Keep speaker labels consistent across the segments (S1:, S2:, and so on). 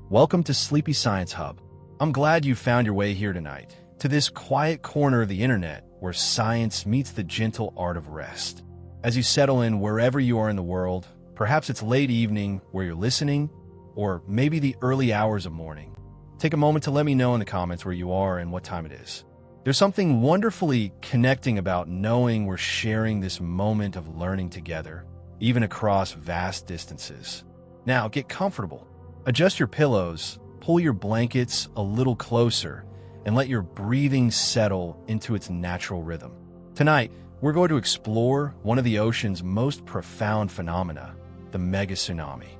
S1: Welcome to Sleepy Science Hub. I'm glad you found your way here tonight, to this quiet corner of the internet where science meets the gentle art of rest. As you settle in wherever you are in the world, perhaps it's late evening where you're listening, or maybe the early hours of morning. Take a moment to let me know in the comments where you are and what time it is. There's something wonderfully connecting about knowing we're sharing this moment of learning together, even across vast distances. Now, get comfortable. Adjust your pillows, pull your blankets a little closer, and let your breathing settle into its natural rhythm. Tonight, we're going to explore one of the ocean's most profound phenomena, the mega tsunami.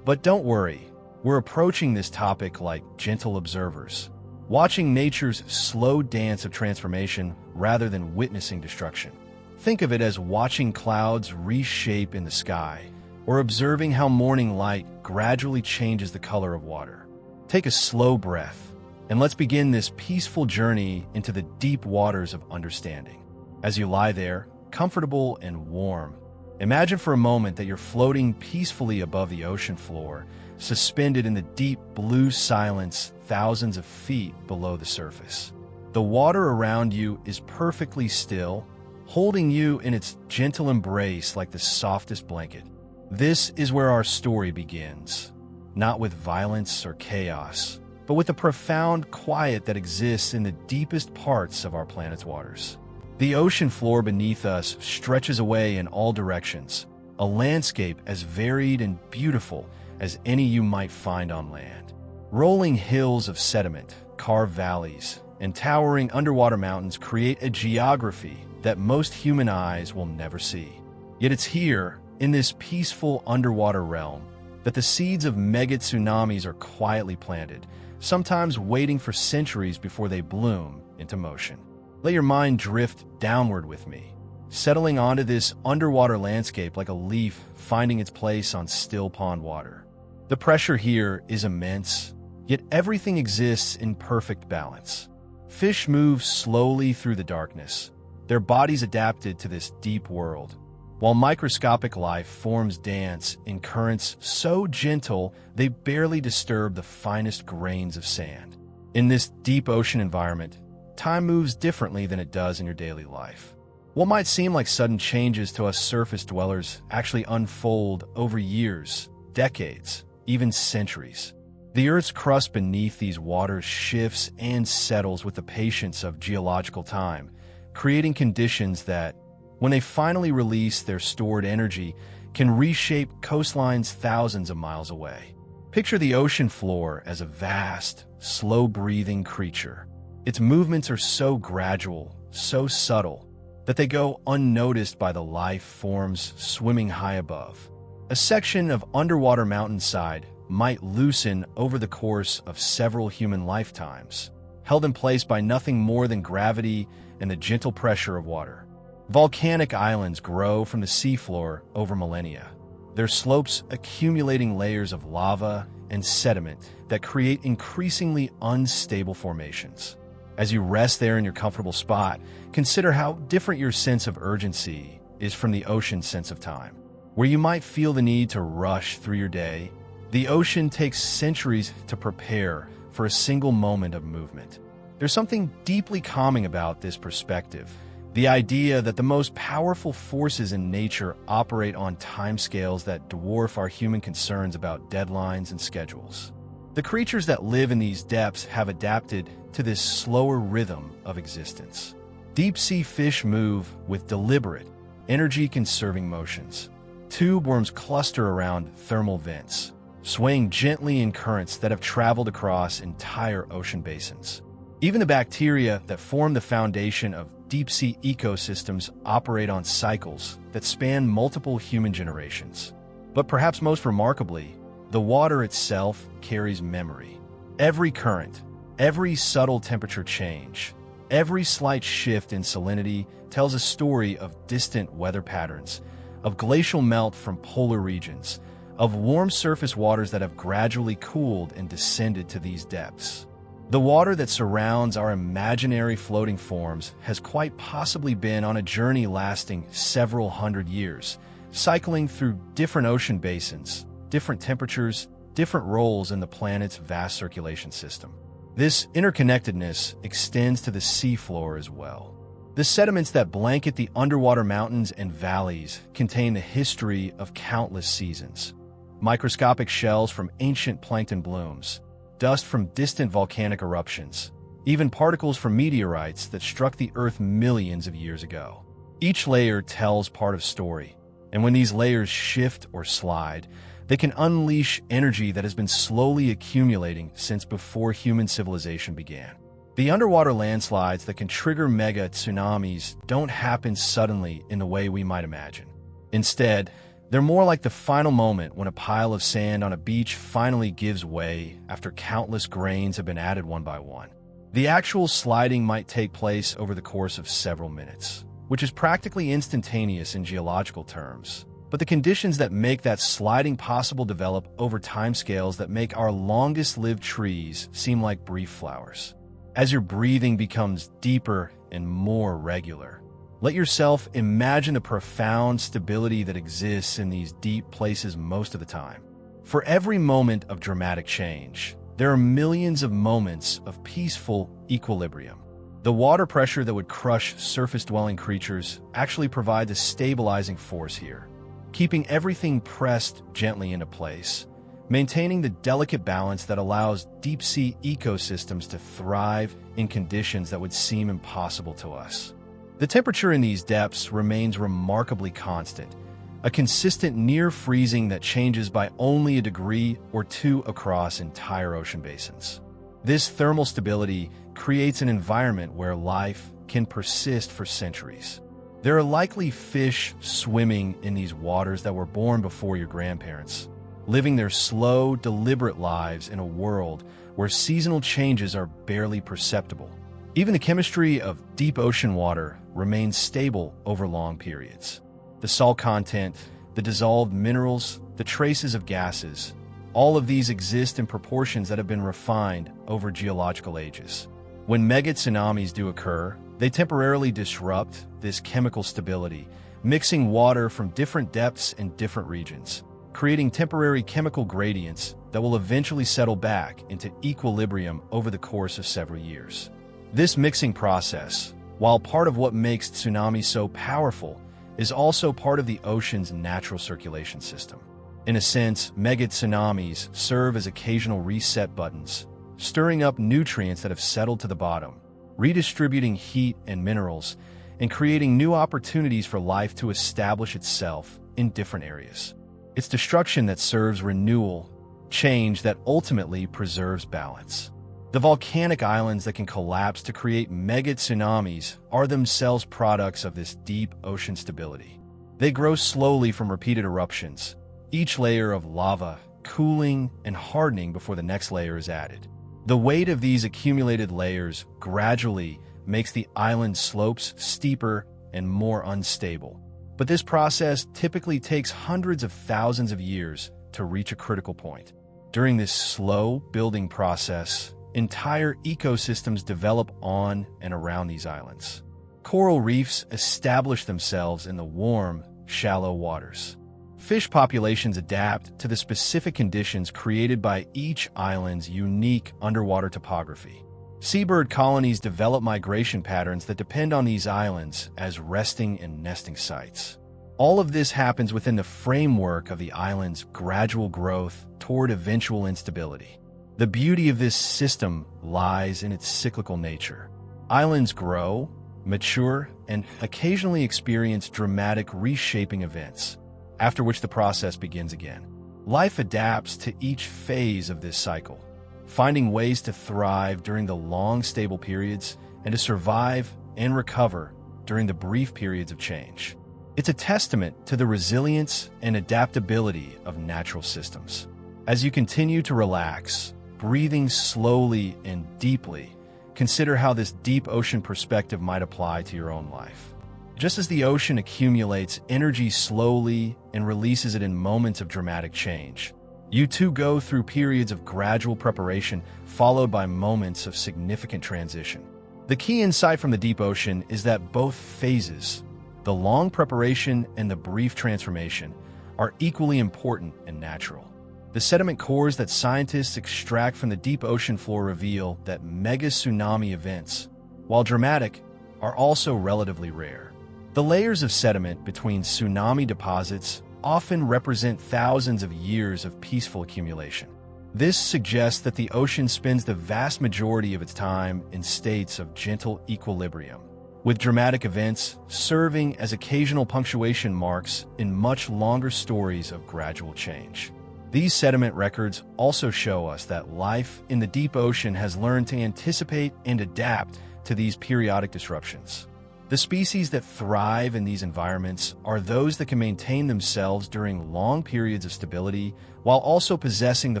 S1: But don't worry, we're approaching this topic like gentle observers, watching nature's slow dance of transformation rather than witnessing destruction. Think of it as watching clouds reshape in the sky, or observing how morning light gradually changes the color of water. Take a slow breath, and let's begin this peaceful journey into the deep waters of understanding. As you lie there, comfortable and warm, imagine for a moment that you're floating peacefully above the ocean floor, suspended in the deep blue silence thousands of feet below the surface. The water around you is perfectly still, holding you in its gentle embrace like the softest blanket. This is where our story begins, not with violence or chaos, but with the profound quiet that exists in the deepest parts of our planet's waters. The ocean floor beneath us stretches away in all directions, a landscape as varied and beautiful as any you might find on land. Rolling hills of sediment, carved valleys, and towering underwater mountains create a geography that most human eyes will never see. Yet it's here, in this peaceful underwater realm, that the seeds of mega tsunamis are quietly planted, sometimes waiting for centuries before they bloom into motion. Let your mind drift downward with me, settling onto this underwater landscape like a leaf finding its place on still pond water. The pressure here is immense, yet everything exists in perfect balance. Fish move slowly through the darkness, their bodies adapted to this deep world, while microscopic life forms dance in currents so gentle they barely disturb the finest grains of sand. In this deep ocean environment, time moves differently than it does in your daily life. What might seem like sudden changes to us surface dwellers actually unfold over years, decades, even centuries. The Earth's crust beneath these waters shifts and settles with the patience of geological time, creating conditions that, when they finally release their stored energy, can reshape coastlines thousands of miles away. Picture the ocean floor as a vast, slow-breathing creature. Its movements are so gradual, so subtle, that they go unnoticed by the life forms swimming high above. A section of underwater mountainside might loosen over the course of several human lifetimes, held in place by nothing more than gravity and the gentle pressure of water. Volcanic islands grow from the seafloor over millennia, their slopes accumulating layers of lava and sediment that create increasingly unstable formations. As you rest there in your comfortable spot, consider how different your sense of urgency is from the ocean's sense of time. Where you might feel the need to rush through your day, the ocean takes centuries to prepare for a single moment of movement. There's something deeply calming about this perspective. The idea that the most powerful forces in nature operate on timescales that dwarf our human concerns about deadlines and schedules. The creatures that live in these depths have adapted to this slower rhythm of existence. Deep-sea fish move with deliberate, energy-conserving motions. Tube worms cluster around thermal vents, swaying gently in currents that have traveled across entire ocean basins. Even the bacteria that form the foundation of deep-sea ecosystems operate on cycles that span multiple human generations. But perhaps most remarkably, the water itself carries memory. Every current, every subtle temperature change, every slight shift in salinity tells a story of distant weather patterns, of glacial melt from polar regions, of warm surface waters that have gradually cooled and descended to these depths. The water that surrounds our imaginary floating forms has quite possibly been on a journey lasting several hundred years, cycling through different ocean basins, different temperatures, different roles in the planet's vast circulation system. This interconnectedness extends to the seafloor as well. The sediments that blanket the underwater mountains and valleys contain the history of countless seasons. Microscopic shells from ancient plankton blooms, dust from distant volcanic eruptions, even particles from meteorites that struck the Earth millions of years ago. Each layer tells part of story, and when these layers shift or slide, they can unleash energy that has been slowly accumulating since before human civilization began. The underwater landslides that can trigger mega tsunamis don't happen suddenly in the way we might imagine. Instead, they're more like the final moment when a pile of sand on a beach finally gives way after countless grains have been added one by one. The actual sliding might take place over the course of several minutes, which is practically instantaneous in geological terms. But the conditions that make that sliding possible develop over timescales that make our longest-lived trees seem like brief flowers. As your breathing becomes deeper and more regular, let yourself imagine the profound stability that exists in these deep places most of the time. For every moment of dramatic change, there are millions of moments of peaceful equilibrium. The water pressure that would crush surface-dwelling creatures actually provides a stabilizing force here, keeping everything pressed gently into place, maintaining the delicate balance that allows deep-sea ecosystems to thrive in conditions that would seem impossible to us. The temperature in these depths remains remarkably constant, a consistent near-freezing that changes by only a degree or two across entire ocean basins. This thermal stability creates an environment where life can persist for centuries. There are likely fish swimming in these waters that were born before your grandparents, living their slow, deliberate lives in a world where seasonal changes are barely perceptible. Even the chemistry of deep ocean water remains stable over long periods. The salt content, the dissolved minerals, the traces of gases, all of these exist in proportions that have been refined over geological ages. When mega tsunamis do occur, they temporarily disrupt this chemical stability, mixing water from different depths and different regions, creating temporary chemical gradients that will eventually settle back into equilibrium over the course of several years. This mixing process, while part of what makes tsunamis so powerful, is also part of the ocean's natural circulation system. In a sense, mega tsunamis serve as occasional reset buttons, stirring up nutrients that have settled to the bottom, redistributing heat and minerals, and creating new opportunities for life to establish itself in different areas. It's destruction that serves renewal, change that ultimately preserves balance. The volcanic islands that can collapse to create mega tsunamis are themselves products of this deep ocean stability. They grow slowly from repeated eruptions, each layer of lava cooling and hardening before the next layer is added. The weight of these accumulated layers gradually makes the island slopes steeper and more unstable. But this process typically takes hundreds of thousands of years to reach a critical point. During this slow building process, entire ecosystems develop on and around these islands. Coral reefs establish themselves in the warm, shallow waters. Fish populations adapt to the specific conditions created by each island's unique underwater topography. Seabird colonies develop migration patterns that depend on these islands as resting and nesting sites. All of this happens within the framework of the island's gradual growth toward eventual instability. The beauty of this system lies in its cyclical nature. Islands grow, mature, and occasionally experience dramatic reshaping events, after which the process begins again. Life adapts to each phase of this cycle, finding ways to thrive during the long, stable periods and to survive and recover during the brief periods of change. It's a testament to the resilience and adaptability of natural systems. As you continue to relax, breathing slowly and deeply, consider how this deep ocean perspective might apply to your own life. Just as the ocean accumulates energy slowly and releases it in moments of dramatic change, you too go through periods of gradual preparation followed by moments of significant transition. The key insight from the deep ocean is that both phases, the long preparation and the brief transformation, are equally important and natural. The sediment cores that scientists extract from the deep ocean floor reveal that mega tsunami events, while dramatic, are also relatively rare. The layers of sediment between tsunami deposits often represent thousands of years of peaceful accumulation. This suggests that the ocean spends the vast majority of its time in states of gentle equilibrium, with dramatic events serving as occasional punctuation marks in much longer stories of gradual change. These sediment records also show us that life in the deep ocean has learned to anticipate and adapt to these periodic disruptions. The species that thrive in these environments are those that can maintain themselves during long periods of stability while also possessing the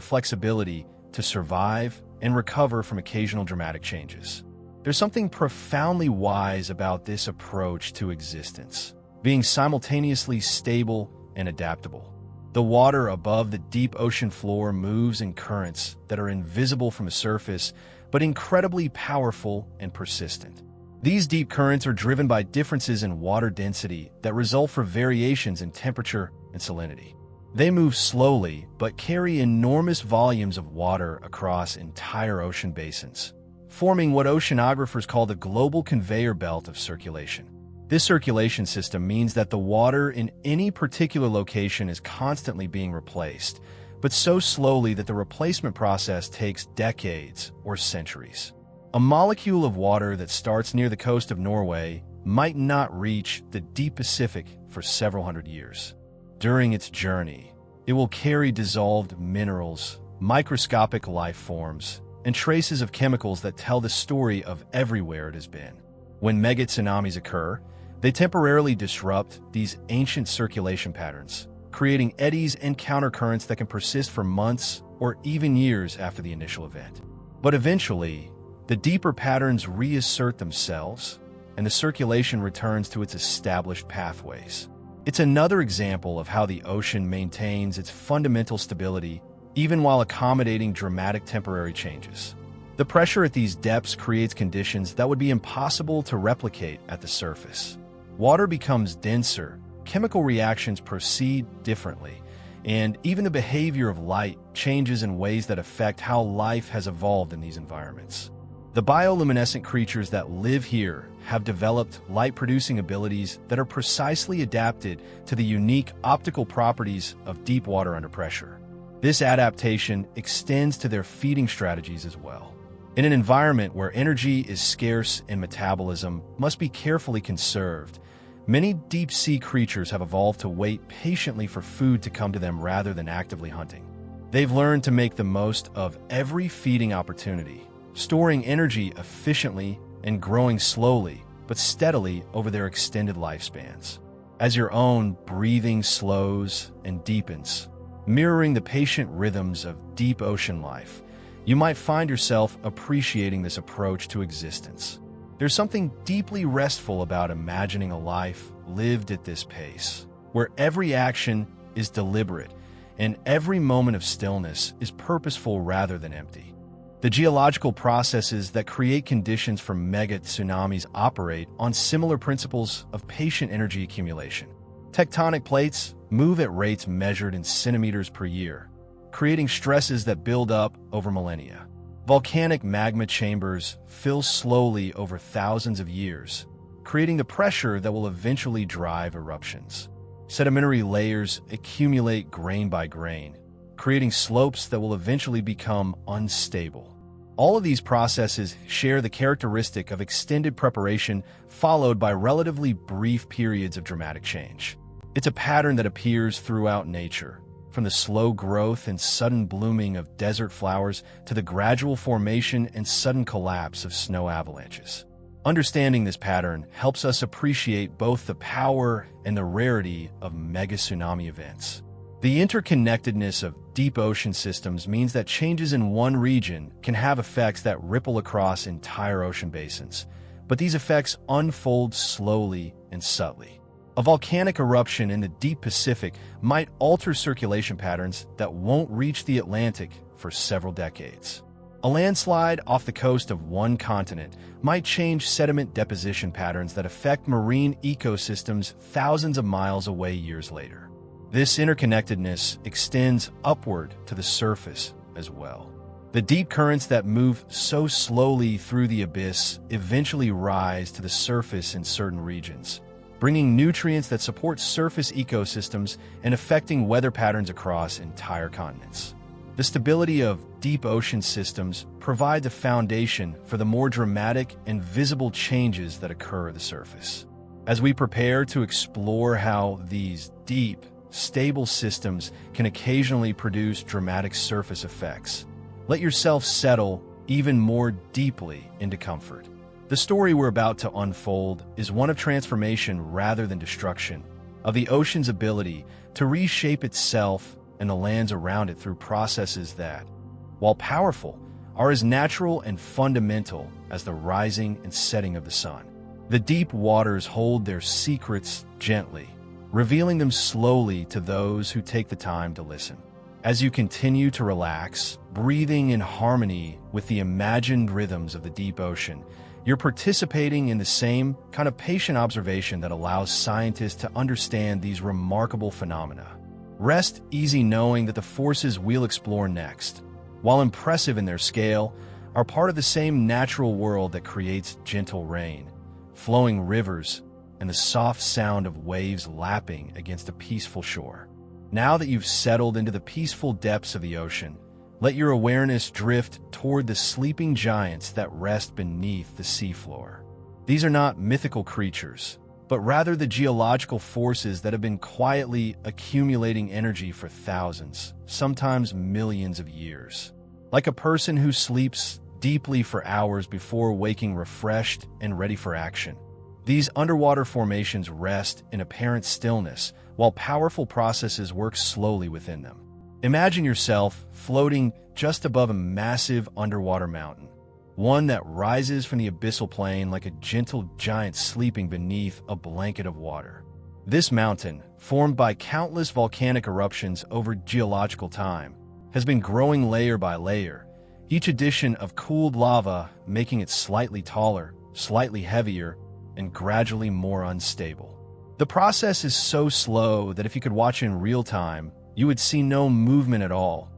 S1: flexibility to survive and recover from occasional dramatic changes. There's something profoundly wise about this approach to existence, being simultaneously stable and adaptable. The water above the deep ocean floor moves in currents that are invisible from the surface, but incredibly powerful and persistent. These deep currents are driven by differences in water density that result from variations in temperature and salinity. They move slowly, but carry enormous volumes of water across entire ocean basins, forming what oceanographers call the global conveyor belt of circulation. This circulation system means that the water in any particular location is constantly being replaced, but so slowly that the replacement process takes decades or centuries. A molecule of water that starts near the coast of Norway might not reach the deep Pacific for several hundred years. During its journey, it will carry dissolved minerals, microscopic life forms, and traces of chemicals that tell the story of everywhere it has been. When mega tsunamis occur, they temporarily disrupt these ancient circulation patterns, creating eddies and countercurrents that can persist for months or even years after the initial event. But eventually, the deeper patterns reassert themselves, and the circulation returns to its established pathways. It's another example of how the ocean maintains its fundamental stability even while accommodating dramatic temporary changes. The pressure at these depths creates conditions that would be impossible to replicate at the surface. Water becomes denser, chemical reactions proceed differently, and even the behavior of light changes in ways that affect how life has evolved in these environments. The bioluminescent creatures that live here have developed light-producing abilities that are precisely adapted to the unique optical properties of deep water under pressure. This adaptation extends to their feeding strategies as well. In an environment where energy is scarce and metabolism must be carefully conserved, many deep-sea creatures have evolved to wait patiently for food to come to them rather than actively hunting. They've learned to make the most of every feeding opportunity, storing energy efficiently and growing slowly but steadily over their extended lifespans. As your own breathing slows and deepens, mirroring the patient rhythms of deep ocean life, you might find yourself appreciating this approach to existence. There's something deeply restful about imagining a life lived at this pace, where every action is deliberate and every moment of stillness is purposeful rather than empty. The geological processes that create conditions for mega tsunamis operate on similar principles of patient energy accumulation. Tectonic plates move at rates measured in centimeters per year, creating stresses that build up over millennia. Volcanic magma chambers fill slowly over thousands of years, creating the pressure that will eventually drive eruptions. Sedimentary layers accumulate grain by grain, creating slopes that will eventually become unstable. All of these processes share the characteristic of extended preparation followed by relatively brief periods of dramatic change. It's a pattern that appears throughout nature, from the slow growth and sudden blooming of desert flowers to the gradual formation and sudden collapse of snow avalanches. Understanding this pattern helps us appreciate both the power and the rarity of mega tsunami events. The interconnectedness of deep ocean systems means that changes in one region can have effects that ripple across entire ocean basins, but these effects unfold slowly and subtly. A volcanic eruption in the deep Pacific might alter circulation patterns that won't reach the Atlantic for several decades. A landslide off the coast of one continent might change sediment deposition patterns that affect marine ecosystems thousands of miles away years later. This interconnectedness extends upward to the surface as well. The deep currents that move so slowly through the abyss eventually rise to the surface in certain regions, bringing nutrients that support surface ecosystems and affecting weather patterns across entire continents. The stability of deep ocean systems provides a foundation for the more dramatic and visible changes that occur at the surface. As we prepare to explore how these deep, stable systems can occasionally produce dramatic surface effects, let yourself settle even more deeply into comfort. The story we're about to unfold is one of transformation rather than destruction, of the ocean's ability to reshape itself and the lands around it through processes that, while powerful, are as natural and fundamental as the rising and setting of the sun. The deep waters hold their secrets gently, revealing them slowly to those who take the time to listen. As you continue to relax, breathing in harmony with the imagined rhythms of the deep ocean, you're participating in the same kind of patient observation that allows scientists to understand these remarkable phenomena. Rest easy knowing that the forces we'll explore next, while impressive in their scale, are part of the same natural world that creates gentle rain, flowing rivers, and the soft sound of waves lapping against a peaceful shore. Now that you've settled into the peaceful depths of the ocean, let your awareness drift toward the sleeping giants that rest beneath the seafloor. These are not mythical creatures, but rather the geological forces that have been quietly accumulating energy for thousands, sometimes millions of years. Like a person who sleeps deeply for hours before waking refreshed and ready for action, these underwater formations rest in apparent stillness, while powerful processes work slowly within them. Imagine yourself floating just above a massive underwater mountain, one that rises from the abyssal plain like a gentle giant sleeping beneath a blanket of water. This mountain, formed by countless volcanic eruptions over geological time, has been growing layer by layer, each addition of cooled lava making it slightly taller, slightly heavier, and gradually more unstable. The process is so slow that if you could watch in real time, you would see no movement at all.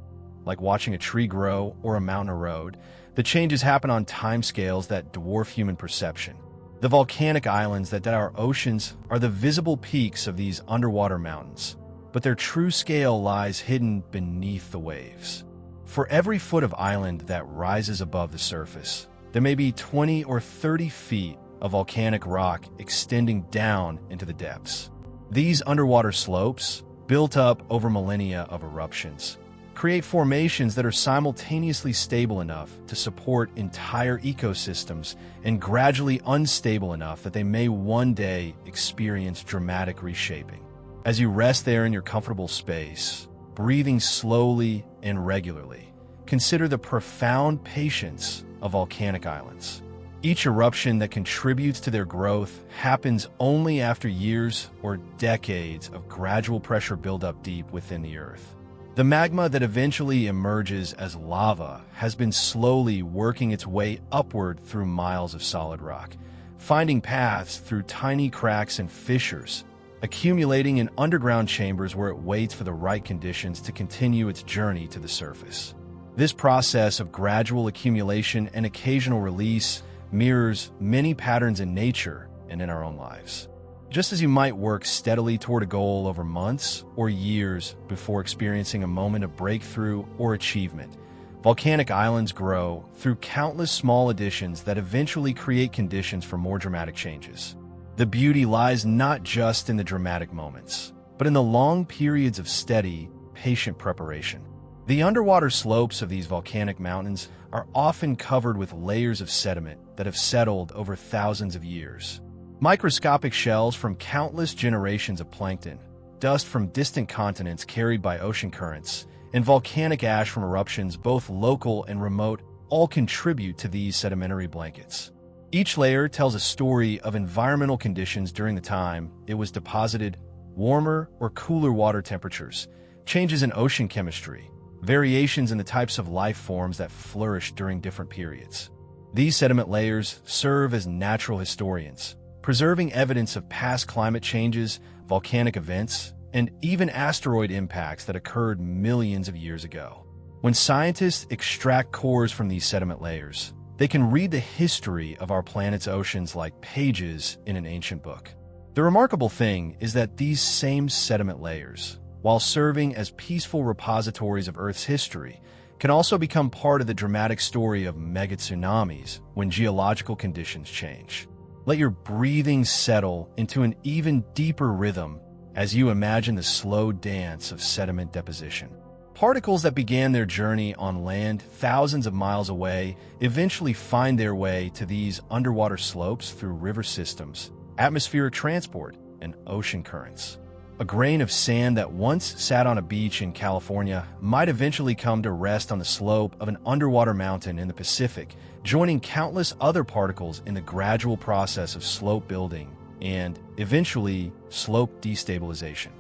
S1: Like watching a tree grow or a mountain erode, the changes happen on timescales that dwarf human perception. The volcanic islands that dot our oceans are the visible peaks of these underwater mountains, but their true scale lies hidden beneath the waves. For every foot of island that rises above the surface, there may be 20 or 30 feet of volcanic rock extending down into the depths. These underwater slopes, built up over millennia of eruptions, create formations that are simultaneously stable enough to support entire ecosystems and gradually unstable enough that they may one day experience dramatic reshaping. As you rest there in your comfortable space, breathing slowly and regularly, consider the profound patience of volcanic islands. Each eruption that contributes to their growth happens only after years or decades of gradual pressure buildup deep within the earth. The magma that eventually emerges as lava has been slowly working its way upward through miles of solid rock, finding paths through tiny cracks and fissures, accumulating in underground chambers where it waits for the right conditions to continue its journey to the surface. This process of gradual accumulation and occasional release mirrors many patterns in nature and in our own lives. Just as you might work steadily toward a goal over months or years before experiencing a moment of breakthrough or achievement, volcanic islands grow through countless small additions that eventually create conditions for more dramatic changes. The beauty lies not just in the dramatic moments, but in the long periods of steady, patient preparation. The underwater slopes of these volcanic mountains are often covered with layers of sediment that have settled over thousands of years. Microscopic shells from countless generations of plankton, dust from distant continents carried by ocean currents, and volcanic ash from eruptions both local and remote all contribute to these sedimentary blankets. Each layer tells a story of environmental conditions during the time it was deposited, warmer or cooler water temperatures, changes in ocean chemistry, variations in the types of life forms that flourished during different periods. These sediment layers serve as natural historians, preserving evidence of past climate changes, volcanic events, and even asteroid impacts that occurred millions of years ago. When scientists extract cores from these sediment layers, they can read the history of our planet's oceans like pages in an ancient book. The remarkable thing is that these same sediment layers, while serving as peaceful repositories of Earth's history, can also become part of the dramatic story of mega tsunamis when geological conditions change. Let your breathing settle into an even deeper rhythm as you imagine the slow dance of sediment deposition. Particles that began their journey on land thousands of miles away eventually find their way to these underwater slopes through river systems, atmospheric transport, and ocean currents. A grain of sand that once sat on a beach in California might eventually come to rest on the slope of an underwater mountain in the Pacific, joining countless other particles in the gradual process of slope building and, eventually, slope destabilization.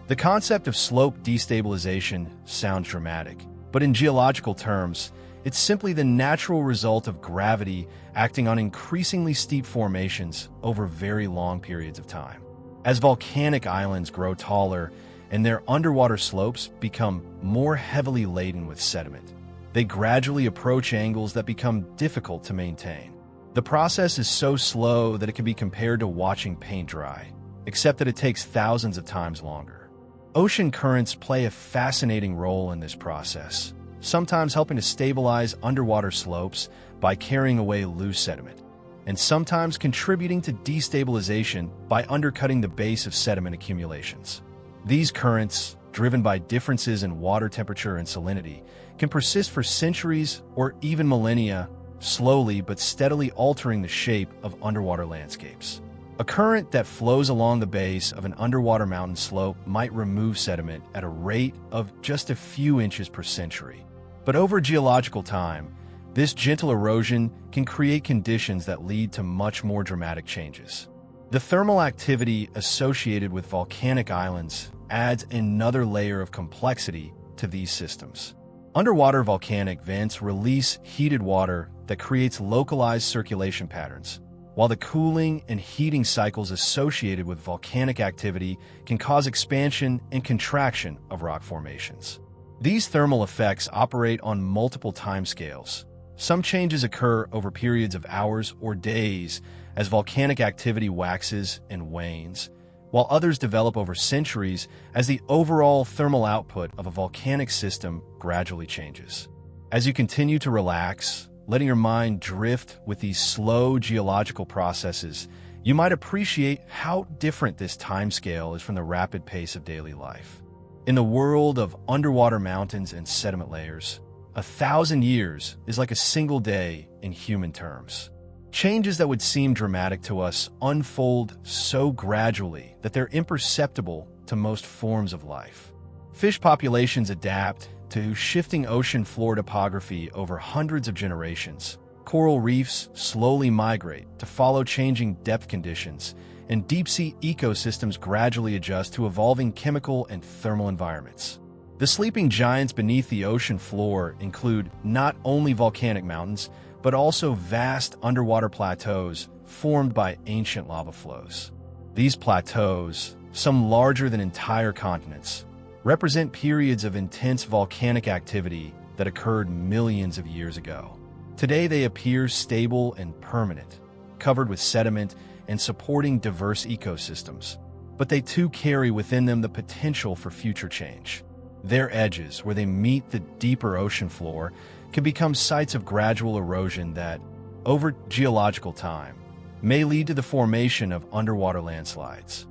S1: The concept of slope destabilization sounds dramatic, but in geological terms, it's simply the natural result of gravity acting on increasingly steep formations over very long periods of time. As volcanic islands grow taller and their underwater slopes become more heavily laden with sediment, they gradually approach angles that become difficult to maintain. The process is so slow that it can be compared to watching paint dry, except that it takes thousands of times longer. Ocean currents play a fascinating role in this process, sometimes helping to stabilize underwater slopes by carrying away loose sediment, and sometimes contributing to destabilization by undercutting the base of sediment accumulations. These currents, driven by differences in water temperature and salinity, can persist for centuries or even millennia, slowly but steadily altering the shape of underwater landscapes. A current that flows along the base of an underwater mountain slope might remove sediment at a rate of just a few inches per century. But over geological time, this gentle erosion can create conditions that lead to much more dramatic changes. The thermal activity associated with volcanic islands adds another layer of complexity to these systems. Underwater volcanic vents release heated water that creates localized circulation patterns, while the cooling and heating cycles associated with volcanic activity can cause expansion and contraction of rock formations. These thermal effects operate on multiple timescales. Some changes occur over periods of hours or days as volcanic activity waxes and wanes, while others develop over centuries as the overall thermal output of a volcanic system gradually changes. As you continue to relax, letting your mind drift with these slow geological processes, you might appreciate how different this timescale is from the rapid pace of daily life. In the world of underwater mountains and sediment layers, 1,000 years is like a single day in human terms. Changes that would seem dramatic to us unfold so gradually that they're imperceptible to most forms of life. Fish populations adapt to shifting ocean floor topography over hundreds of generations. Coral reefs slowly migrate to follow changing depth conditions, and deep-sea ecosystems gradually adjust to evolving chemical and thermal environments. The sleeping giants beneath the ocean floor include not only volcanic mountains, but also vast underwater plateaus formed by ancient lava flows. These plateaus, some larger than entire continents, represent periods of intense volcanic activity that occurred millions of years ago. Today they appear stable and permanent, covered with sediment and supporting diverse ecosystems, but they too carry within them the potential for future change. Their edges, where they meet the deeper ocean floor, can become sites of gradual erosion that, over geological time, may lead to the formation of underwater landslides.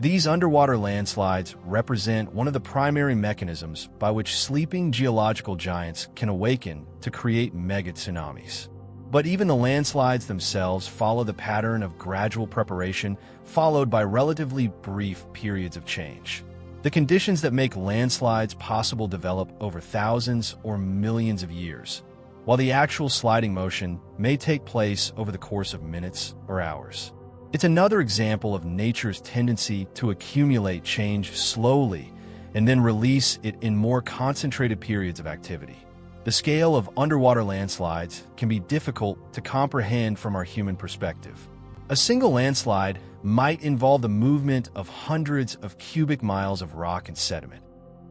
S1: These underwater landslides represent one of the primary mechanisms by which sleeping geological giants can awaken to create mega tsunamis. But even the landslides themselves follow the pattern of gradual preparation followed by relatively brief periods of change. The conditions that make landslides possible develop over thousands or millions of years, while the actual sliding motion may take place over the course of minutes or hours. It's another example of nature's tendency to accumulate change slowly and then release it in more concentrated periods of activity. The scale of underwater landslides can be difficult to comprehend from our human perspective, A single landslide might involve the movement of hundreds of cubic miles of rock and sediment,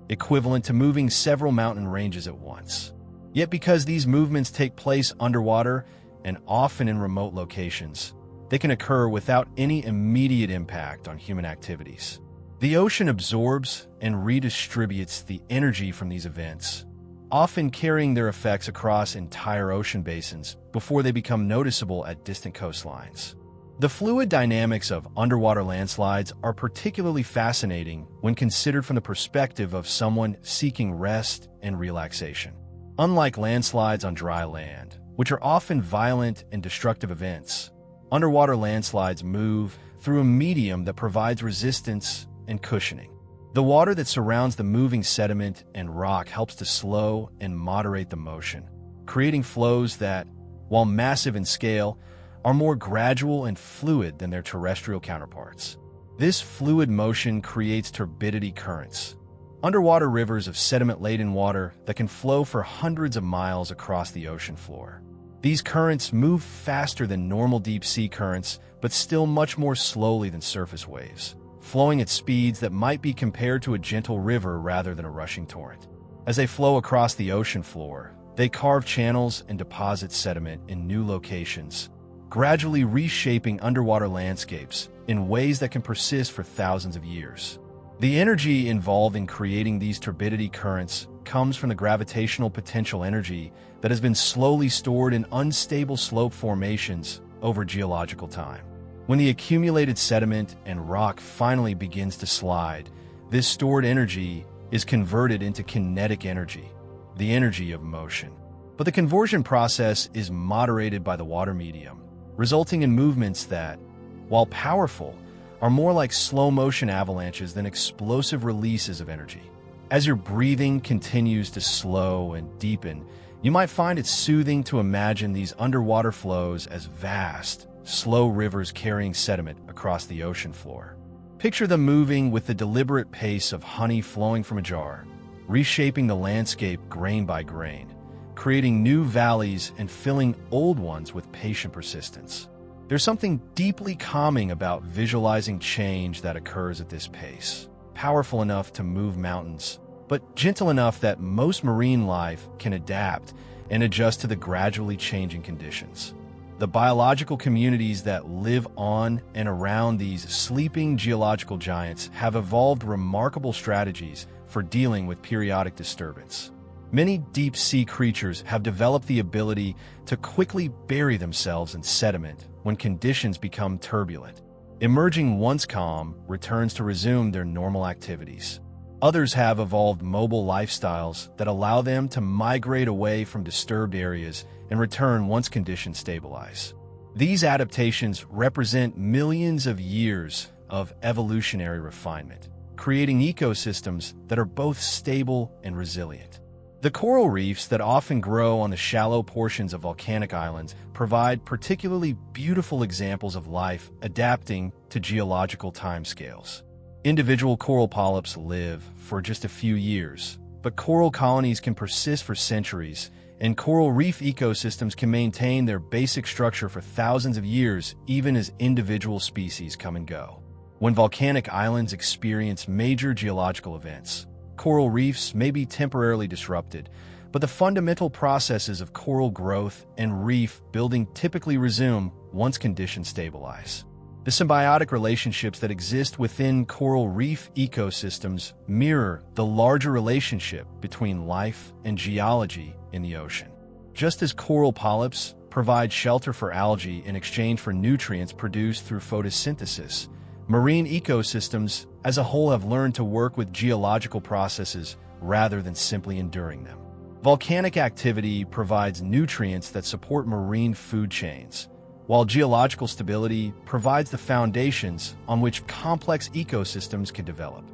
S1: equivalent to moving several mountain ranges at once. Yet because these movements take place underwater and often in remote locations, they can occur without any immediate impact on human activities. The ocean absorbs and redistributes the energy from these events, often carrying their effects across entire ocean basins before they become noticeable at distant coastlines. The fluid dynamics of underwater landslides are particularly fascinating when considered from the perspective of someone seeking rest and relaxation. Unlike landslides on dry land, which are often violent and destructive events, underwater landslides move through a medium that provides resistance and cushioning. The water that surrounds the moving sediment and rock helps to slow and moderate the motion, creating flows that, while massive in scale, are more gradual and fluid than their terrestrial counterparts. This fluid motion creates turbidity currents, underwater rivers of sediment-laden water that can flow for hundreds of miles across the ocean floor. These currents move faster than normal deep-sea currents, but still much more slowly than surface waves, flowing at speeds that might be compared to a gentle river rather than a rushing torrent. As they flow across the ocean floor, they carve channels and deposit sediment in new locations, gradually reshaping underwater landscapes in ways that can persist for thousands of years. The energy involved in creating these turbidity currents comes from the gravitational potential energy that has been slowly stored in unstable slope formations over geological time. When the accumulated sediment and rock finally begins to slide, this stored energy is converted into kinetic energy, the energy of motion. But the conversion process is moderated by the water medium, resulting in movements that, while powerful, are more like slow-motion avalanches than explosive releases of energy. As your breathing continues to slow and deepen, you might find it soothing to imagine these underwater flows as vast, slow rivers carrying sediment across the ocean floor. Picture them moving with the deliberate pace of honey flowing from a jar, reshaping the landscape grain by grain, creating new valleys and filling old ones with patient persistence. There's something deeply calming about visualizing change that occurs at this pace, powerful enough to move mountains, but gentle enough that most marine life can adapt and adjust to the gradually changing conditions. The biological communities that live on and around these sleeping geological giants have evolved remarkable strategies for dealing with periodic disturbance. Many deep-sea creatures have developed the ability to quickly bury themselves in sediment when conditions become turbulent. Emerging once calm returns to resume their normal activities. Others have evolved mobile lifestyles that allow them to migrate away from disturbed areas and return once conditions stabilize. These adaptations represent millions of years of evolutionary refinement, creating ecosystems that are both stable and resilient. The coral reefs that often grow on the shallow portions of volcanic islands provide particularly beautiful examples of life adapting to geological timescales. Individual coral polyps live for just a few years, but coral colonies can persist for centuries, and coral reef ecosystems can maintain their basic structure for thousands of years even as individual species come and go. When volcanic islands experience major geological events, coral reefs may be temporarily disrupted, but the fundamental processes of coral growth and reef building typically resume once conditions stabilize. The symbiotic relationships that exist within coral reef ecosystems mirror the larger relationship between life and geology in the ocean. Just as coral polyps provide shelter for algae in exchange for nutrients produced through photosynthesis, marine ecosystems as a whole have learned to work with geological processes rather than simply enduring them. Volcanic activity provides nutrients that support marine food chains, while geological stability provides the foundations on which complex ecosystems can develop.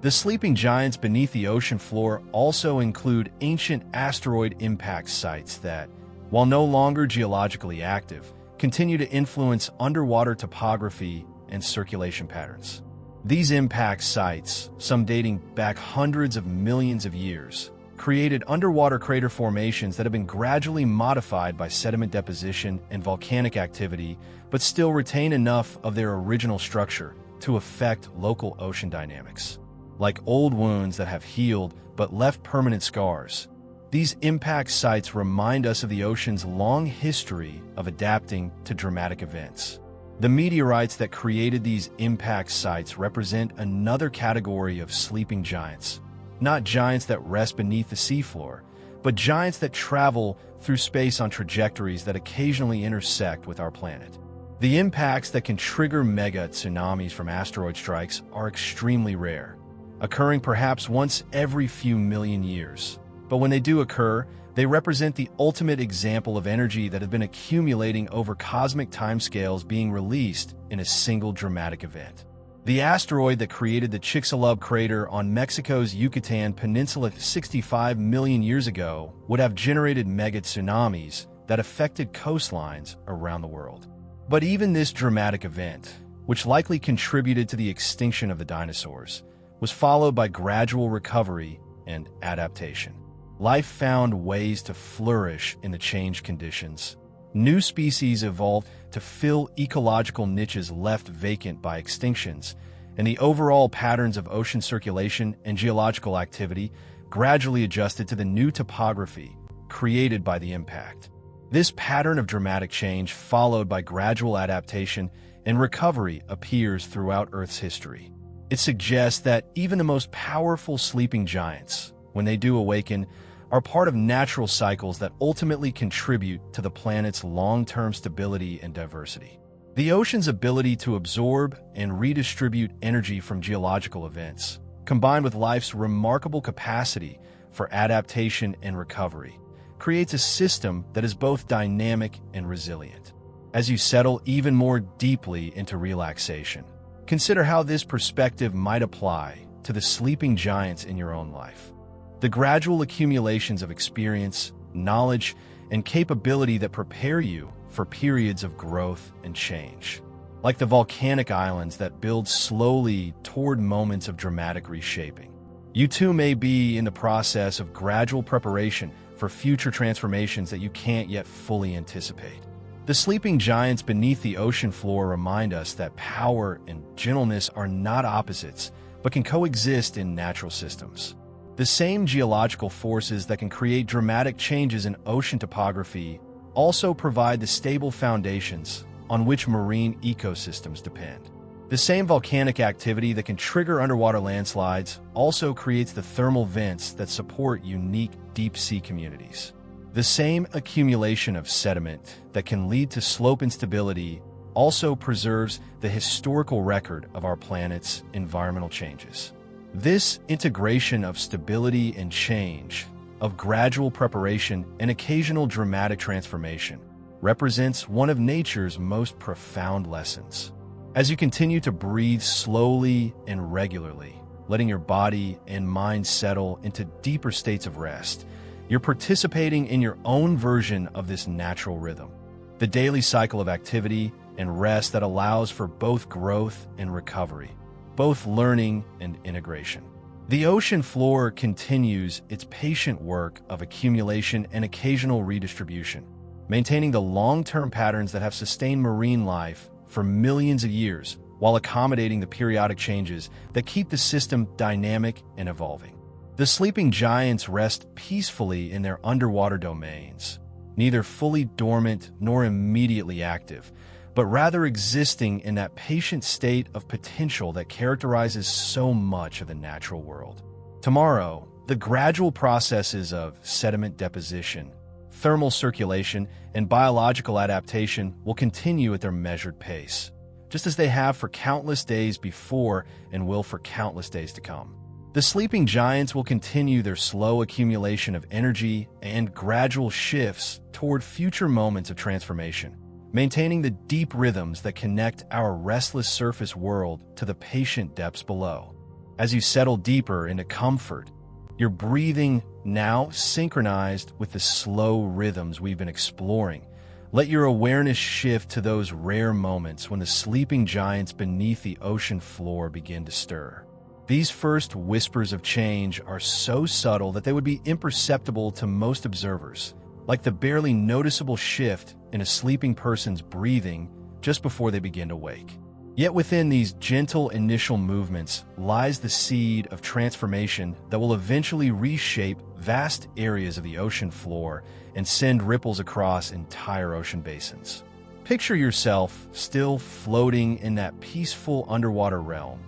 S1: The sleeping giants beneath the ocean floor also include ancient asteroid impact sites that, while no longer geologically active, continue to influence underwater topography and circulation patterns. These impact sites, some dating back hundreds of millions of years, created underwater crater formations that have been gradually modified by sediment deposition and volcanic activity, but still retain enough of their original structure to affect local ocean dynamics. Like old wounds that have healed but left permanent scars, these impact sites remind us of the ocean's long history of adapting to dramatic events. The meteorites that created these impact sites represent another category of sleeping giants. Not giants that rest beneath the seafloor, but giants that travel through space on trajectories that occasionally intersect with our planet. The impacts that can trigger mega tsunamis from asteroid strikes are extremely rare, occurring perhaps once every few million years. But when they do occur, they represent the ultimate example of energy that has been accumulating over cosmic timescales being released in a single dramatic event. The asteroid that created the Chicxulub crater on Mexico's Yucatan Peninsula 65 million years ago would have generated mega tsunamis that affected coastlines around the world. But even this dramatic event, which likely contributed to the extinction of the dinosaurs, was followed by gradual recovery and adaptation. Life found ways to flourish in the changed conditions. New species evolved to fill ecological niches left vacant by extinctions, and the overall patterns of ocean circulation and geological activity gradually adjusted to the new topography created by the impact. This pattern of dramatic change, followed by gradual adaptation and recovery, appears throughout Earth's history. It suggests that even the most powerful sleeping giants, when they do awaken, are part of natural cycles that ultimately contribute to the planet's long-term stability and diversity. The ocean's ability to absorb and redistribute energy from geological events, combined with life's remarkable capacity for adaptation and recovery, creates a system that is both dynamic and resilient. As you settle even more deeply into relaxation, consider how this perspective might apply to the sleeping giants in your own life. The gradual accumulations of experience, knowledge, and capability that prepare you for periods of growth and change. Like the volcanic islands that build slowly toward moments of dramatic reshaping. You too may be in the process of gradual preparation for future transformations that you can't yet fully anticipate. The sleeping giants beneath the ocean floor remind us that power and gentleness are not opposites, but can coexist in natural systems. The same geological forces that can create dramatic changes in ocean topography also provide the stable foundations on which marine ecosystems depend. The same volcanic activity that can trigger underwater landslides also creates the thermal vents that support unique deep-sea communities. The same accumulation of sediment that can lead to slope instability also preserves the historical record of our planet's environmental changes. This integration of stability and change, of gradual preparation and occasional dramatic transformation, represents one of nature's most profound lessons. As you continue to breathe slowly and regularly, letting your body and mind settle into deeper states of rest, you're participating in your own version of this natural rhythm, the daily cycle of activity and rest that allows for both growth and recovery, both learning and integration. The ocean floor continues its patient work of accumulation and occasional redistribution, maintaining the long-term patterns that have sustained marine life for millions of years while accommodating the periodic changes that keep the system dynamic and evolving. The sleeping giants rest peacefully in their underwater domains, neither fully dormant nor immediately active, but rather existing in that patient state of potential that characterizes so much of the natural world. Tomorrow, the gradual processes of sediment deposition, thermal circulation, and biological adaptation will continue at their measured pace, just as they have for countless days before and will for countless days to come. The sleeping giants will continue their slow accumulation of energy and gradual shifts toward future moments of transformation, maintaining the deep rhythms that connect our restless surface world to the patient depths below. As you settle deeper into comfort, your breathing now synchronized with the slow rhythms we've been exploring. Let your awareness shift to those rare moments when the sleeping giants beneath the ocean floor begin to stir. These first whispers of change are so subtle that they would be imperceptible to most observers, like the barely noticeable shift in a sleeping person's breathing just before they begin to wake. Yet within these gentle initial movements lies the seed of transformation that will eventually reshape vast areas of the ocean floor and send ripples across entire ocean basins. Picture yourself still floating in that peaceful underwater realm,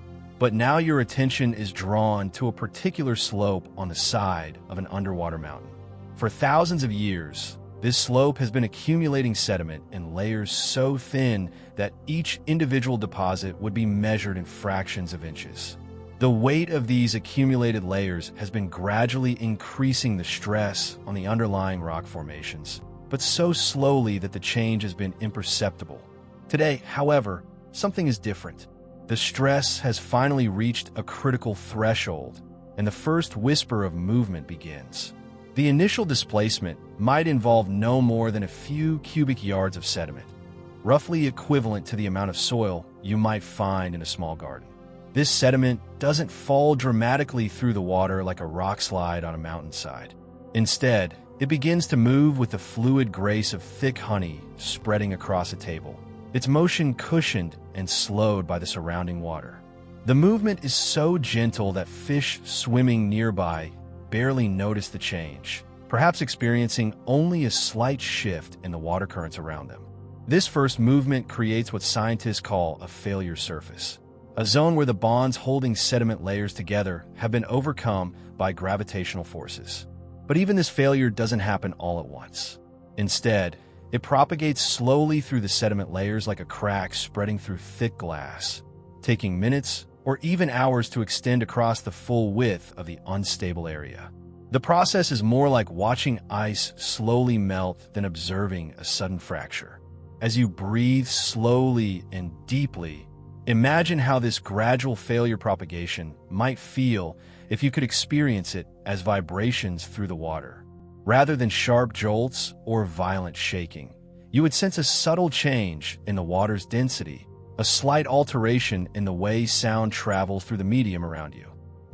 S1: but now your attention is drawn to a particular slope on the side of an underwater mountain. For thousands of years, this slope has been accumulating sediment in layers so thin that each individual deposit would be measured in fractions of inches. The weight of these accumulated layers has been gradually increasing the stress on the underlying rock formations, but so slowly that the change has been imperceptible. Today, however, something is different. The stress has finally reached a critical threshold, and the first whisper of movement begins. The initial displacement might involve no more than a few cubic yards of sediment, roughly equivalent to the amount of soil you might find in a small garden. This sediment doesn't fall dramatically through the water like a rock slide on a mountainside. Instead, it begins to move with the fluid grace of thick honey spreading across a table, its motion cushioned and slowed by the surrounding water. The movement is so gentle that fish swimming nearby barely notice the change, perhaps experiencing only a slight shift in the water currents around them. This first movement creates what scientists call a failure surface, a zone where the bonds holding sediment layers together have been overcome by gravitational forces. But even this failure doesn't happen all at once. Instead, it propagates slowly through the sediment layers like a crack spreading through thick glass, taking minutes or even hours to extend across the full width of the unstable area. The process is more like watching ice slowly melt than observing a sudden fracture. As you breathe slowly and deeply, imagine how this gradual failure propagation might feel if you could experience it as vibrations through the water. Rather than sharp jolts or violent shaking, you would sense a subtle change in the water's density, a slight alteration in the way sound travels through the medium around you.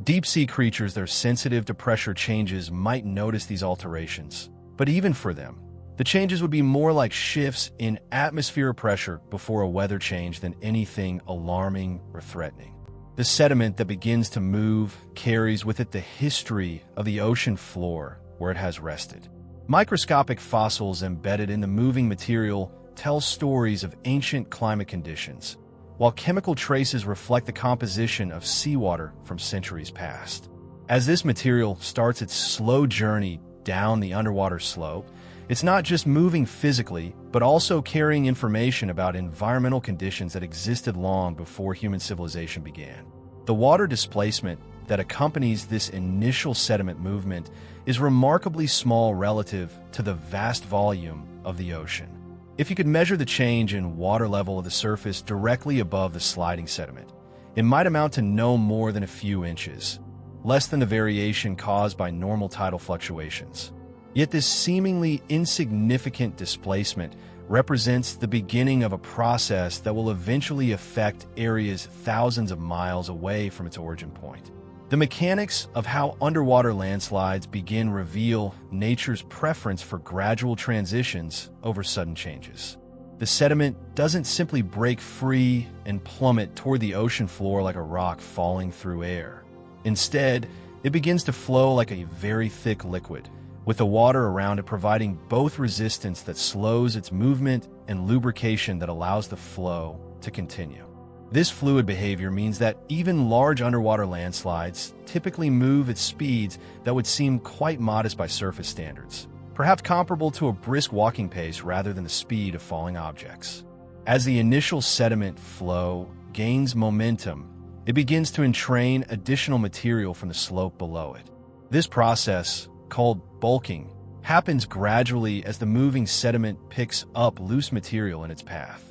S1: Deep-sea creatures that are sensitive to pressure changes might notice these alterations, but even for them, the changes would be more like shifts in atmospheric pressure before a weather change than anything alarming or threatening. The sediment that begins to move carries with it the history of the ocean floor where it has rested. Microscopic fossils embedded in the moving material tell stories of ancient climate conditions, while chemical traces reflect the composition of seawater from centuries past. As this material starts its slow journey down the underwater slope, it's not just moving physically, but also carrying information about environmental conditions that existed long before human civilization began. The water displacement that accompanies this initial sediment movement is remarkably small relative to the vast volume of the ocean. If you could measure the change in water level of the surface directly above the sliding sediment, it might amount to no more than a few inches, less than the variation caused by normal tidal fluctuations. Yet this seemingly insignificant displacement represents the beginning of a process that will eventually affect areas thousands of miles away from its origin point. The mechanics of how underwater landslides begin reveal nature's preference for gradual transitions over sudden changes. The sediment doesn't simply break free and plummet toward the ocean floor like a rock falling through air. Instead, it begins to flow like a very thick liquid, with the water around it providing both resistance that slows its movement and lubrication that allows the flow to continue. This fluid behavior means that even large underwater landslides typically move at speeds that would seem quite modest by surface standards, perhaps comparable to a brisk walking pace rather than the speed of falling objects. As the initial sediment flow gains momentum, it begins to entrain additional material from the slope below it. This process, called bulking, happens gradually as the moving sediment picks up loose material in its path.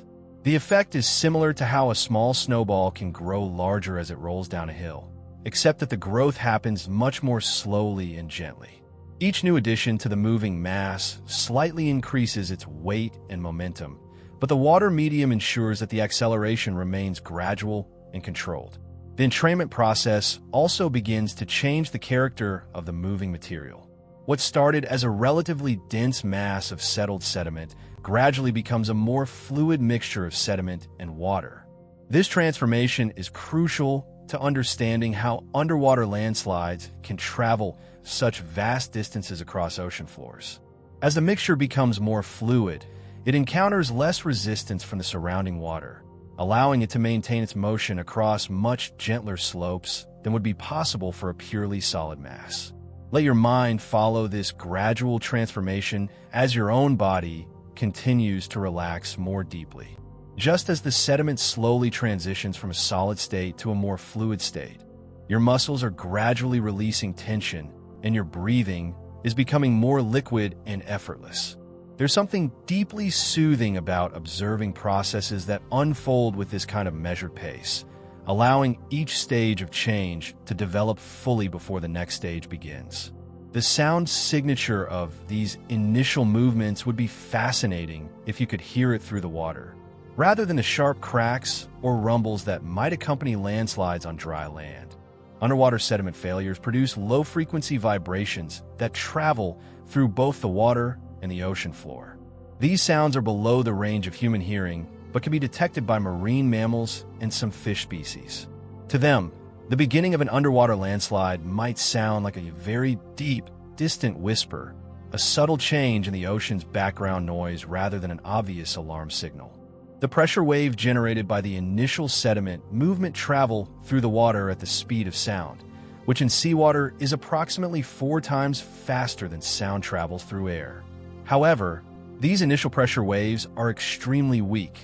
S1: The effect is similar to how a small snowball can grow larger as it rolls down a hill, except that the growth happens much more slowly and gently. Each new addition to the moving mass slightly increases its weight and momentum, but the water medium ensures that the acceleration remains gradual and controlled. The entrainment process also begins to change the character of the moving material. What started as a relatively dense mass of settled sediment gradually becomes a more fluid mixture of sediment and water. This transformation is crucial to understanding how underwater landslides can travel such vast distances across ocean floors. As the mixture becomes more fluid, it encounters less resistance from the surrounding water, allowing it to maintain its motion across much gentler slopes than would be possible for a purely solid mass. Let your mind follow this gradual transformation as your own body continues to relax more deeply. Just as the sediment slowly transitions from a solid state to a more fluid state, your muscles are gradually releasing tension and your breathing is becoming more liquid and effortless. There's something deeply soothing about observing processes that unfold with this kind of measured pace, allowing each stage of change to develop fully before the next stage begins. The sound signature of these initial movements would be fascinating if you could hear it through the water, rather than the sharp cracks or rumbles that might accompany landslides on dry land. Underwater sediment failures produce low-frequency vibrations that travel through both the water and the ocean floor. These sounds are below the range of human hearing, but can be detected by marine mammals and some fish species. To them, the beginning of an underwater landslide might sound like a very deep, distant whisper, a subtle change in the ocean's background noise rather than an obvious alarm signal. The pressure wave generated by the initial sediment movement travel through the water at the speed of sound, which in seawater is approximately 4 times faster than sound travels through air. However, these initial pressure waves are extremely weak,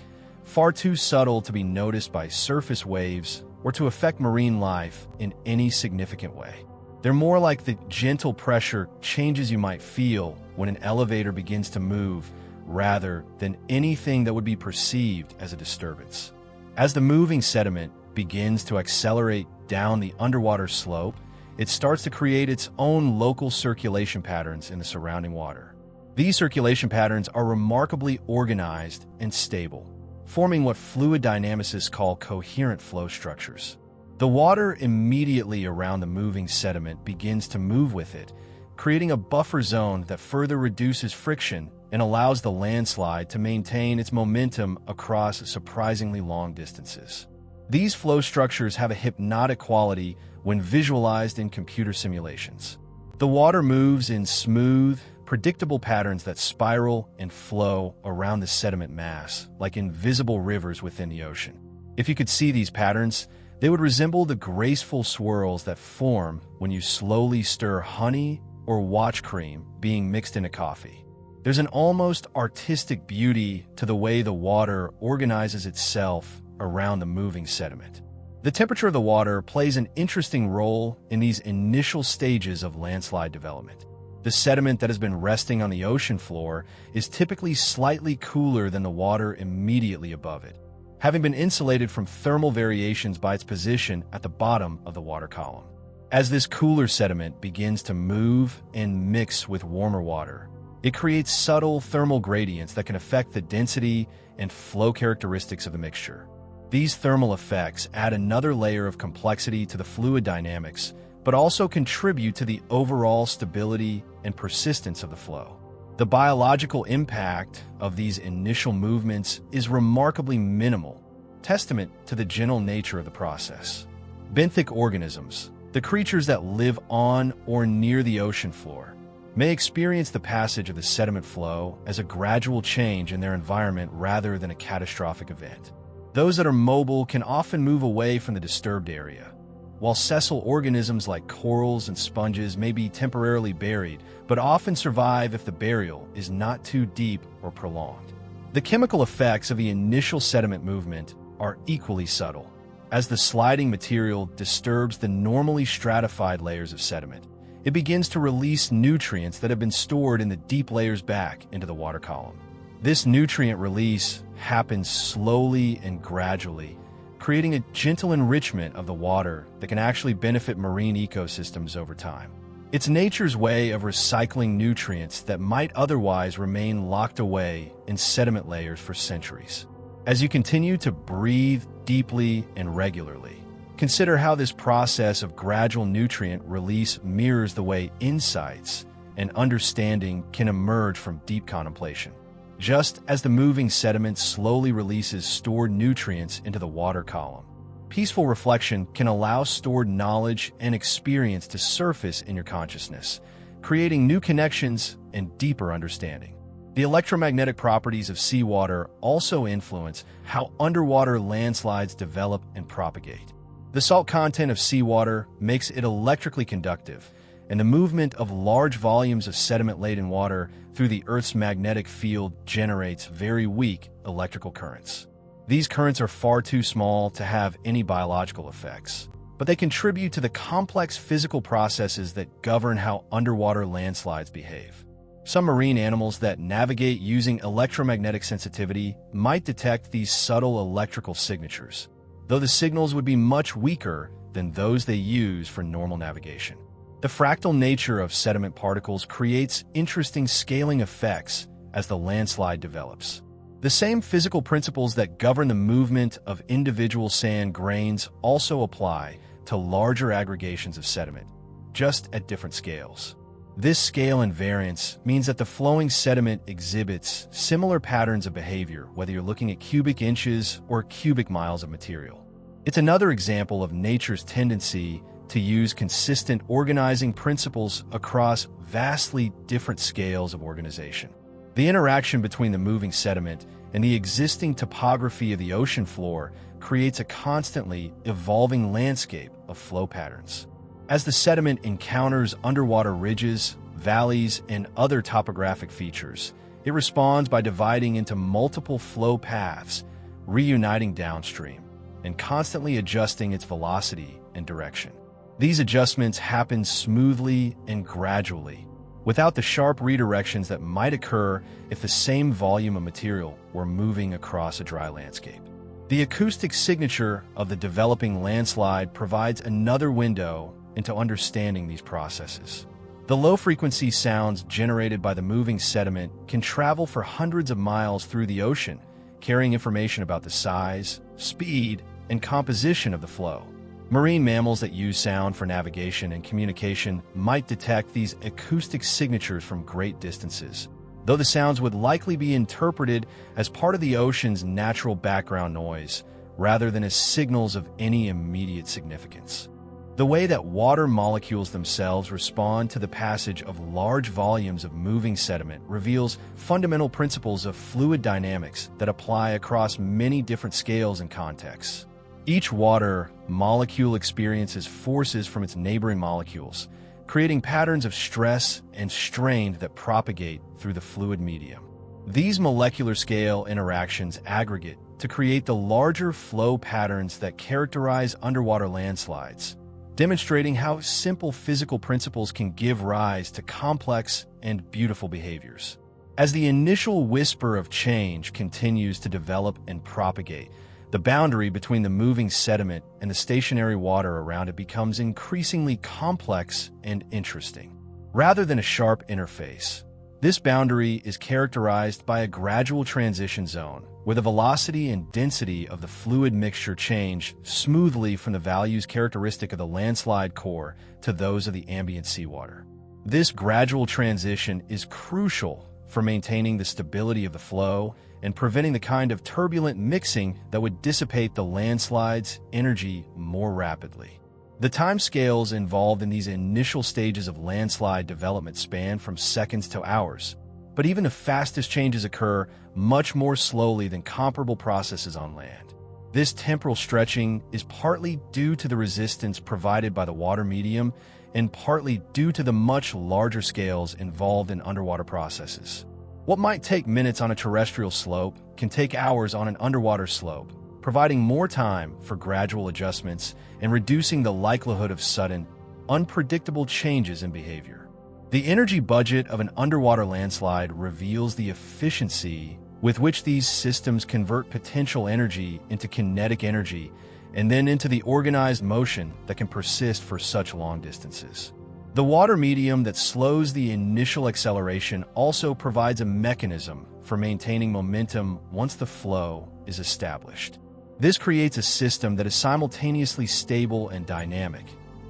S1: far too subtle to be noticed by surface waves or to affect marine life in any significant way. They're more like the gentle pressure changes you might feel when an elevator begins to move, rather than anything that would be perceived as a disturbance. As the moving sediment begins to accelerate down the underwater slope, it starts to create its own local circulation patterns in the surrounding water. These circulation patterns are remarkably organized and stable, forming what fluid dynamicists call coherent flow structures. The water immediately around the moving sediment begins to move with it, creating a buffer zone that further reduces friction and allows the landslide to maintain its momentum across surprisingly long distances. These flow structures have a hypnotic quality when visualized in computer simulations. The water moves in smooth, predictable patterns that spiral and flow around the sediment mass, like invisible rivers within the ocean. If you could see these patterns, they would resemble the graceful swirls that form when you slowly stir honey or watch cream being mixed into coffee. There's an almost artistic beauty to the way the water organizes itself around the moving sediment. The temperature of the water plays an interesting role in these initial stages of landslide development. The sediment that has been resting on the ocean floor is typically slightly cooler than the water immediately above it, having been insulated from thermal variations by its position at the bottom of the water column. As this cooler sediment begins to move and mix with warmer water, it creates subtle thermal gradients that can affect the density and flow characteristics of the mixture. These thermal effects add another layer of complexity to the fluid dynamics, but also contribute to the overall stability and persistence of the flow. The biological impact of these initial movements is remarkably minimal, testament to the gentle nature of the process. Benthic organisms, the creatures that live on or near the ocean floor, may experience the passage of the sediment flow as a gradual change in their environment rather than a catastrophic event. Those that are mobile can often move away from the disturbed area, while sessile organisms like corals and sponges may be temporarily buried, but often survive if the burial is not too deep or prolonged. The chemical effects of the initial sediment movement are equally subtle. As the sliding material disturbs the normally stratified layers of sediment, it begins to release nutrients that have been stored in the deep layers back into the water column. This nutrient release happens slowly and gradually, creating a gentle enrichment of the water that can actually benefit marine ecosystems over time. It's nature's way of recycling nutrients that might otherwise remain locked away in sediment layers for centuries. As you continue to breathe deeply and regularly, Consider how this process of gradual nutrient release mirrors the way insights and understanding can emerge from deep contemplation. Just as the moving sediment slowly releases stored nutrients into the water column, peaceful reflection can allow stored knowledge and experience to surface in your consciousness, creating new connections and deeper understanding. The electromagnetic properties of seawater also influence how underwater landslides develop and propagate. The salt content of seawater makes it electrically conductive, and the movement of large volumes of sediment-laden water through the Earth's magnetic field generates very weak electrical currents. These currents are far too small to have any biological effects, but they contribute to the complex physical processes that govern how underwater landslides behave. Some marine animals that navigate using electromagnetic sensitivity might detect these subtle electrical signatures, though the signals would be much weaker than those they use for normal navigation. The fractal nature of sediment particles creates interesting scaling effects as the landslide develops. The same physical principles that govern the movement of individual sand grains also apply to larger aggregations of sediment, just at different scales. This scale invariance means that the flowing sediment exhibits similar patterns of behavior, whether you're looking at cubic inches or cubic miles of material. It's another example of nature's tendency to use consistent organizing principles across vastly different scales of organization. The interaction between the moving sediment and the existing topography of the ocean floor creates a constantly evolving landscape of flow patterns. As the sediment encounters underwater ridges, valleys, and other topographic features, it responds by dividing into multiple flow paths, reuniting downstream, and constantly adjusting its velocity and direction. These adjustments happen smoothly and gradually, without the sharp redirections that might occur if the same volume of material were moving across a dry landscape. The acoustic signature of the developing landslide provides another window into understanding these processes. The low-frequency sounds generated by the moving sediment can travel for hundreds of miles through the ocean, carrying information about the size, speed, and composition of the flow. Marine mammals that use sound for navigation and communication might detect these acoustic signatures from great distances, though the sounds would likely be interpreted as part of the ocean's natural background noise, rather than as signals of any immediate significance. The way that water molecules themselves respond to the passage of large volumes of moving sediment reveals fundamental principles of fluid dynamics that apply across many different scales and contexts. Each water molecule experiences forces from its neighboring molecules, creating patterns of stress and strain that propagate through the fluid medium. These molecular scale interactions aggregate to create the larger flow patterns that characterize underwater landslides, demonstrating how simple physical principles can give rise to complex and beautiful behaviors. As the initial whisper of change continues to develop and propagate, the boundary between the moving sediment and the stationary water around it becomes increasingly complex and interesting. Rather than a sharp interface, this boundary is characterized by a gradual transition zone, where the velocity and density of the fluid mixture change smoothly from the values characteristic of the landslide core to those of the ambient seawater. This gradual transition is crucial for maintaining the stability of the flow and preventing the kind of turbulent mixing that would dissipate the landslide's energy more rapidly. The timescales involved in these initial stages of landslide development span from seconds to hours, but even the fastest changes occur much more slowly than comparable processes on land. This temporal stretching is partly due to the resistance provided by the water medium and partly due to the much larger scales involved in underwater processes. What might take minutes on a terrestrial slope can take hours on an underwater slope, providing more time for gradual adjustments and reducing the likelihood of sudden, unpredictable changes in behavior. The energy budget of an underwater landslide reveals the efficiency with which these systems convert potential energy into kinetic energy and then into the organized motion that can persist for such long distances. The water medium that slows the initial acceleration also provides a mechanism for maintaining momentum once the flow is established. This creates a system that is simultaneously stable and dynamic,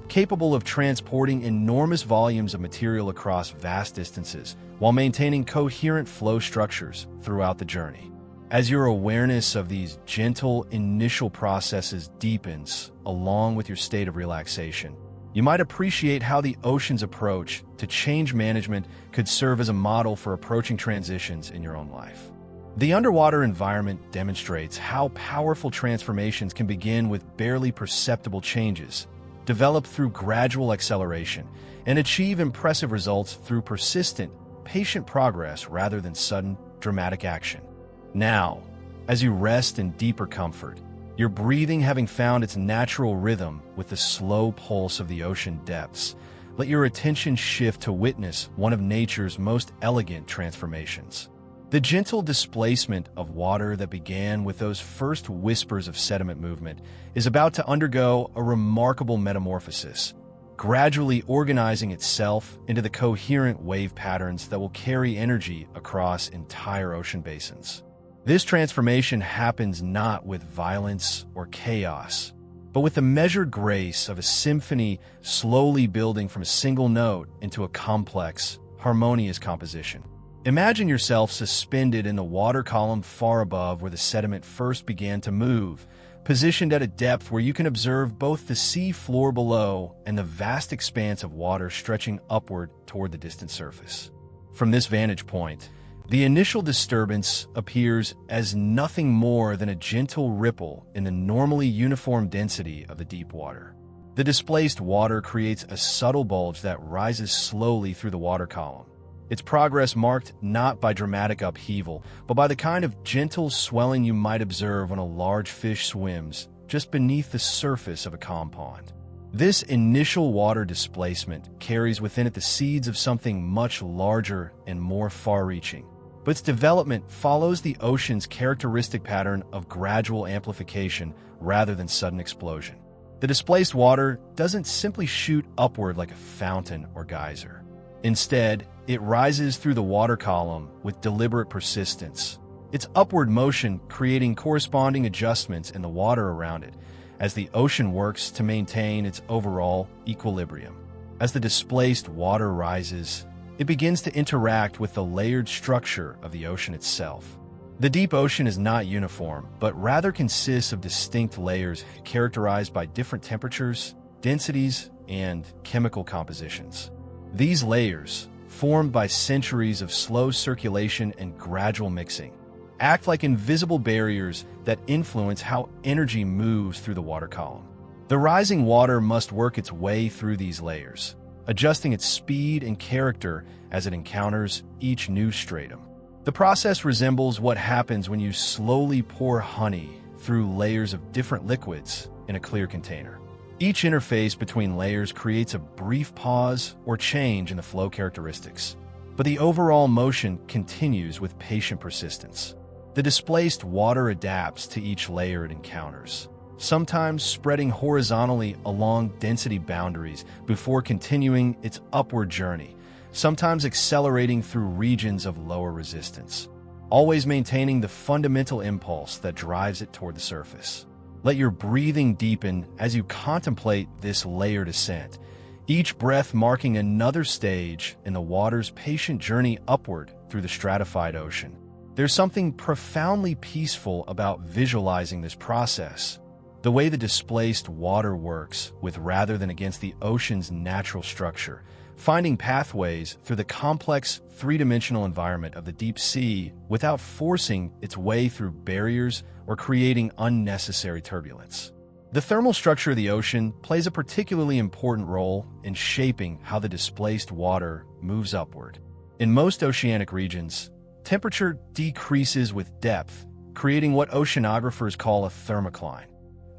S1: capable of transporting enormous volumes of material across vast distances while maintaining coherent flow structures throughout the journey. As your awareness of these gentle initial processes deepens along with your state of relaxation, you might appreciate how the ocean's approach to change management could serve as a model for approaching transitions in your own life. The underwater environment demonstrates how powerful transformations can begin with barely perceptible changes, develop through gradual acceleration, and achieve impressive results through persistent, patient progress rather than sudden, dramatic action. Now, as you rest in deeper comfort, your breathing having found its natural rhythm with the slow pulse of the ocean depths, let your attention shift to witness one of nature's most elegant transformations. The gentle displacement of water that began with those first whispers of sediment movement is about to undergo a remarkable metamorphosis, gradually organizing itself into the coherent wave patterns that will carry energy across entire ocean basins. This transformation happens not with violence or chaos, but with the measured grace of a symphony slowly building from a single note into a complex, harmonious composition. Imagine yourself suspended in the water column far above where the sediment first began to move, positioned at a depth where you can observe both the sea floor below and the vast expanse of water stretching upward toward the distant surface. From this vantage point, the initial disturbance appears as nothing more than a gentle ripple in the normally uniform density of the deep water. The displaced water creates a subtle bulge that rises slowly through the water column, its progress marked not by dramatic upheaval, but by the kind of gentle swelling you might observe when a large fish swims just beneath the surface of a calm pond. This initial water displacement carries within it the seeds of something much larger and more far-reaching, but its development follows the ocean's characteristic pattern of gradual amplification rather than sudden explosion. The displaced water doesn't simply shoot upward like a fountain or geyser. Instead, it rises through the water column with deliberate persistence, its upward motion creating corresponding adjustments in the water around it as the ocean works to maintain its overall equilibrium. As the displaced water rises, it begins to interact with the layered structure of the ocean itself. The deep ocean is not uniform, but rather consists of distinct layers characterized by different temperatures, densities, and chemical compositions. These layers, formed by centuries of slow circulation and gradual mixing, act like invisible barriers that influence how energy moves through the water column. The rising water must work its way through these layers, adjusting its speed and character as it encounters each new stratum. The process resembles what happens when you slowly pour honey through layers of different liquids in a clear container. Each interface between layers creates a brief pause or change in the flow characteristics, but the overall motion continues with patient persistence. The displaced water adapts to each layer it encounters, sometimes spreading horizontally along density boundaries before continuing its upward journey, sometimes accelerating through regions of lower resistance, always maintaining the fundamental impulse that drives it toward the surface. Let your breathing deepen as you contemplate this layered ascent, each breath marking another stage in the water's patient journey upward through the stratified ocean. There's something profoundly peaceful about visualizing this process, the way the displaced water works with rather than against the ocean's natural structure, finding pathways through the complex three-dimensional environment of the deep sea without forcing its way through barriers or creating unnecessary turbulence. The thermal structure of the ocean plays a particularly important role in shaping how the displaced water moves upward. In most oceanic regions, temperature decreases with depth, creating what oceanographers call a thermocline,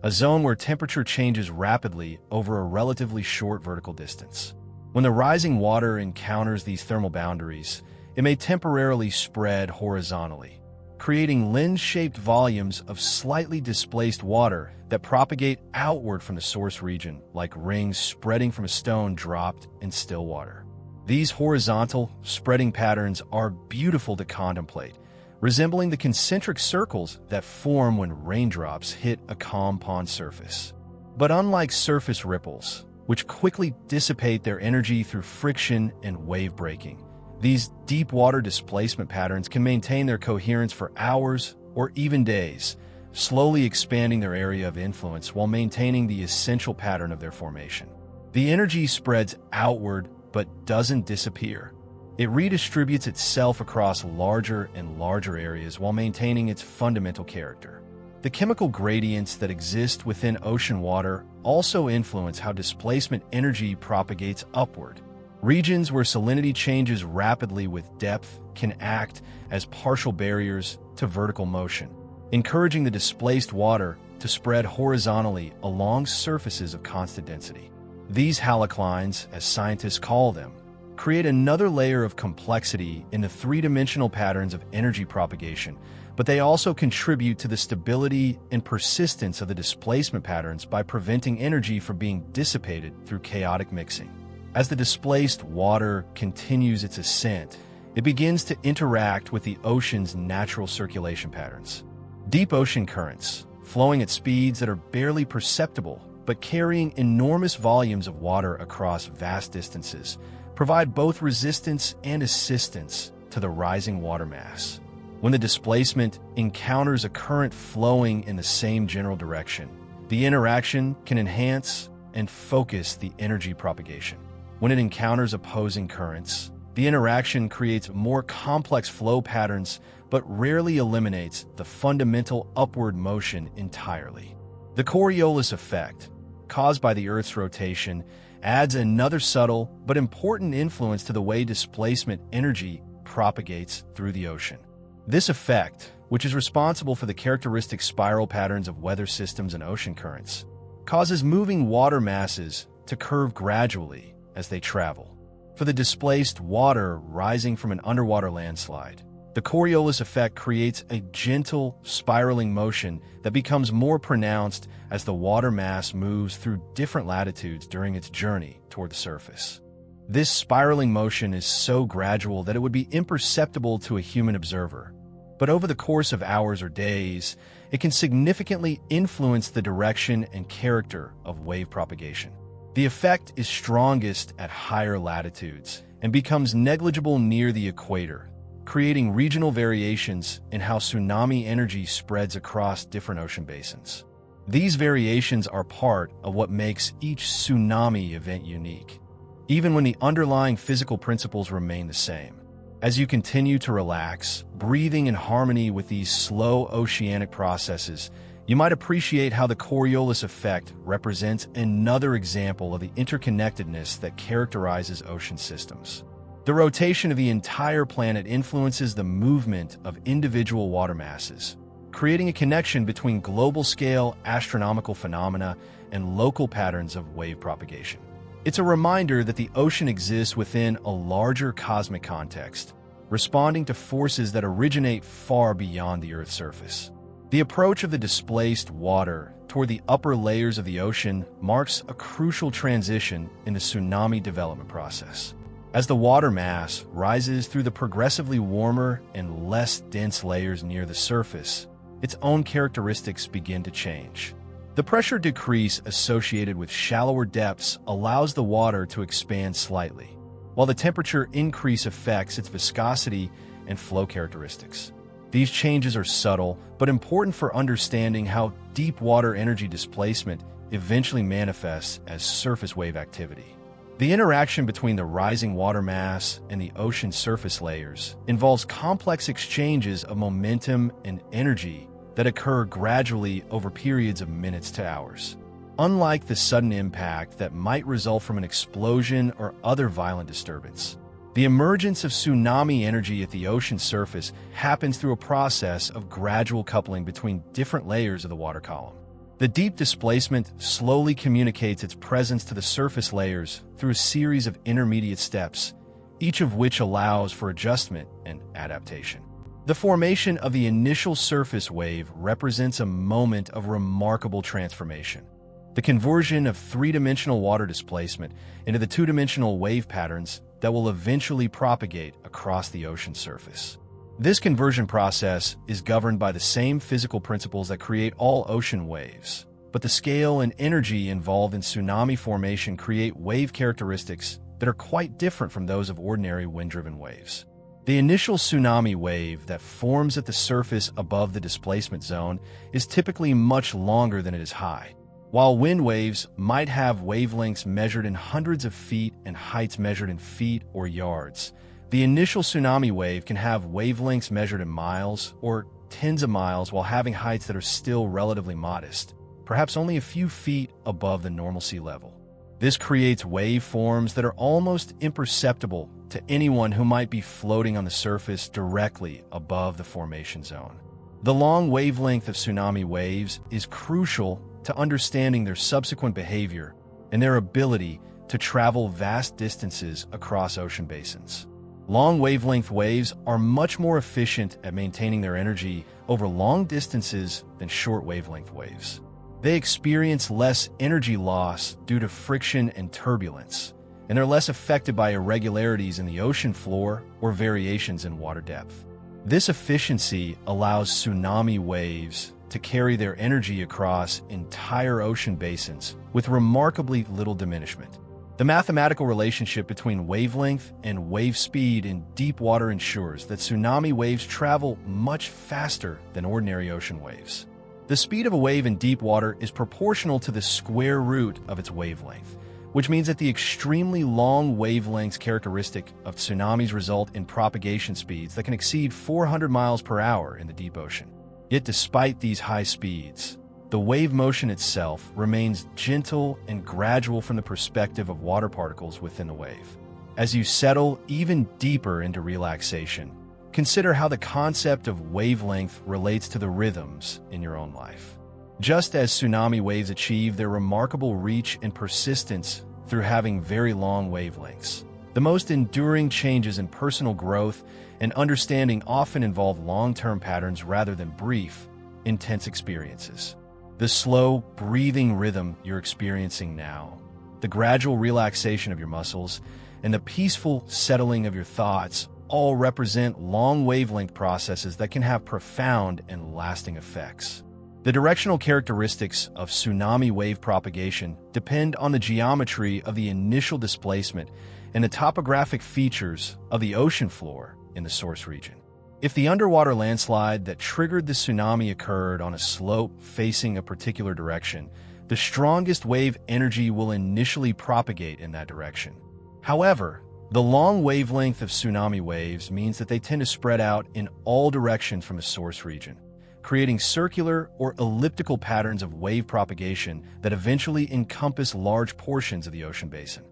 S1: a zone where temperature changes rapidly over a relatively short vertical distance. When the rising water encounters these thermal boundaries, it may temporarily spread horizontally, creating lens-shaped volumes of slightly displaced water that propagate outward from the source region, like rings spreading from a stone dropped in still water. These horizontal, spreading patterns are beautiful to contemplate, resembling the concentric circles that form when raindrops hit a calm pond surface. But unlike surface ripples, which quickly dissipate their energy through friction and wave breaking, these deep water displacement patterns can maintain their coherence for hours or even days, slowly expanding their area of influence while maintaining the essential pattern of their formation. The energy spreads outward but doesn't disappear. It redistributes itself across larger and larger areas while maintaining its fundamental character. The chemical gradients that exist within ocean water also influence how displacement energy propagates upward. Regions where salinity changes rapidly with depth can act as partial barriers to vertical motion, encouraging the displaced water to spread horizontally along surfaces of constant density. These haloclines, as scientists call them, create another layer of complexity in the three-dimensional patterns of energy propagation, but they also contribute to the stability and persistence of the displacement patterns by preventing energy from being dissipated through chaotic mixing. As the displaced water continues its ascent, it begins to interact with the ocean's natural circulation patterns. Deep ocean currents, flowing at speeds that are barely perceptible but carrying enormous volumes of water across vast distances, provide both resistance and assistance to the rising water mass. When the displacement encounters a current flowing in the same general direction, the interaction can enhance and focus the energy propagation. When it encounters opposing currents, the interaction creates more complex flow patterns but rarely eliminates the fundamental upward motion entirely. The Coriolis effect, caused by the Earth's rotation, adds another subtle but important influence to the way displacement energy propagates through the ocean. This effect, which is responsible for the characteristic spiral patterns of weather systems and ocean currents, causes moving water masses to curve gradually as they travel. For the displaced water rising from an underwater landslide, the Coriolis effect creates a gentle, spiraling motion that becomes more pronounced as the water mass moves through different latitudes during its journey toward the surface. This spiraling motion is so gradual that it would be imperceptible to a human observer, but over the course of hours or days, it can significantly influence the direction and character of wave propagation. The effect is strongest at higher latitudes and becomes negligible near the equator, creating regional variations in how tsunami energy spreads across different ocean basins. These variations are part of what makes each tsunami event unique, even when the underlying physical principles remain the same. As you continue to relax, breathing in harmony with these slow oceanic processes, you might appreciate how the Coriolis effect represents another example of the interconnectedness that characterizes ocean systems. The rotation of the entire planet influences the movement of individual water masses, creating a connection between global-scale astronomical phenomena and local patterns of wave propagation. It's a reminder that the ocean exists within a larger cosmic context, responding to forces that originate far beyond the Earth's surface. The approach of the displaced water toward the upper layers of the ocean marks a crucial transition in the tsunami development process. As the water mass rises through the progressively warmer and less dense layers near the surface, its own characteristics begin to change. The pressure decrease associated with shallower depths allows the water to expand slightly, while the temperature increase affects its viscosity and flow characteristics. These changes are subtle but important for understanding how deep water energy displacement eventually manifests as surface wave activity. The interaction between the rising water mass and the ocean surface layers involves complex exchanges of momentum and energy that occur gradually over periods of minutes to hours. Unlike the sudden impact that might result from an explosion or other violent disturbance, the emergence of tsunami energy at the ocean surface happens through a process of gradual coupling between different layers of the water column. The deep displacement slowly communicates its presence to the surface layers through a series of intermediate steps, each of which allows for adjustment and adaptation. The formation of the initial surface wave represents a moment of remarkable transformation. The conversion of three-dimensional water displacement into the two-dimensional wave patterns that will eventually propagate across the ocean surface. This conversion process is governed by the same physical principles that create all ocean waves, but the scale and energy involved in tsunami formation create wave characteristics that are quite different from those of ordinary wind-driven waves. The initial tsunami wave that forms at the surface above the displacement zone is typically much longer than it is high. While wind waves might have wavelengths measured in hundreds of feet and heights measured in feet or yards, the initial tsunami wave can have wavelengths measured in miles or tens of miles while having heights that are still relatively modest, perhaps only a few feet above the normal sea level. This creates waveforms that are almost imperceptible to anyone who might be floating on the surface directly above the formation zone. The long wavelength of tsunami waves is crucial to understanding their subsequent behavior and their ability to travel vast distances across ocean basins. Long wavelength waves are much more efficient at maintaining their energy over long distances than short wavelength waves. They experience less energy loss due to friction and turbulence, and they're less affected by irregularities in the ocean floor or variations in water depth. This efficiency allows tsunami waves to carry their energy across entire ocean basins with remarkably little diminishment. The mathematical relationship between wavelength and wave speed in deep water ensures that tsunami waves travel much faster than ordinary ocean waves. The speed of a wave in deep water is proportional to the square root of its wavelength, which means that the extremely long wavelengths characteristic of tsunamis result in propagation speeds that can exceed 400 miles per hour in the deep ocean. Yet despite these high speeds, the wave motion itself remains gentle and gradual from the perspective of water particles within the wave. As you settle even deeper into relaxation, consider how the concept of wavelength relates to the rhythms in your own life. Just as tsunami waves achieve their remarkable reach and persistence through having very long wavelengths, the most enduring changes in personal growth and understanding often involve long-term patterns rather than brief, intense experiences. The slow, breathing rhythm you're experiencing now, the gradual relaxation of your muscles, and the peaceful settling of your thoughts all represent long wavelength processes that can have profound and lasting effects. The directional characteristics of tsunami wave propagation depend on the geometry of the initial displacement and the topographic features of the ocean floor in the source region. If the underwater landslide that triggered the tsunami occurred on a slope facing a particular direction, the strongest wave energy will initially propagate in that direction. However, the long wavelength of tsunami waves means that they tend to spread out in all directions from the source region, creating circular or elliptical patterns of wave propagation that eventually encompass large portions of the ocean basin.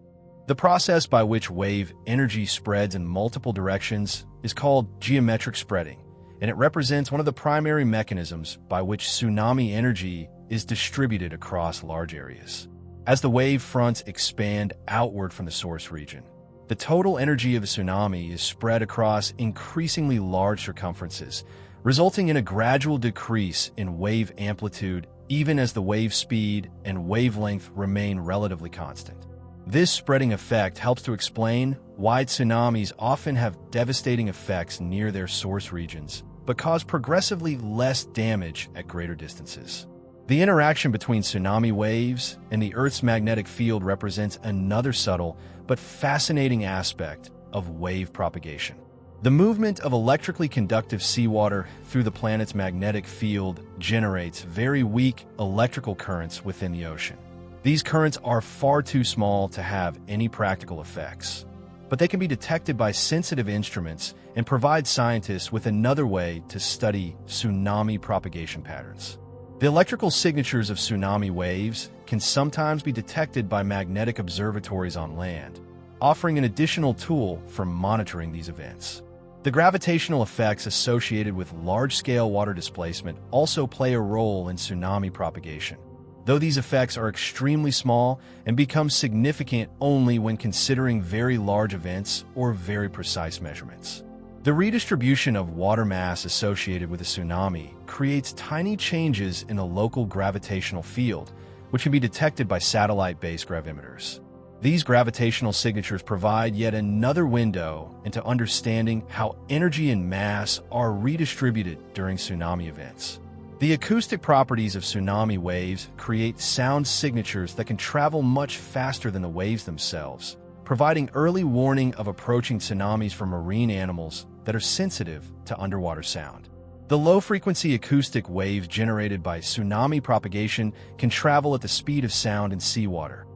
S1: The process by which wave energy spreads in multiple directions is called geometric spreading, and it represents one of the primary mechanisms by which tsunami energy is distributed across large areas. As the wave fronts expand outward from the source region, the total energy of a tsunami is spread across increasingly large circumferences, resulting in a gradual decrease in wave amplitude even as the wave speed and wavelength remain relatively constant. This spreading effect helps to explain why tsunamis often have devastating effects near their source regions, but cause progressively less damage at greater distances. The interaction between tsunami waves and the Earth's magnetic field represents another subtle but fascinating aspect of wave propagation. The movement of electrically conductive seawater through the planet's magnetic field generates very weak electrical currents within the ocean. These currents are far too small to have any practical effects, but they can be detected by sensitive instruments and provide scientists with another way to study tsunami propagation patterns. The electrical signatures of tsunami waves can sometimes be detected by magnetic observatories on land, offering an additional tool for monitoring these events. The gravitational effects associated with large-scale water displacement also play a role in tsunami propagation, though these effects are extremely small and become significant only when considering very large events or very precise measurements. The redistribution of water mass associated with a tsunami creates tiny changes in the local gravitational field, which can be detected by satellite-based gravimeters. These gravitational signatures provide yet another window into understanding how energy and mass are redistributed during tsunami events. The acoustic properties of tsunami waves create sound signatures that can travel much faster than the waves themselves, providing early warning of approaching tsunamis for marine animals that are sensitive to underwater sound. The low-frequency acoustic waves generated by tsunami propagation can travel at the speed of sound in seawater,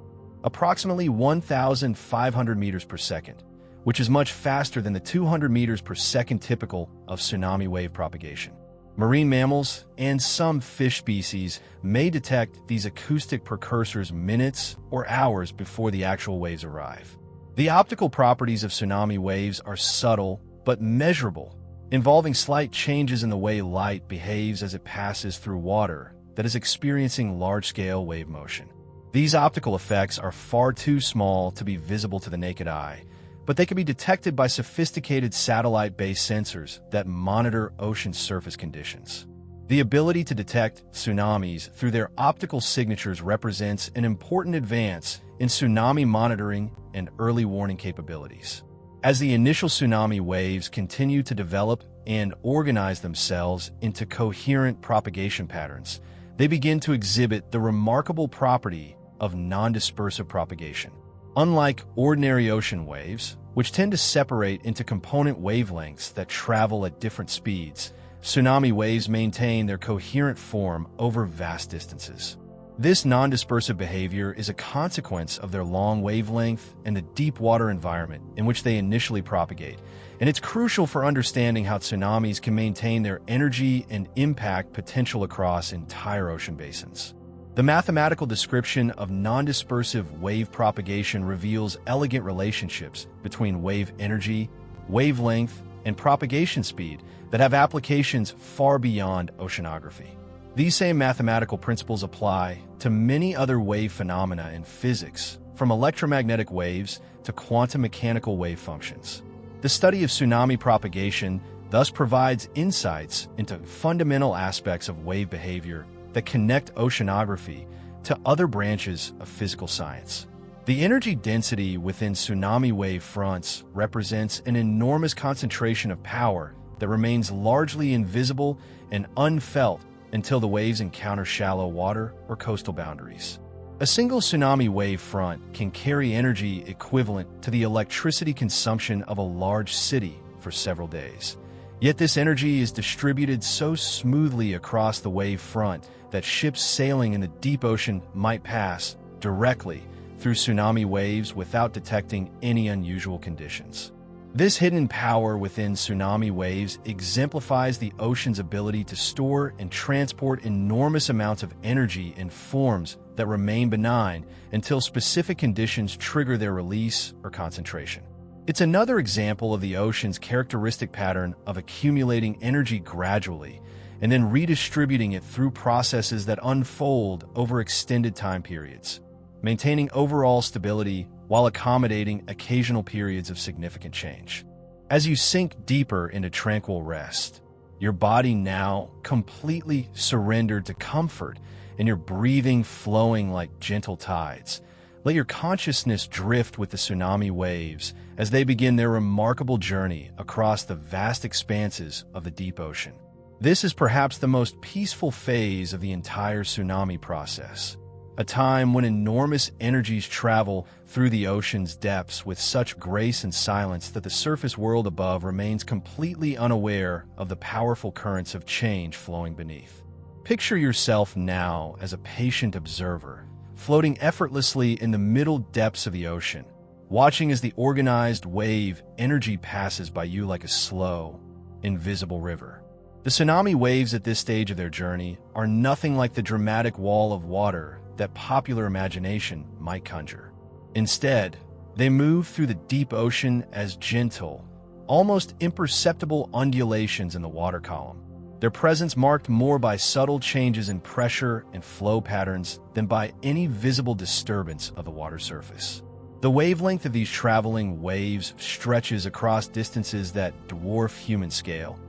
S1: approximately 1,500 meters per second, which is much faster than the 200 meters per second typical of tsunami wave propagation. Marine mammals and some fish species may detect these acoustic precursors minutes or hours before the actual waves arrive. The optical properties of tsunami waves are subtle but measurable, involving slight changes in the way light behaves as it passes through water that is experiencing large-scale wave motion. These optical effects are far too small to be visible to the naked eye, but they can be detected by sophisticated satellite-based sensors that monitor ocean surface conditions. The ability to detect tsunamis through their optical signatures represents an important advance in tsunami monitoring and early warning capabilities. As the initial tsunami waves continue to develop and organize themselves into coherent propagation patterns, they begin to exhibit the remarkable property of non-dispersive propagation. Unlike ordinary ocean waves, which tend to separate into component wavelengths that travel at different speeds, tsunami waves maintain their coherent form over vast distances. This non-dispersive behavior is a consequence of their long wavelength and the deep water environment in which they initially propagate, and it's crucial for understanding how tsunamis can maintain their energy and impact potential across entire ocean basins. The mathematical description of non-dispersive wave propagation reveals elegant relationships between wave energy, wavelength, and propagation speed that have applications far beyond oceanography. These same mathematical principles apply to many other wave phenomena in physics, from electromagnetic waves to quantum mechanical wave functions. The study of tsunami propagation thus provides insights into fundamental aspects of wave behavior that connect oceanography to other branches of physical science. The energy density within tsunami wave fronts represents an enormous concentration of power that remains largely invisible and unfelt until the waves encounter shallow water or coastal boundaries. A single tsunami wave front can carry energy equivalent to the electricity consumption of a large city for several days. Yet this energy is distributed so smoothly across the wave front that ships sailing in the deep ocean might pass directly through tsunami waves without detecting any unusual conditions. This hidden power within tsunami waves exemplifies the ocean's ability to store and transport enormous amounts of energy in forms that remain benign until specific conditions trigger their release or concentration. It's another example of the ocean's characteristic pattern of accumulating energy gradually and then redistributing it through processes that unfold over extended time periods, maintaining overall stability while accommodating occasional periods of significant change. As you sink deeper into tranquil rest, your body now completely surrendered to comfort and your breathing flowing like gentle tides. Let your consciousness drift with the tsunami waves as they begin their remarkable journey across the vast expanses of the deep ocean. This is perhaps the most peaceful phase of the entire tsunami process, a time when enormous energies travel through the ocean's depths with such grace and silence that the surface world above remains completely unaware of the powerful currents of change flowing beneath. Picture yourself now as a patient observer, floating effortlessly in the middle depths of the ocean, watching as the organized wave energy passes by you like a slow, invisible river. The tsunami waves at this stage of their journey are nothing like the dramatic wall of water that popular imagination might conjure. Instead, they move through the deep ocean as gentle, almost imperceptible undulations in the water column, their presence marked more by subtle changes in pressure and flow patterns than by any visible disturbance of the water surface. The wavelength of these traveling waves stretches across distances that dwarf human scale,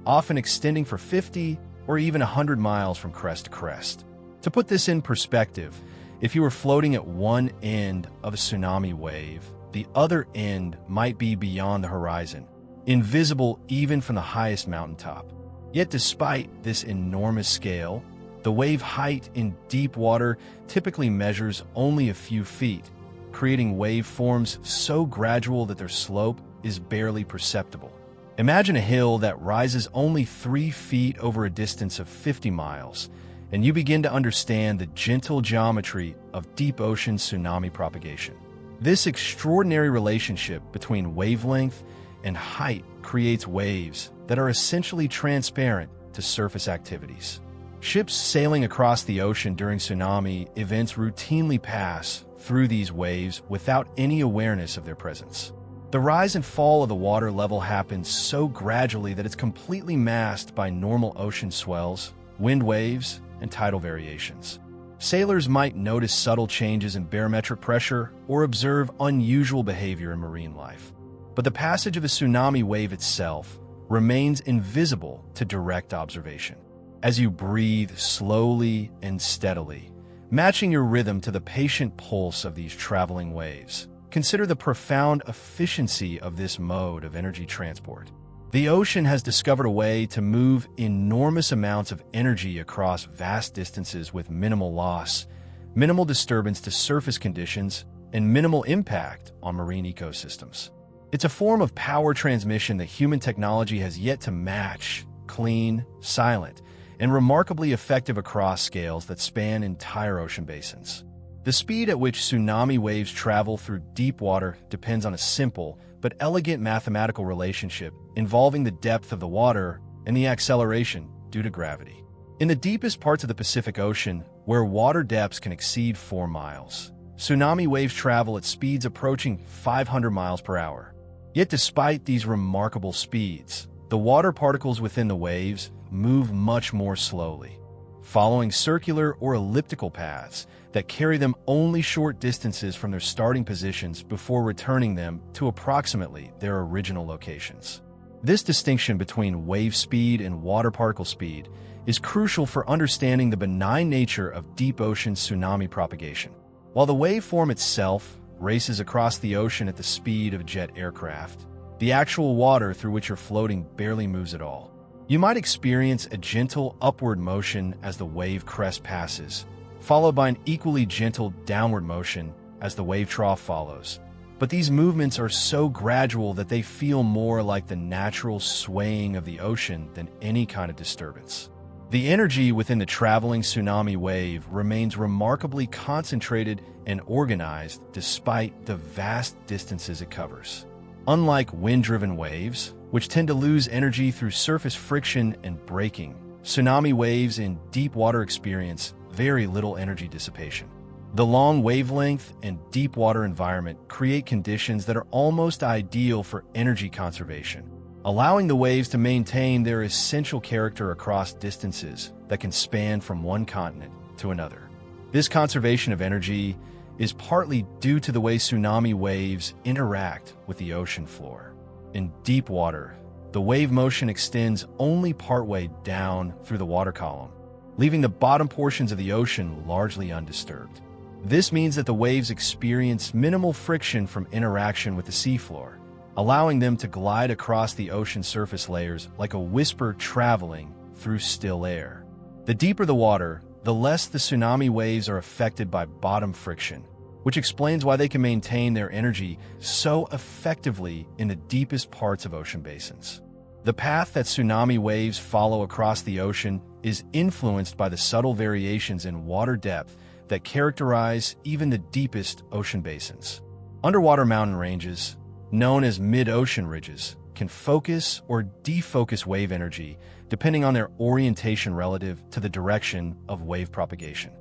S1: often extending for 50 or even 100 miles from crest to crest. To put this in perspective, If you were floating at one end of a tsunami wave, the other end might be beyond the horizon, invisible even from the highest mountaintop. Yet despite this enormous scale, the wave height in deep water typically measures only a few feet, creating waveforms so gradual that their slope is barely perceptible. Imagine a hill that rises only 3 feet over a distance of 50 miles, and you begin to understand the gentle geometry of deep ocean tsunami propagation. This extraordinary relationship between wavelength and height creates waves that are essentially transparent to surface activities. Ships sailing across the ocean during tsunami events routinely pass through these waves without any awareness of their presence. The rise and fall of the water level happens so gradually that it's completely masked by normal ocean swells, wind waves, and tidal variations. Sailors might notice subtle changes in barometric pressure or observe unusual behavior in marine life. But the passage of a tsunami wave itself remains invisible to direct observation. As you breathe slowly and steadily, matching your rhythm to the patient pulse of these traveling waves, consider the profound efficiency of this mode of energy transport. The ocean has discovered a way to move enormous amounts of energy across vast distances with minimal loss, minimal disturbance to surface conditions, and minimal impact on marine ecosystems. It's a form of power transmission that human technology has yet to match, clean, silent, and remarkably effective across scales that span entire ocean basins. The speed at which tsunami waves travel through deep water depends on a simple but elegant mathematical relationship involving the depth of the water and the acceleration due to gravity. In the deepest parts of the Pacific Ocean, where water depths can exceed 4 miles, tsunami waves travel at speeds approaching 500 miles per hour. Yet despite these remarkable speeds, the water particles within the waves move much more slowly, following circular or elliptical paths that carry them only short distances from their starting positions before returning them to approximately their original locations. This distinction between wave speed and water particle speed is crucial for understanding the benign nature of deep ocean tsunami propagation. While the waveform itself races across the ocean at the speed of a jet aircraft, the actual water through which you're floating barely moves at all. You might experience a gentle upward motion as the wave crest passes, followed by an equally gentle downward motion as the wave trough follows. But these movements are so gradual that they feel more like the natural swaying of the ocean than any kind of disturbance. The energy within the traveling tsunami wave remains remarkably concentrated and organized despite the vast distances it covers. Unlike wind-driven waves, which tend to lose energy through surface friction and braking, tsunami waves in deep water experience very little energy dissipation. The long wavelength and deep water environment create conditions that are almost ideal for energy conservation, allowing the waves to maintain their essential character across distances that can span from one continent to another. This conservation of energy is partly due to the way tsunami waves interact with the ocean floor. In deep water, the wave motion extends only partway down through the water column, leaving the bottom portions of the ocean largely undisturbed. This means that the waves experience minimal friction from interaction with the seafloor, allowing them to glide across the ocean surface layers like a whisper traveling through still air. The deeper the water, the less the tsunami waves are affected by bottom friction, which explains why they can maintain their energy so effectively in the deepest parts of ocean basins. The path that tsunami waves follow across the ocean is influenced by the subtle variations in water depth that characterize even the deepest ocean basins. Underwater mountain ranges, known as mid-ocean ridges, can focus or defocus wave energy depending on their orientation relative to the direction of wave propagation.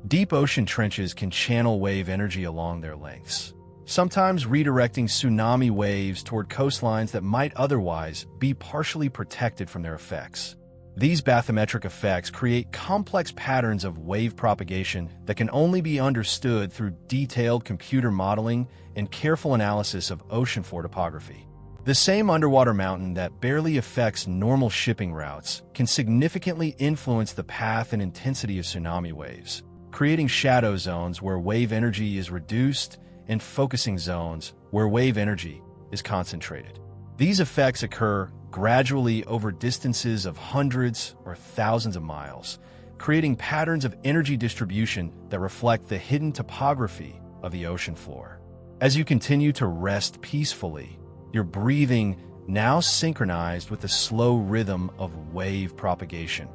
S1: Deep ocean trenches can channel wave energy along their lengths, sometimes redirecting tsunami waves toward coastlines that might otherwise be partially protected from their effects. These bathymetric effects create complex patterns of wave propagation that can only be understood through detailed computer modeling and careful analysis of ocean floor topography. The same underwater mountain that barely affects normal shipping routes can significantly influence the path and intensity of tsunami waves, creating shadow zones where wave energy is reduced and focusing zones where wave energy is concentrated. These effects occur gradually over distances of hundreds or thousands of miles, creating patterns of energy distribution that reflect the hidden topography of the ocean floor. As you continue to rest peacefully, your breathing now synchronized with the slow rhythm of wave propagation.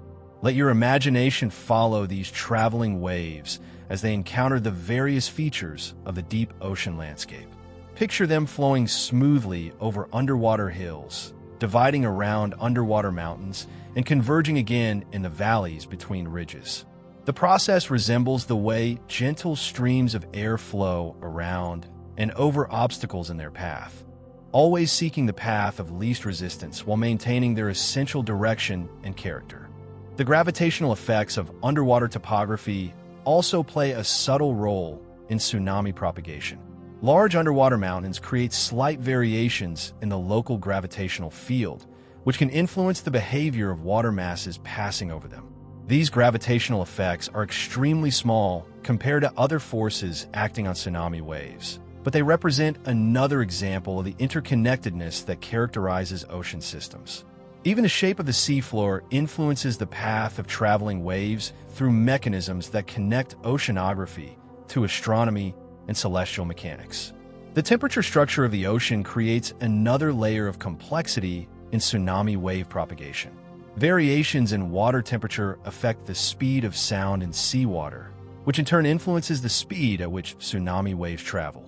S1: Let your imagination follow these traveling waves as they encounter the various features of the deep ocean landscape. Picture them flowing smoothly over underwater hills, dividing around underwater mountains, and converging again in the valleys between ridges. The process resembles the way gentle streams of air flow around and over obstacles in their path, always seeking the path of least resistance while maintaining their essential direction and character. The gravitational effects of underwater topography also play a subtle role in tsunami propagation. Large underwater mountains create slight variations in the local gravitational field, which can influence the behavior of water masses passing over them. These gravitational effects are extremely small compared to other forces acting on tsunami waves, but they represent another example of the interconnectedness that characterizes ocean systems. Even the shape of the seafloor influences the path of traveling waves through mechanisms that connect oceanography to astronomy and celestial mechanics. The temperature structure of the ocean creates another layer of complexity in tsunami wave propagation. Variations in water temperature affect the speed of sound in seawater, which in turn influences the speed at which tsunami waves travel.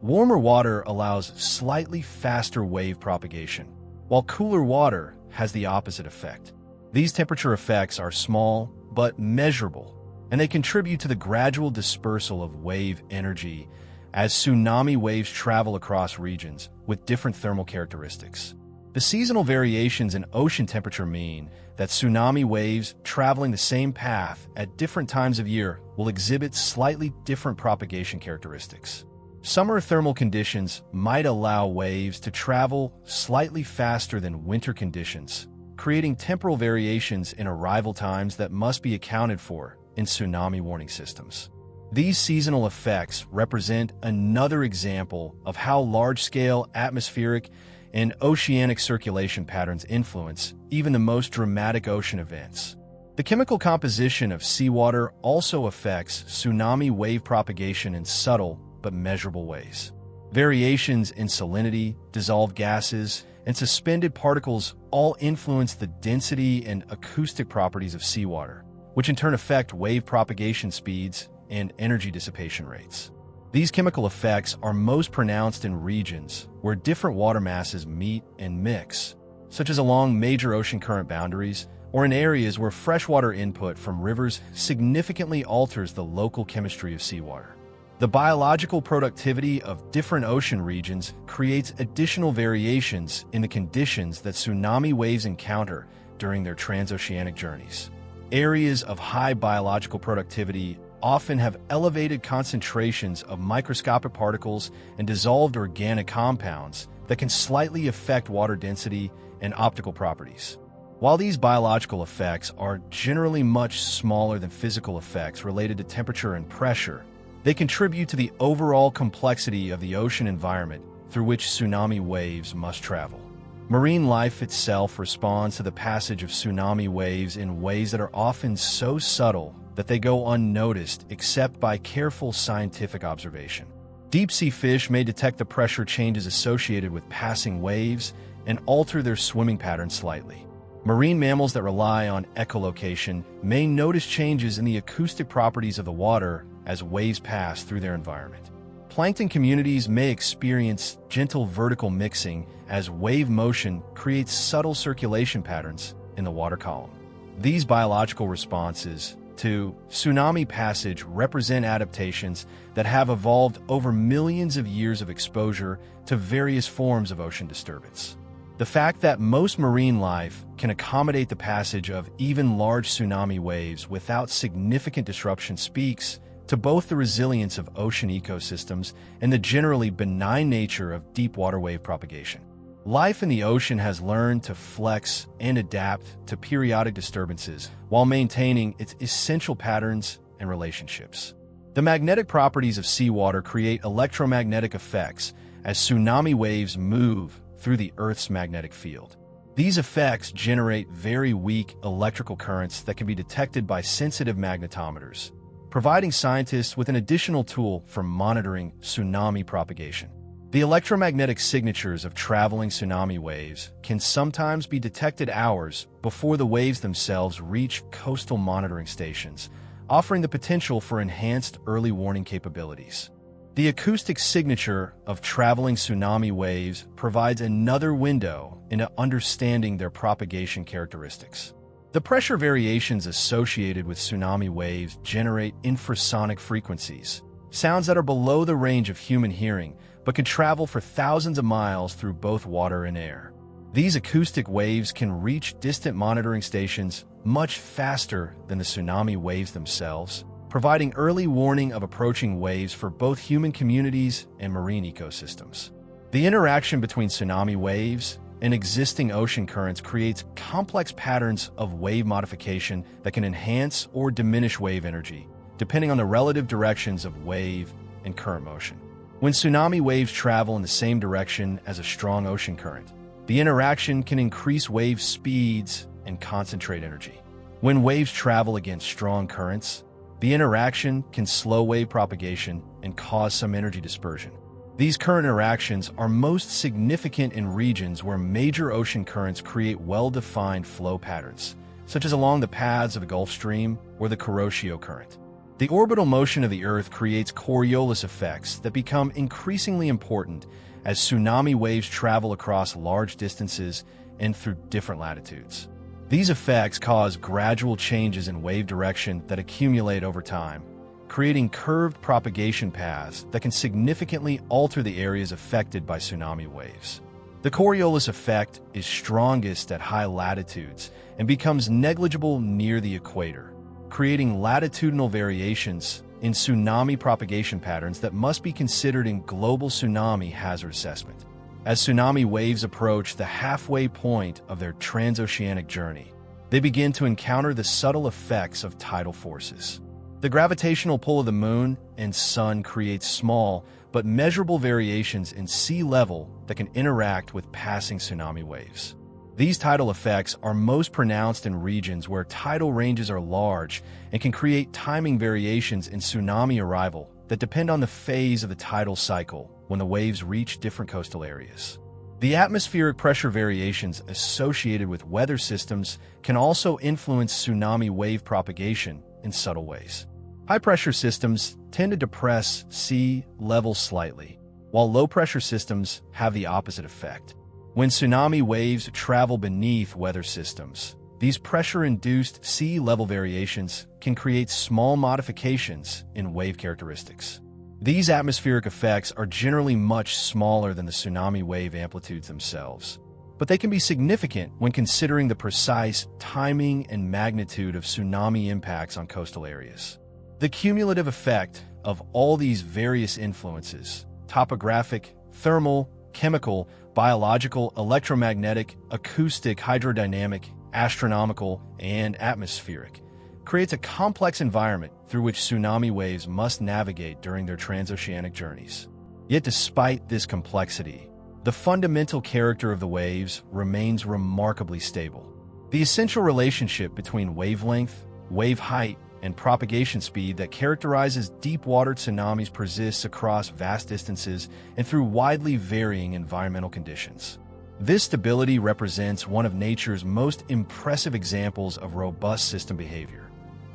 S1: Warmer water allows slightly faster wave propagation, while cooler water has the opposite effect. These temperature effects are small but measurable, and they contribute to the gradual dispersal of wave energy as tsunami waves travel across regions with different thermal characteristics. The seasonal variations in ocean temperature mean that tsunami waves traveling the same path at different times of year will exhibit slightly different propagation characteristics. Summer thermal conditions might allow waves to travel slightly faster than winter conditions, creating temporal variations in arrival times that must be accounted for in tsunami warning systems. These seasonal effects represent another example of how large-scale atmospheric and oceanic circulation patterns influence even the most dramatic ocean events. The chemical composition of seawater also affects tsunami wave propagation in subtle but measurable ways. Variations in salinity, dissolved gases, and suspended particles all influence the density and acoustic properties of seawater, which in turn affect wave propagation speeds and energy dissipation rates. These chemical effects are most pronounced in regions where different water masses meet and mix, such as along major ocean current boundaries or in areas where freshwater input from rivers significantly alters the local chemistry of seawater. The biological productivity of different ocean regions creates additional variations in the conditions that tsunami waves encounter during their transoceanic journeys. Areas of high biological productivity often have elevated concentrations of microscopic particles and dissolved organic compounds that can slightly affect water density and optical properties. While these biological effects are generally much smaller than physical effects related to temperature and pressure, they contribute to the overall complexity of the ocean environment through which tsunami waves must travel. Marine life itself responds to the passage of tsunami waves in ways that are often so subtle that they go unnoticed except by careful scientific observation. Deep-sea fish may detect the pressure changes associated with passing waves and alter their swimming pattern slightly. Marine mammals that rely on echolocation may notice changes in the acoustic properties of the water as waves pass through their environment. Plankton communities may experience gentle vertical mixing as wave motion creates subtle circulation patterns in the water column. These biological responses to tsunami passage represent adaptations that have evolved over millions of years of exposure to various forms of ocean disturbance. The fact that most marine life can accommodate the passage of even large tsunami waves without significant disruption speaks to both the resilience of ocean ecosystems and the generally benign nature of deep water wave propagation. Life in the ocean has learned to flex and adapt to periodic disturbances while maintaining its essential patterns and relationships. The magnetic properties of seawater create electromagnetic effects as tsunami waves move through the Earth's magnetic field. These effects generate very weak electrical currents that can be detected by sensitive magnetometers, providing scientists with an additional tool for monitoring tsunami propagation. The electromagnetic signatures of traveling tsunami waves can sometimes be detected hours before the waves themselves reach coastal monitoring stations, offering the potential for enhanced early warning capabilities. The acoustic signature of traveling tsunami waves provides another window into understanding their propagation characteristics. The pressure variations associated with tsunami waves generate infrasonic frequencies, sounds that are below the range of human hearing but can travel for thousands of miles through both water and air. These acoustic waves can reach distant monitoring stations much faster than the tsunami waves themselves, providing early warning of approaching waves for both human communities and marine ecosystems. The interaction between tsunami waves and existing ocean currents creates complex patterns of wave modification that can enhance or diminish wave energy, depending on the relative directions of wave and current motion. When tsunami waves travel in the same direction as a strong ocean current, the interaction can increase wave speeds and concentrate energy. When waves travel against strong currents, the interaction can slow wave propagation and cause some energy dispersion. These current interactions are most significant in regions where major ocean currents create well-defined flow patterns, such as along the paths of the Gulf Stream or the Kuroshio Current. The orbital motion of the Earth creates Coriolis effects that become increasingly important as tsunami waves travel across large distances and through different latitudes. These effects cause gradual changes in wave direction that accumulate over time, creating curved propagation paths that can significantly alter the areas affected by tsunami waves. The Coriolis effect is strongest at high latitudes and becomes negligible near the equator, creating latitudinal variations in tsunami propagation patterns that must be considered in global tsunami hazard assessment. As tsunami waves approach the halfway point of their transoceanic journey, they begin to encounter the subtle effects of tidal forces. The gravitational pull of the moon and sun creates small but measurable variations in sea level that can interact with passing tsunami waves. These tidal effects are most pronounced in regions where tidal ranges are large and can create timing variations in tsunami arrival that depend on the phase of the tidal cycle when the waves reach different coastal areas. The atmospheric pressure variations associated with weather systems can also influence tsunami wave propagation in subtle ways. High-pressure systems tend to depress sea level slightly, while low-pressure systems have the opposite effect. When tsunami waves travel beneath weather systems, these pressure-induced sea level variations can create small modifications in wave characteristics. These atmospheric effects are generally much smaller than the tsunami wave amplitudes themselves, but they can be significant when considering the precise timing and magnitude of tsunami impacts on coastal areas. The cumulative effect of all these various influences — topographic, thermal, chemical, biological, electromagnetic, acoustic, hydrodynamic, astronomical, and atmospheric — creates a complex environment through which tsunami waves must navigate during their transoceanic journeys. Yet despite this complexity, the fundamental character of the waves remains remarkably stable. The essential relationship between wavelength, wave height, and propagation speed that characterizes deep-water tsunamis persists across vast distances and through widely varying environmental conditions. This stability represents one of nature's most impressive examples of robust system behavior.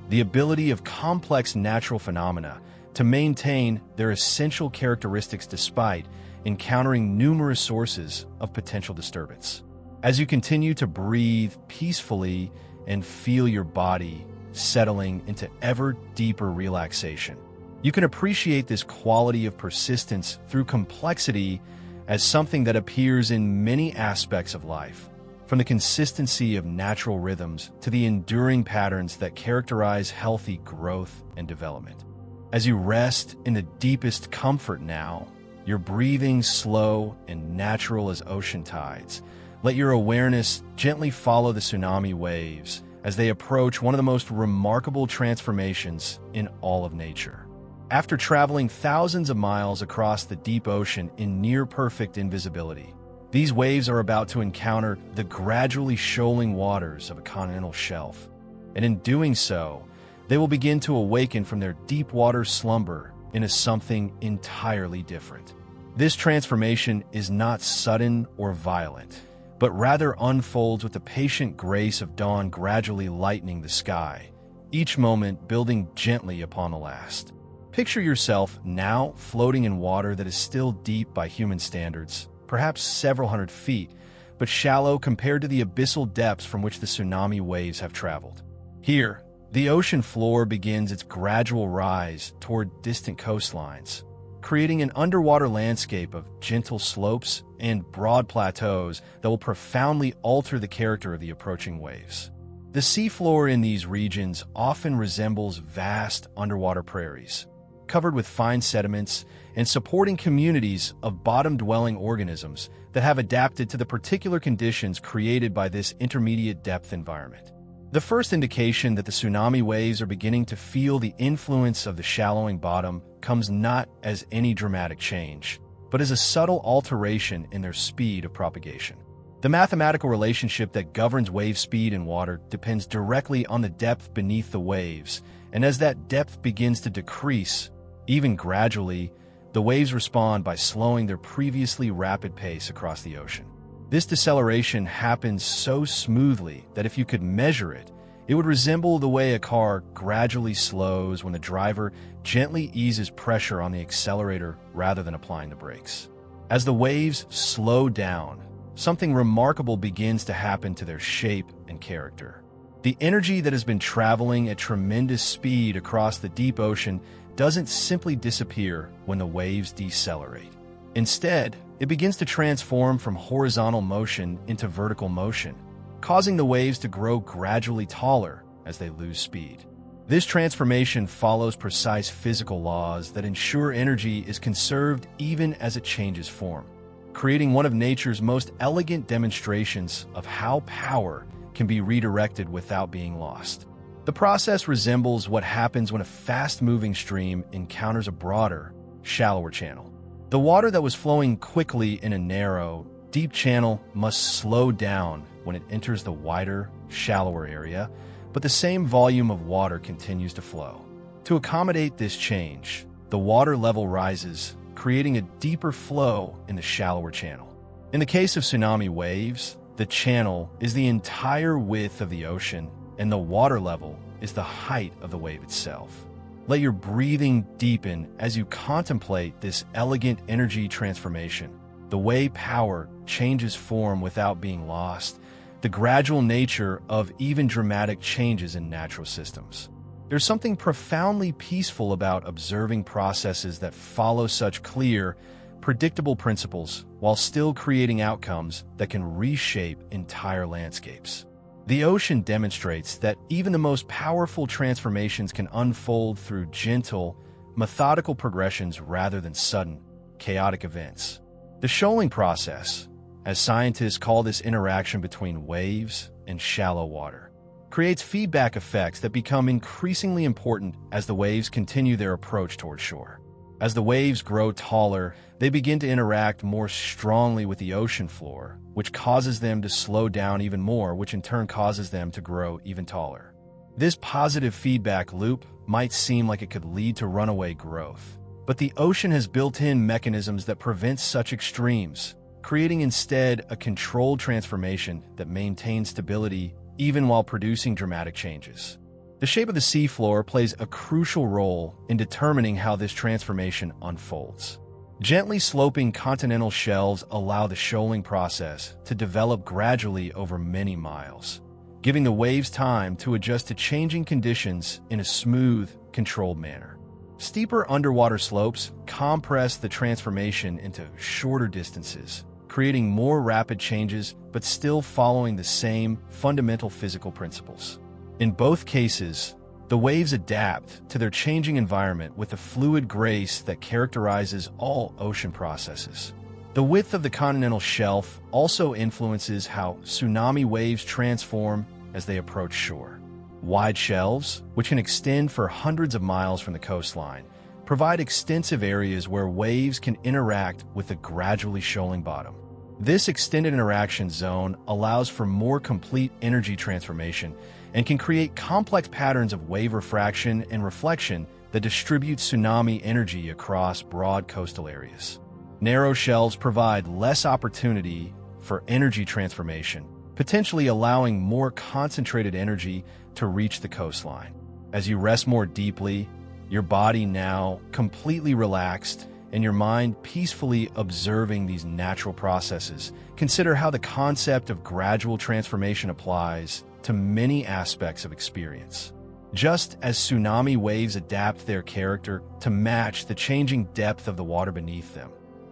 S1: The ability of complex natural phenomena to maintain their essential characteristics despite encountering numerous sources of potential disturbance. As you continue to breathe peacefully and feel your body settling into ever deeper relaxation, you can appreciate this quality of persistence through complexity as something that appears in many aspects of life, from the consistency of natural rhythms to the enduring patterns that characterize healthy growth and development. As you rest in the deepest comfort now, your breathing slow and natural as ocean tides, let your awareness gently follow the tsunami waves as they approach one of the most remarkable transformations in all of nature. After traveling thousands of miles across the deep ocean in near-perfect invisibility, these waves are about to encounter the gradually shoaling waters of a continental shelf. And in doing so, they will begin to awaken from their deep-water slumber into something entirely different. This transformation is not sudden or violent, but rather unfolds with the patient grace of dawn gradually lightening the sky, each moment building gently upon the last. Picture yourself now floating in water that is still deep by human standards, perhaps several hundred feet, but shallow compared to the abyssal depths from which the tsunami waves have traveled. Here, the ocean floor begins its gradual rise toward distant coastlines, creating an underwater landscape of gentle slopes and broad plateaus that will profoundly alter the character of the approaching waves. The seafloor in these regions often resembles vast underwater prairies, covered with fine sediments and supporting communities of bottom-dwelling organisms that have adapted to the particular conditions created by this intermediate depth environment. The first indication that the tsunami waves are beginning to feel the influence of the shallowing bottom comes not as any dramatic change, but as a subtle alteration in their speed of propagation. The mathematical relationship that governs wave speed in water depends directly on the depth beneath the waves, and as that depth begins to decrease, even gradually, the waves respond by slowing their previously rapid pace across the ocean. This deceleration happens so smoothly that if you could measure it, it would resemble the way a car gradually slows when the driver gently eases pressure on the accelerator rather than applying the brakes. As the waves slow down, something remarkable begins to happen to their shape and character. The energy that has been traveling at tremendous speed across the deep ocean doesn't simply disappear when the waves decelerate. Instead, it begins to transform from horizontal motion into vertical motion, causing the waves to grow gradually taller as they lose speed. This transformation follows precise physical laws that ensure energy is conserved even as it changes form, creating one of nature's most elegant demonstrations of how power can be redirected without being lost. The process resembles what happens when a fast-moving stream encounters a broader, shallower channel. The water that was flowing quickly in a narrow, deep channel must slow down when it enters the wider, shallower area, but the same volume of water continues to flow. To accommodate this change, the water level rises, creating a deeper flow in the shallower channel. In the case of tsunami waves, the channel is the entire width of the ocean, and the water level is the height of the wave itself. Let your breathing deepen as you contemplate this elegant energy transformation, the way power changes form without being lost, the gradual nature of even dramatic changes in natural systems. There's something profoundly peaceful about observing processes that follow such clear, predictable principles while still creating outcomes that can reshape entire landscapes. The ocean demonstrates that even the most powerful transformations can unfold through gentle, methodical progressions rather than sudden, chaotic events. The shoaling process, as scientists call this interaction between waves and shallow water, creates feedback effects that become increasingly important as the waves continue their approach toward shore. As the waves grow taller, they begin to interact more strongly with the ocean floor, which causes them to slow down even more, which in turn causes them to grow even taller. This positive feedback loop might seem like it could lead to runaway growth, but the ocean has built-in mechanisms that prevent such extremes, creating instead a controlled transformation that maintains stability even while producing dramatic changes. The shape of the seafloor plays a crucial role in determining how this transformation unfolds. Gently sloping continental shelves allow the shoaling process to develop gradually over many miles, giving the waves time to adjust to changing conditions in a smooth, controlled manner. Steeper underwater slopes compress the transformation into shorter distances, creating more rapid changes but still following the same fundamental physical principles. In both cases, the waves adapt to their changing environment with the fluid grace that characterizes all ocean processes. The width of the continental shelf also influences how tsunami waves transform as they approach shore. Wide shelves, which can extend for hundreds of miles from the coastline, provide extensive areas where waves can interact with the gradually shoaling bottom. This extended interaction zone allows for more complete energy transformation and can create complex patterns of wave refraction and reflection that distribute tsunami energy across broad coastal areas. Narrow shelves provide less opportunity for energy transformation, potentially allowing more concentrated energy to reach the coastline. As you rest more deeply, your body now completely relaxed, and your mind peacefully observing these natural processes, consider how the concept of gradual transformation applies to many aspects of experience. Just as tsunami waves adapt their character to match the changing depth of the water beneath them,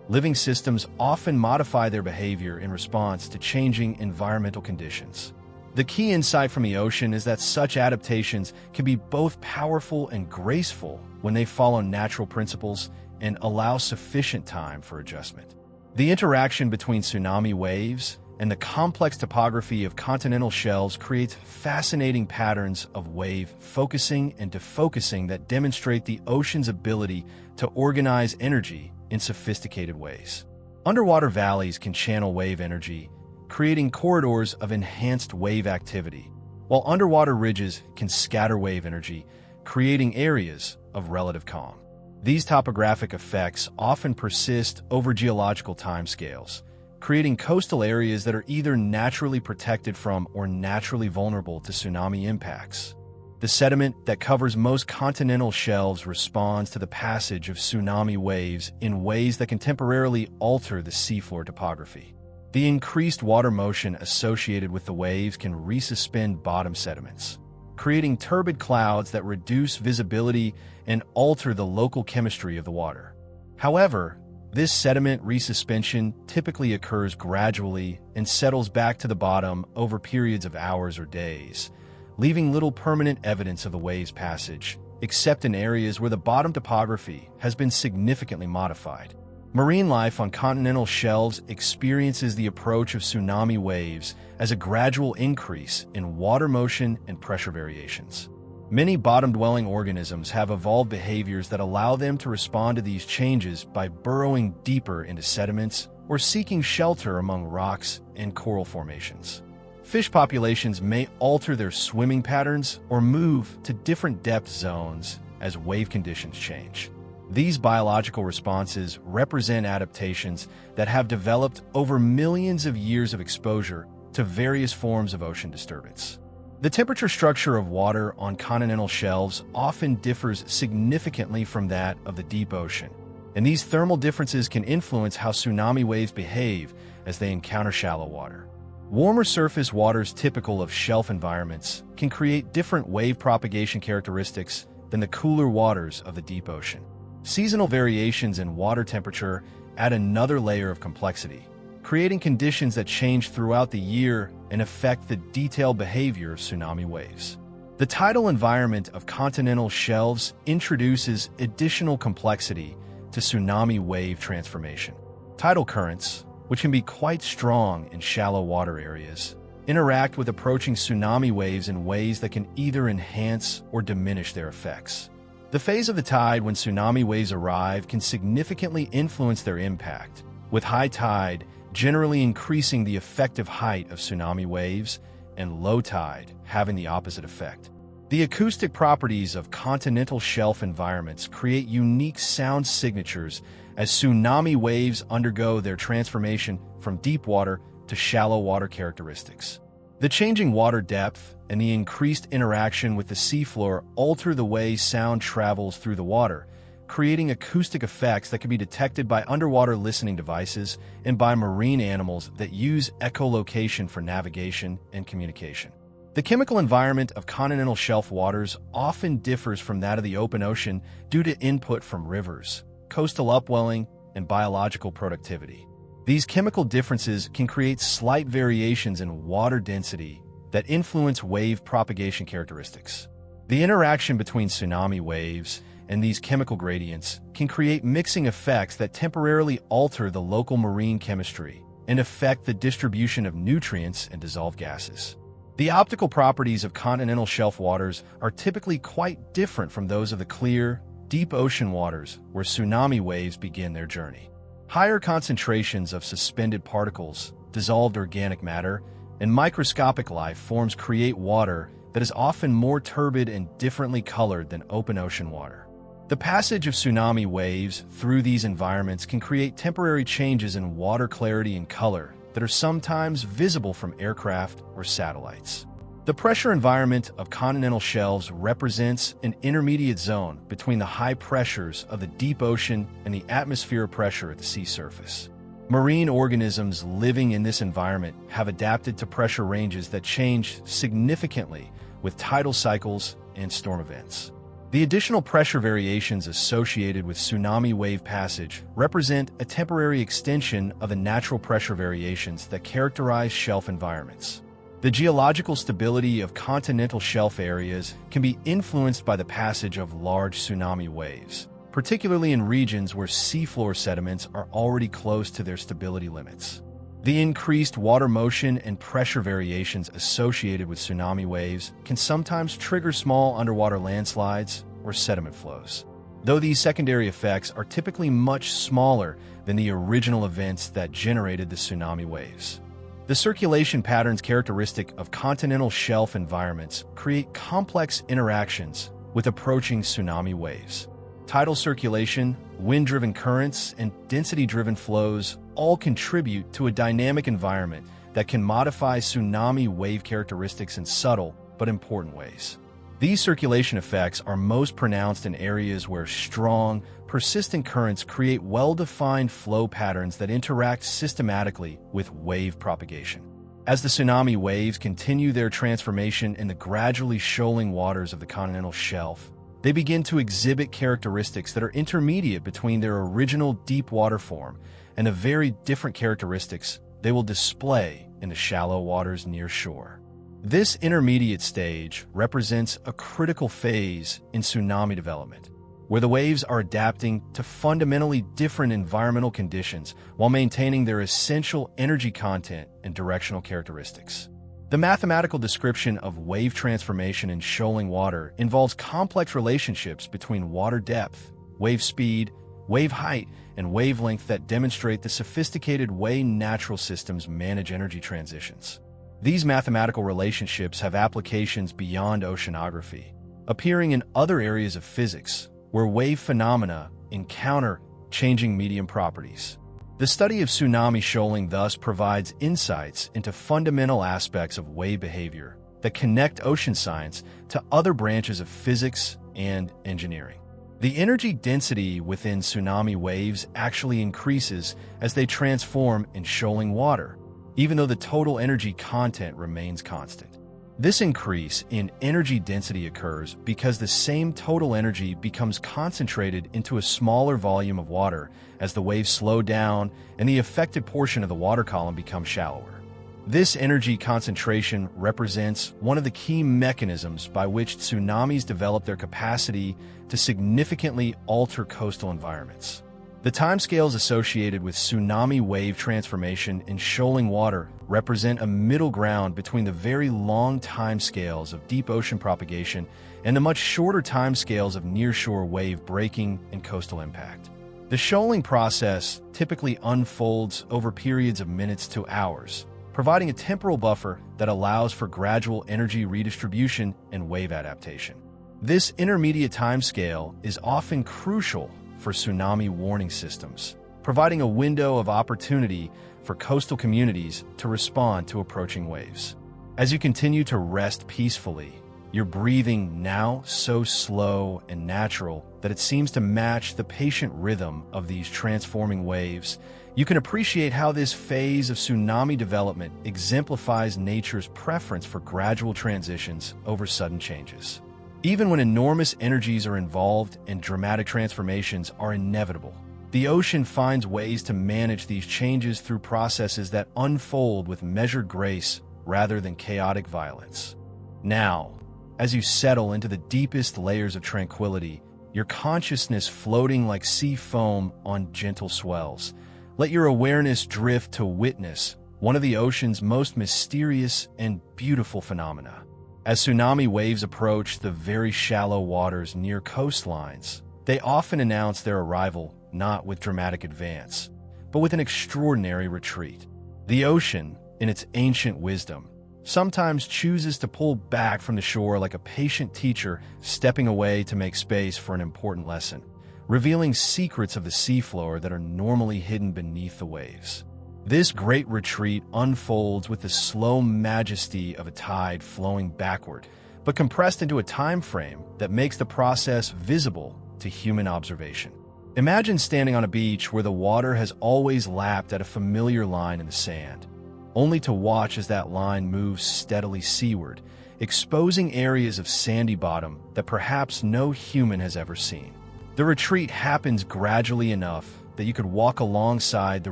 S1: living systems often modify their behavior in response to changing environmental conditions. The key insight from the ocean is that such adaptations can be both powerful and graceful when they follow natural principles and allow sufficient time for adjustment. The interaction between tsunami waves and the complex topography of continental shelves creates fascinating patterns of wave focusing and defocusing that demonstrate the ocean's ability to organize energy in sophisticated ways. Underwater valleys can channel wave energy, creating corridors of enhanced wave activity, while underwater ridges can scatter wave energy, creating areas of relative calm. These topographic effects often persist over geological timescales, creating coastal areas that are either naturally protected from or naturally vulnerable to tsunami impacts. The sediment that covers most continental shelves responds to the passage of tsunami waves in ways that can temporarily alter the seafloor topography. The increased water motion associated with the waves can resuspend bottom sediments, creating turbid clouds that reduce visibility and alter the local chemistry of the water. However, this sediment resuspension typically occurs gradually and settles back to the bottom over periods of hours or days, leaving little permanent evidence of the wave's passage, except in areas where the bottom topography has been significantly modified. Marine life on continental shelves experiences the approach of tsunami waves as a gradual increase in water motion and pressure variations. Many bottom-dwelling organisms have evolved behaviors that allow them to respond to these changes by burrowing deeper into sediments or seeking shelter among rocks and coral formations. Fish populations may alter their swimming patterns or move to different depth zones as wave conditions change. These biological responses represent adaptations that have developed over millions of years of exposure to various forms of ocean disturbance. The temperature structure of water on continental shelves often differs significantly from that of the deep ocean, and these thermal differences can influence how tsunami waves behave as they encounter shallow water. Warmer surface waters typical of shelf environments can create different wave propagation characteristics than the cooler waters of the deep ocean. Seasonal variations in water temperature add another layer of complexity, creating conditions that change throughout the year and affect the detailed behavior of tsunami waves. The tidal environment of continental shelves introduces additional complexity to tsunami wave transformation. Tidal currents, which can be quite strong in shallow water areas, interact with approaching tsunami waves in ways that can either enhance or diminish their effects. The phase of the tide when tsunami waves arrive can significantly influence their impact, with high tide generally increasing the effective height of tsunami waves and low tide having the opposite effect. The acoustic properties of continental shelf environments create unique sound signatures as tsunami waves undergo their transformation from deep water to shallow water characteristics. The changing water depth and the increased interaction with the seafloor alter the way sound travels through the water, creating acoustic effects that can be detected by underwater listening devices and by marine animals that use echolocation for navigation and communication. The chemical environment of continental shelf waters often differs from that of the open ocean due to input from rivers, coastal upwelling, and biological productivity. These chemical differences can create slight variations in water density that influence wave propagation characteristics. The interaction between tsunami waves and these chemical gradients can create mixing effects that temporarily alter the local marine chemistry and affect the distribution of nutrients and dissolved gases. The optical properties of continental shelf waters are typically quite different from those of the clear, deep ocean waters where tsunami waves begin their journey. Higher concentrations of suspended particles, dissolved organic matter, and microscopic life forms create water that is often more turbid and differently colored than open ocean water. The passage of tsunami waves through these environments can create temporary changes in water clarity and color that are sometimes visible from aircraft or satellites. The pressure environment of continental shelves represents an intermediate zone between the high pressures of the deep ocean and the atmospheric pressure at the sea surface. Marine organisms living in this environment have adapted to pressure ranges that change significantly with tidal cycles and storm events. The additional pressure variations associated with tsunami wave passage represent a temporary extension of the natural pressure variations that characterize shelf environments. The geological stability of continental shelf areas can be influenced by the passage of large tsunami waves, particularly in regions where seafloor sediments are already close to their stability limits. The increased water motion and pressure variations associated with tsunami waves can sometimes trigger small underwater landslides or sediment flows, though these secondary effects are typically much smaller than the original events that generated the tsunami waves. The circulation patterns characteristic of continental shelf environments create complex interactions with approaching tsunami waves. Tidal circulation, wind-driven currents, and density-driven flows all contribute to a dynamic environment that can modify tsunami wave characteristics in subtle but important ways. These circulation effects are most pronounced in areas where strong, persistent currents create well-defined flow patterns that interact systematically with wave propagation. As the tsunami waves continue their transformation in the gradually shoaling waters of the continental shelf, they begin to exhibit characteristics that are intermediate between their original deep water form and the very different characteristics they will display in the shallow waters near shore. This intermediate stage represents a critical phase in tsunami development, where the waves are adapting to fundamentally different environmental conditions while maintaining their essential energy content and directional characteristics. The mathematical description of wave transformation in shoaling water involves complex relationships between water depth, wave speed, wave height, and wavelength that demonstrate the sophisticated way natural systems manage energy transitions. These mathematical relationships have applications beyond oceanography, appearing in other areas of physics, where wave phenomena encounter changing medium properties. The study of tsunami shoaling thus provides insights into fundamental aspects of wave behavior that connect ocean science to other branches of physics and engineering. The energy density within tsunami waves actually increases as they transform in shoaling water, even though the total energy content remains constant. This increase in energy density occurs because the same total energy becomes concentrated into a smaller volume of water as the waves slow down and the affected portion of the water column becomes shallower. This energy concentration represents one of the key mechanisms by which tsunamis develop their capacity to significantly alter coastal environments. The timescales associated with tsunami wave transformation in shoaling water represent a middle ground between the very long timescales of deep ocean propagation and the much shorter timescales of nearshore wave breaking and coastal impact. The shoaling process typically unfolds over periods of minutes to hours, providing a temporal buffer that allows for gradual energy redistribution and wave adaptation. This intermediate timescale is often crucial for tsunami warning systems, providing a window of opportunity for coastal communities to respond to approaching waves. As you continue to rest peacefully, your breathing now so slow and natural that it seems to match the patient rhythm of these transforming waves, you can appreciate how this phase of tsunami development exemplifies nature's preference for gradual transitions over sudden changes. Even when enormous energies are involved and dramatic transformations are inevitable, the ocean finds ways to manage these changes through processes that unfold with measured grace rather than chaotic violence. Now, as you settle into the deepest layers of tranquility, your consciousness floating like sea foam on gentle swells, let your awareness drift to witness one of the ocean's most mysterious and beautiful phenomena. As tsunami waves approach the very shallow waters near coastlines, they often announce their arrival not with dramatic advance, but with an extraordinary retreat. The ocean, in its ancient wisdom, sometimes chooses to pull back from the shore like a patient teacher stepping away to make space for an important lesson, revealing secrets of the seafloor that are normally hidden beneath the waves. This great retreat unfolds with the slow majesty of a tide flowing backward, but compressed into a time frame that makes the process visible to human observation. Imagine standing on a beach where the water has always lapped at a familiar line in the sand, only to watch as that line moves steadily seaward, exposing areas of sandy bottom that perhaps no human has ever seen. The retreat happens gradually enough that you could walk alongside the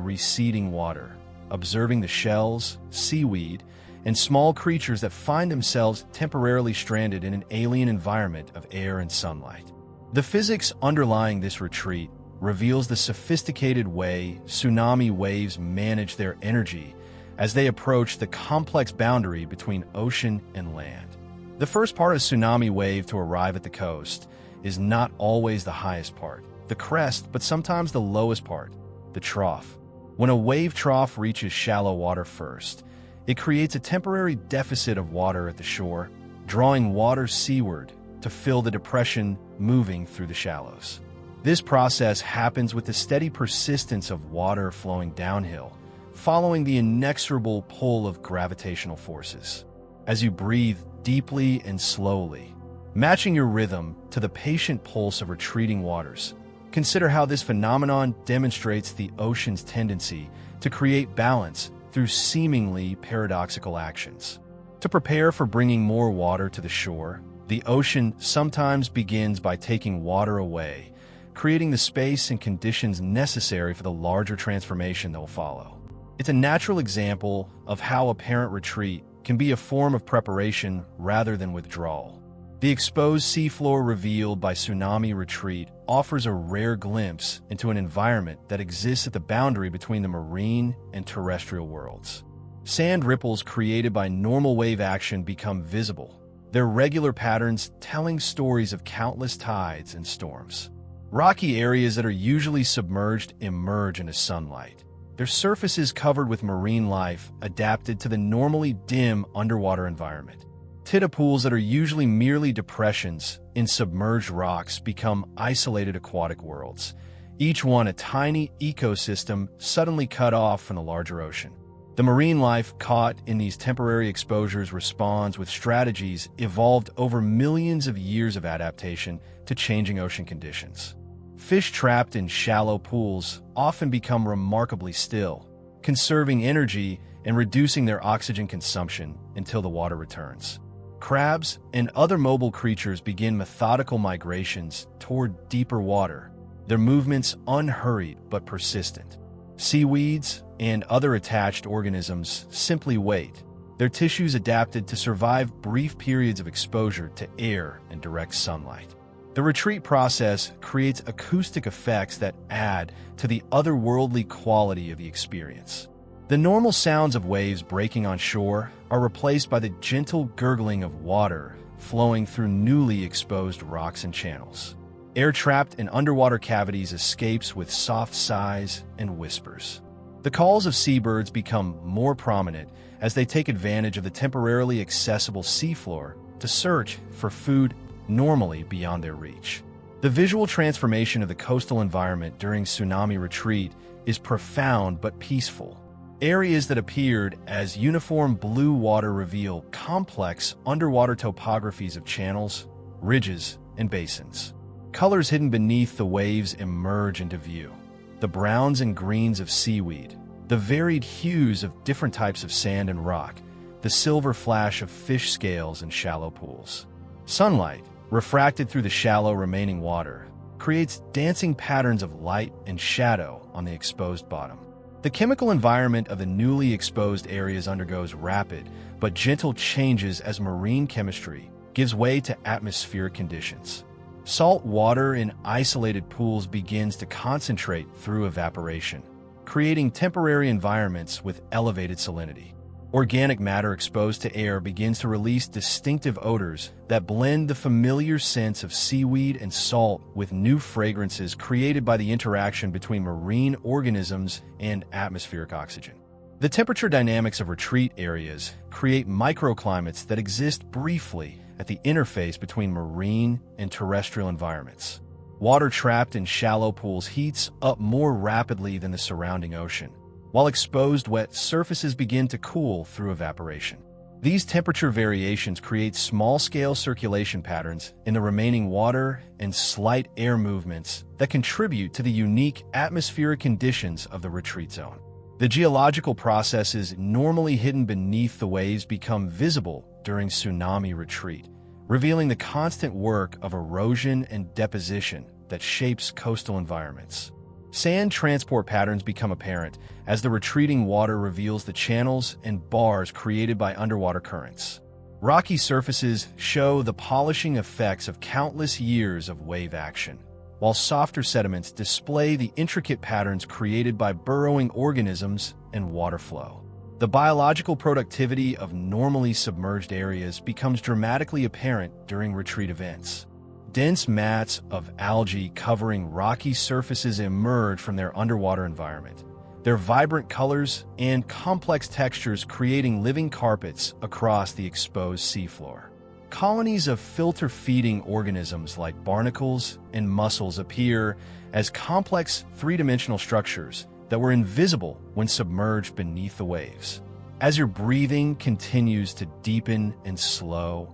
S1: receding water, observing the shells, seaweed, and small creatures that find themselves temporarily stranded in an alien environment of air and sunlight. The physics underlying this retreat reveals the sophisticated way tsunami waves manage their energy as they approach the complex boundary between ocean and land. The first part of a tsunami wave to arrive at the coast is not always the highest part, the crest, but sometimes the lowest part, the trough. When a wave trough reaches shallow water first, it creates a temporary deficit of water at the shore, drawing water seaward to fill the depression moving through the shallows. This process happens with the steady persistence of water flowing downhill, following the inexorable pull of gravitational forces. As you breathe deeply and slowly, matching your rhythm to the patient pulse of retreating waters, consider how this phenomenon demonstrates the ocean's tendency to create balance through seemingly paradoxical actions. To prepare for bringing more water to the shore, the ocean sometimes begins by taking water away, creating the space and conditions necessary for the larger transformation that will follow. It's a natural example of how apparent retreat can be a form of preparation rather than withdrawal. The exposed seafloor revealed by tsunami retreat offers a rare glimpse into an environment that exists at the boundary between the marine and terrestrial worlds. Sand ripples created by normal wave action become visible, their regular patterns telling stories of countless tides and storms. Rocky areas that are usually submerged emerge into sunlight, their surfaces covered with marine life adapted to the normally dim underwater environment. Tidal pools that are usually merely depressions in submerged rocks become isolated aquatic worlds, each one a tiny ecosystem suddenly cut off from the larger ocean. The marine life caught in these temporary exposures responds with strategies evolved over millions of years of adaptation to changing ocean conditions. Fish trapped in shallow pools often become remarkably still, conserving energy and reducing their oxygen consumption until the water returns. Crabs and other mobile creatures begin methodical migrations toward deeper water, their movements unhurried but persistent. Seaweeds and other attached organisms simply wait, their tissues adapted to survive brief periods of exposure to air and direct sunlight. The retreat process creates acoustic effects that add to the otherworldly quality of the experience. The normal sounds of waves breaking on shore are replaced by the gentle gurgling of water flowing through newly exposed rocks and channels. Air trapped in underwater cavities escapes with soft sighs and whispers. The calls of seabirds become more prominent as they take advantage of the temporarily accessible seafloor to search for food normally beyond their reach. The visual transformation of the coastal environment during tsunami retreat is profound but peaceful. Areas that appeared as uniform blue water reveal complex underwater topographies of channels, ridges, and basins. Colors hidden beneath the waves emerge into view. The browns and greens of seaweed, the varied hues of different types of sand and rock, the silver flash of fish scales in shallow pools. Sunlight, refracted through the shallow remaining water, creates dancing patterns of light and shadow on the exposed bottom. The chemical environment of the newly exposed areas undergoes rapid but gentle changes as marine chemistry gives way to atmospheric conditions. Salt water in isolated pools begins to concentrate through evaporation, creating temporary environments with elevated salinity. Organic matter exposed to air begins to release distinctive odors that blend the familiar scents of seaweed and salt with new fragrances created by the interaction between marine organisms and atmospheric oxygen. The temperature dynamics of retreat areas create microclimates that exist briefly at the interface between marine and terrestrial environments. Water trapped in shallow pools heats up more rapidly than the surrounding ocean, while exposed wet surfaces begin to cool through evaporation. These temperature variations create small-scale circulation patterns in the remaining water and slight air movements that contribute to the unique atmospheric conditions of the retreat zone. The geological processes normally hidden beneath the waves become visible during tsunami retreat, revealing the constant work of erosion and deposition that shapes coastal environments. Sand transport patterns become apparent as the retreating water reveals the channels and bars created by underwater currents. Rocky surfaces show the polishing effects of countless years of wave action, while softer sediments display the intricate patterns created by burrowing organisms and water flow. The biological productivity of normally submerged areas becomes dramatically apparent during retreat events. Dense mats of algae covering rocky surfaces emerge from their underwater environment, their vibrant colors and complex textures creating living carpets across the exposed seafloor. Colonies of filter-feeding organisms like barnacles and mussels appear as complex three-dimensional structures that were invisible when submerged beneath the waves. As your breathing continues to deepen and slow,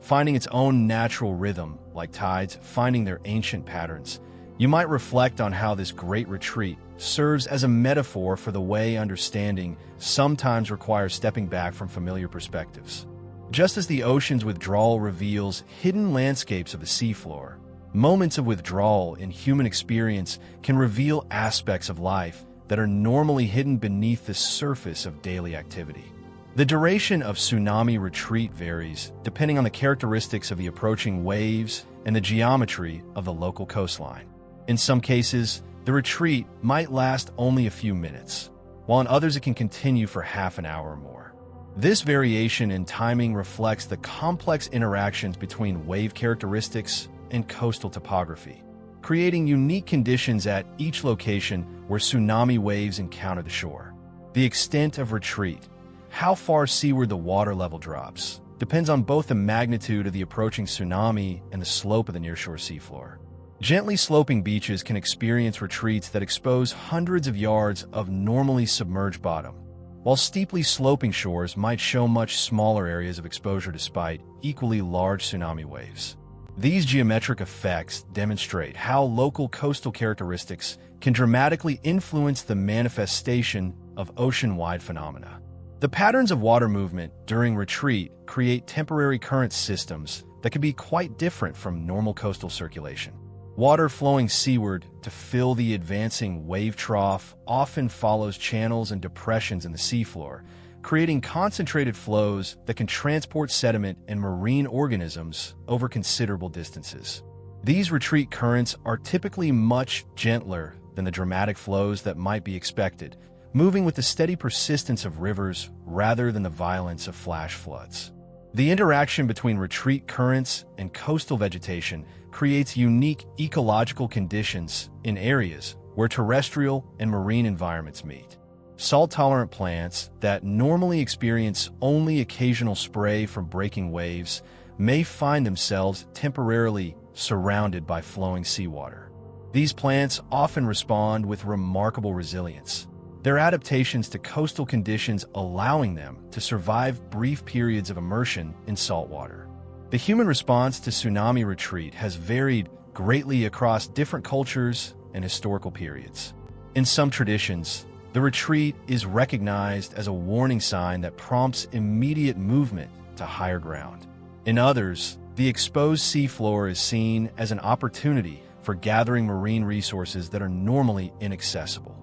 S1: finding its own natural rhythm, like tides finding their ancient patterns, you might reflect on how this great retreat serves as a metaphor for the way understanding sometimes requires stepping back from familiar perspectives. Just as the ocean's withdrawal reveals hidden landscapes of the seafloor, moments of withdrawal in human experience can reveal aspects of life that are normally hidden beneath the surface of daily activity. The duration of tsunami retreat varies depending on the characteristics of the approaching waves and the geometry of the local coastline. In some cases, the retreat might last only a few minutes, while in others it can continue for half an hour or more. This variation in timing reflects the complex interactions between wave characteristics and coastal topography, creating unique conditions at each location where tsunami waves encounter the shore. The extent of retreat, how far seaward the water level drops, depends on both the magnitude of the approaching tsunami and the slope of the nearshore seafloor. Gently sloping beaches can experience retreats that expose hundreds of yards of normally submerged bottom, while steeply sloping shores might show much smaller areas of exposure despite equally large tsunami waves. These geometric effects demonstrate how local coastal characteristics can dramatically influence the manifestation of ocean-wide phenomena. The patterns of water movement during retreat create temporary current systems that can be quite different from normal coastal circulation. Water flowing seaward to fill the advancing wave trough often follows channels and depressions in the seafloor, creating concentrated flows that can transport sediment and marine organisms over considerable distances. These retreat currents are typically much gentler than the dramatic flows that might be expected, moving with the steady persistence of rivers rather than the violence of flash floods. The interaction between retreat currents and coastal vegetation creates unique ecological conditions in areas where terrestrial and marine environments meet. Salt-tolerant plants that normally experience only occasional spray from breaking waves may find themselves temporarily surrounded by flowing seawater. These plants often respond with remarkable resilience, their adaptations to coastal conditions allowing them to survive brief periods of immersion in salt water. The human response to tsunami retreat has varied greatly across different cultures and historical periods. In some traditions, the retreat is recognized as a warning sign that prompts immediate movement to higher ground. In others, the exposed seafloor is seen as an opportunity for gathering marine resources that are normally inaccessible.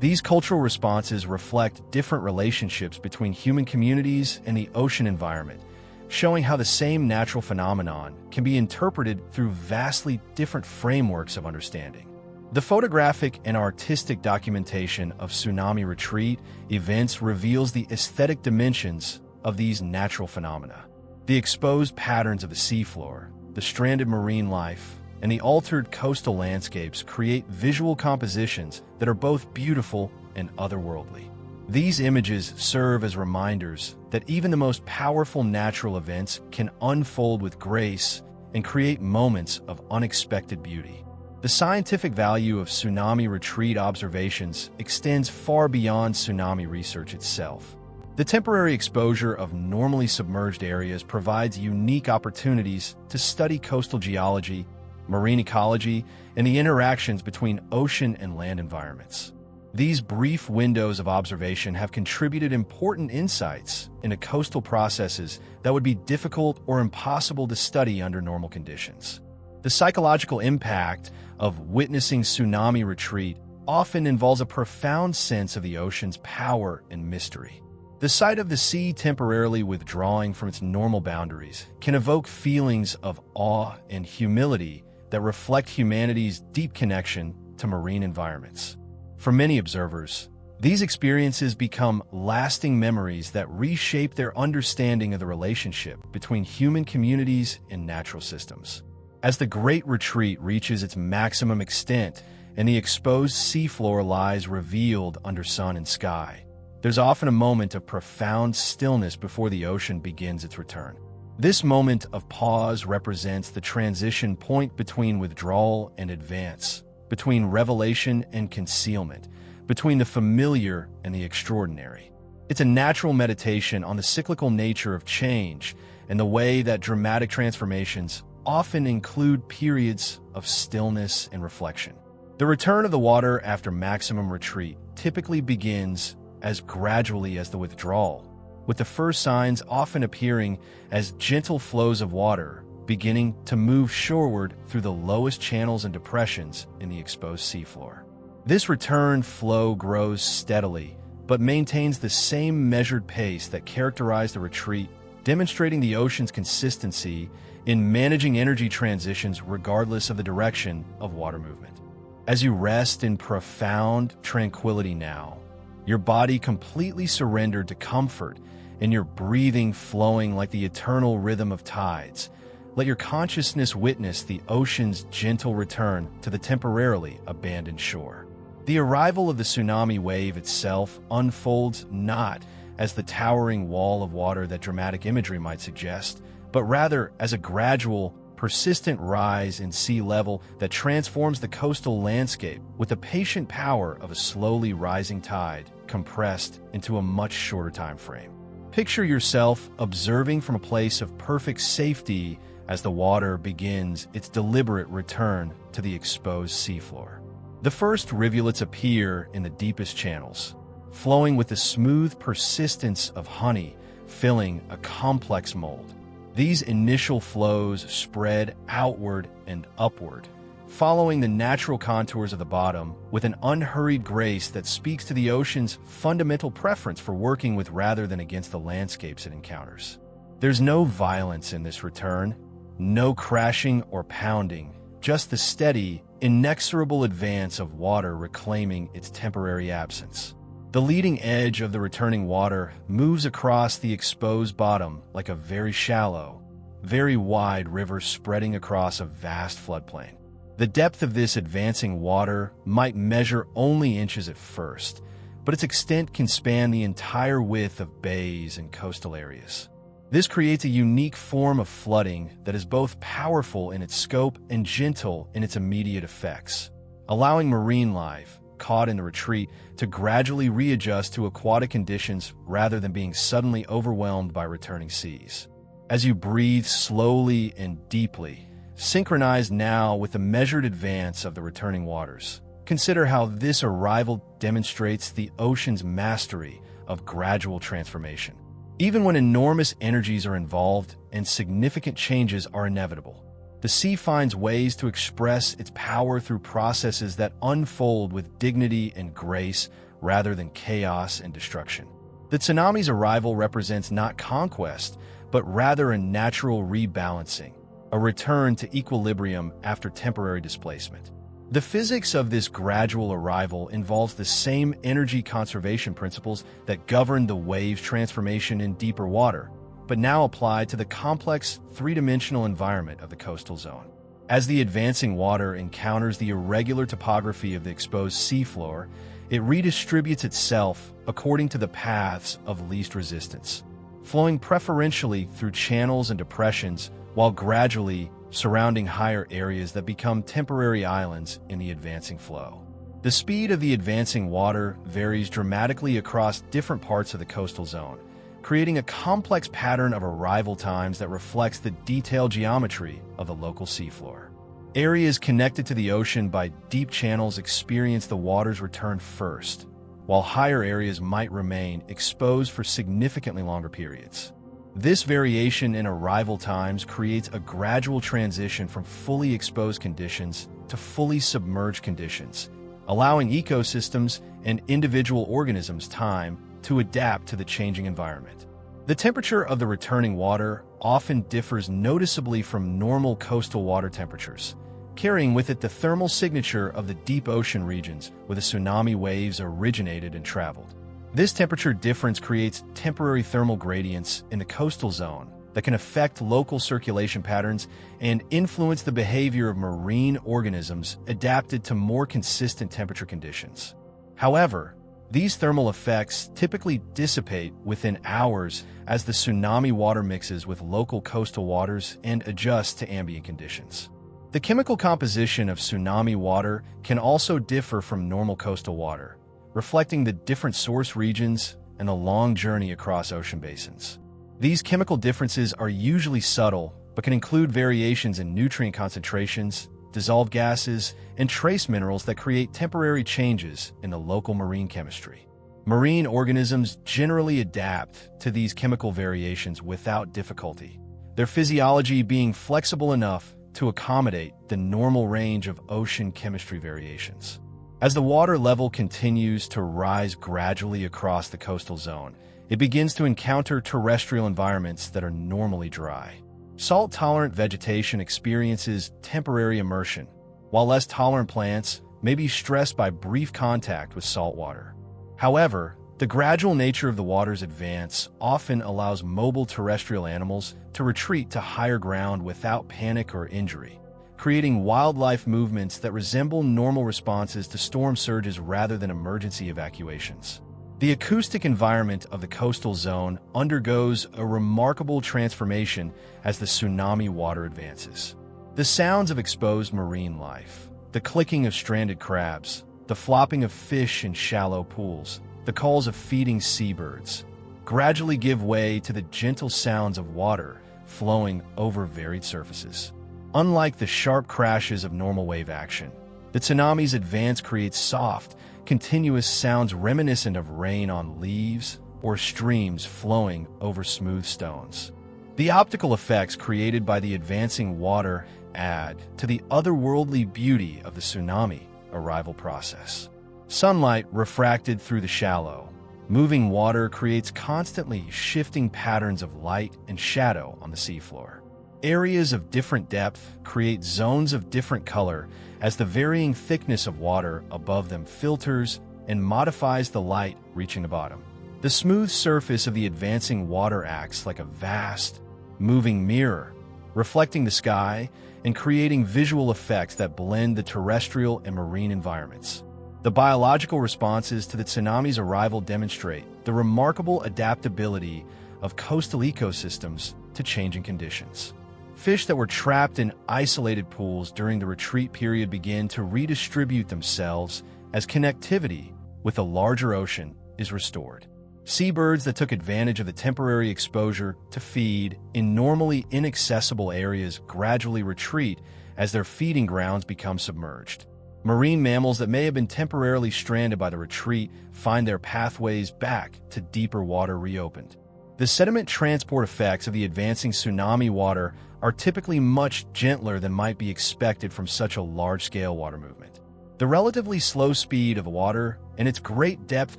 S1: These cultural responses reflect different relationships between human communities and the ocean environment, showing how the same natural phenomenon can be interpreted through vastly different frameworks of understanding. The photographic and artistic documentation of tsunami retreat events reveals the aesthetic dimensions of these natural phenomena. The exposed patterns of the seafloor, the stranded marine life, and the altered coastal landscapes create visual compositions that are both beautiful and otherworldly. These images serve as reminders that even the most powerful natural events can unfold with grace and create moments of unexpected beauty. The scientific value of tsunami retreat observations extends far beyond tsunami research itself. The temporary exposure of normally submerged areas provides unique opportunities to study coastal geology, marine ecology, and the interactions between ocean and land environments. These brief windows of observation have contributed important insights into coastal processes that would be difficult or impossible to study under normal conditions. The psychological impact of witnessing tsunami retreat often involves a profound sense of the ocean's power and mystery. The sight of the sea temporarily withdrawing from its normal boundaries can evoke feelings of awe and humility that reflect humanity's deep connection to marine environments. For many observers, these experiences become lasting memories that reshape their understanding of the relationship between human communities and natural systems. As the Great Retreat reaches its maximum extent and the exposed seafloor lies revealed under sun and sky, there's often a moment of profound stillness before the ocean begins its return. This moment of pause represents the transition point between withdrawal and advance, between revelation and concealment, between the familiar and the extraordinary. It's a natural meditation on the cyclical nature of change and the way that dramatic transformations often include periods of stillness and reflection. The return of the water after maximum retreat typically begins as gradually as the withdrawal, with the first signs often appearing as gentle flows of water beginning to move shoreward through the lowest channels and depressions in the exposed seafloor. This return flow grows steadily, but maintains the same measured pace that characterized the retreat, demonstrating the ocean's consistency in managing energy transitions regardless of the direction of water movement. As you rest in profound tranquility now, your body completely surrendered to comfort and your breathing flowing like the eternal rhythm of tides, let your consciousness witness the ocean's gentle return to the temporarily abandoned shore. The arrival of the tsunami wave itself unfolds not as the towering wall of water that dramatic imagery might suggest, but rather as a gradual, persistent rise in sea level that transforms the coastal landscape with the patient power of a slowly rising tide compressed into a much shorter time frame. Picture yourself observing from a place of perfect safety as the water begins its deliberate return to the exposed seafloor. The first rivulets appear in the deepest channels, flowing with the smooth persistence of honey filling a complex mold. These initial flows spread outward and upward, following the natural contours of the bottom with an unhurried grace that speaks to the ocean's fundamental preference for working with rather than against the landscapes it encounters. There's no violence in this return, no crashing or pounding, just the steady, inexorable advance of water reclaiming its temporary absence. The leading edge of the returning water moves across the exposed bottom like a very shallow, very wide river spreading across a vast floodplain. The depth of this advancing water might measure only inches at first, but its extent can span the entire width of bays and coastal areas. This creates a unique form of flooding that is both powerful in its scope and gentle in its immediate effects, allowing marine life, caught in the retreat, to gradually readjust to aquatic conditions rather than being suddenly overwhelmed by returning seas. As you breathe slowly and deeply, synchronized now with the measured advance of the returning waters, consider how this arrival demonstrates the ocean's mastery of gradual transformation. Even when enormous energies are involved and significant changes are inevitable, the sea finds ways to express its power through processes that unfold with dignity and grace rather than chaos and destruction. The tsunami's arrival represents not conquest, but rather a natural rebalancing, a return to equilibrium after temporary displacement. The physics of this gradual arrival involves the same energy conservation principles that govern the wave's transformation in deeper water, but now applied to the complex three-dimensional environment of the coastal zone. As the advancing water encounters the irregular topography of the exposed seafloor, it redistributes itself according to the paths of least resistance, flowing preferentially through channels and depressions while gradually surrounding higher areas that become temporary islands in the advancing flow. The speed of the advancing water varies dramatically across different parts of the coastal zone, creating a complex pattern of arrival times that reflects the detailed geometry of the local seafloor. Areas connected to the ocean by deep channels experience the water's return first, while higher areas might remain exposed for significantly longer periods. This variation in arrival times creates a gradual transition from fully exposed conditions to fully submerged conditions, allowing ecosystems and individual organisms time to adapt to the changing environment. The temperature of the returning water often differs noticeably from normal coastal water temperatures, carrying with it the thermal signature of the deep ocean regions where the tsunami waves originated and traveled. This temperature difference creates temporary thermal gradients in the coastal zone that can affect local circulation patterns and influence the behavior of marine organisms adapted to more consistent temperature conditions. However, these thermal effects typically dissipate within hours as the tsunami water mixes with local coastal waters and adjusts to ambient conditions. The chemical composition of tsunami water can also differ from normal coastal water, reflecting the different source regions and the long journey across ocean basins. These chemical differences are usually subtle, but can include variations in nutrient concentrations, dissolved gases, and trace minerals that create temporary changes in the local marine chemistry. Marine organisms generally adapt to these chemical variations without difficulty, their physiology being flexible enough to accommodate the normal range of ocean chemistry variations. As the water level continues to rise gradually across the coastal zone, it begins to encounter terrestrial environments that are normally dry. Salt-tolerant vegetation experiences temporary immersion, while less tolerant plants may be stressed by brief contact with salt water. However, the gradual nature of the water's advance often allows mobile terrestrial animals to retreat to higher ground without panic or injury, creating wildlife movements that resemble normal responses to storm surges rather than emergency evacuations. The acoustic environment of the coastal zone undergoes a remarkable transformation as the tsunami water advances. The sounds of exposed marine life, the clicking of stranded crabs, the flopping of fish in shallow pools, the calls of feeding seabirds, gradually give way to the gentle sounds of water flowing over varied surfaces. Unlike the sharp crashes of normal wave action, the tsunami's advance creates soft, continuous sounds reminiscent of rain on leaves or streams flowing over smooth stones. The optical effects created by the advancing water add to the otherworldly beauty of the tsunami arrival process. Sunlight refracted through the shallow, moving water creates constantly shifting patterns of light and shadow on the seafloor. Areas of different depth create zones of different color as the varying thickness of water above them filters and modifies the light reaching the bottom. The smooth surface of the advancing water acts like a vast, moving mirror, reflecting the sky and creating visual effects that blend the terrestrial and marine environments. The biological responses to the tsunami's arrival demonstrate the remarkable adaptability of coastal ecosystems to changing conditions. Fish that were trapped in isolated pools during the retreat period begin to redistribute themselves as connectivity with the larger ocean is restored. Seabirds that took advantage of the temporary exposure to feed in normally inaccessible areas gradually retreat as their feeding grounds become submerged. Marine mammals that may have been temporarily stranded by the retreat find their pathways back to deeper water reopened. The sediment transport effects of the advancing tsunami water are typically much gentler than might be expected from such a large-scale water movement. The relatively slow speed of the water and its great depth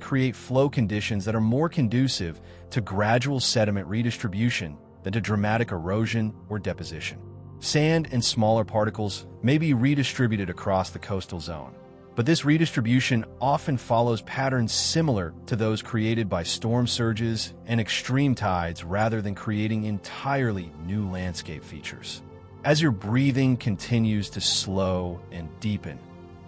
S1: create flow conditions that are more conducive to gradual sediment redistribution than to dramatic erosion or deposition. Sand and smaller particles may be redistributed across the coastal zone, but this redistribution often follows patterns similar to those created by storm surges and extreme tides rather than creating entirely new landscape features. As your breathing continues to slow and deepen,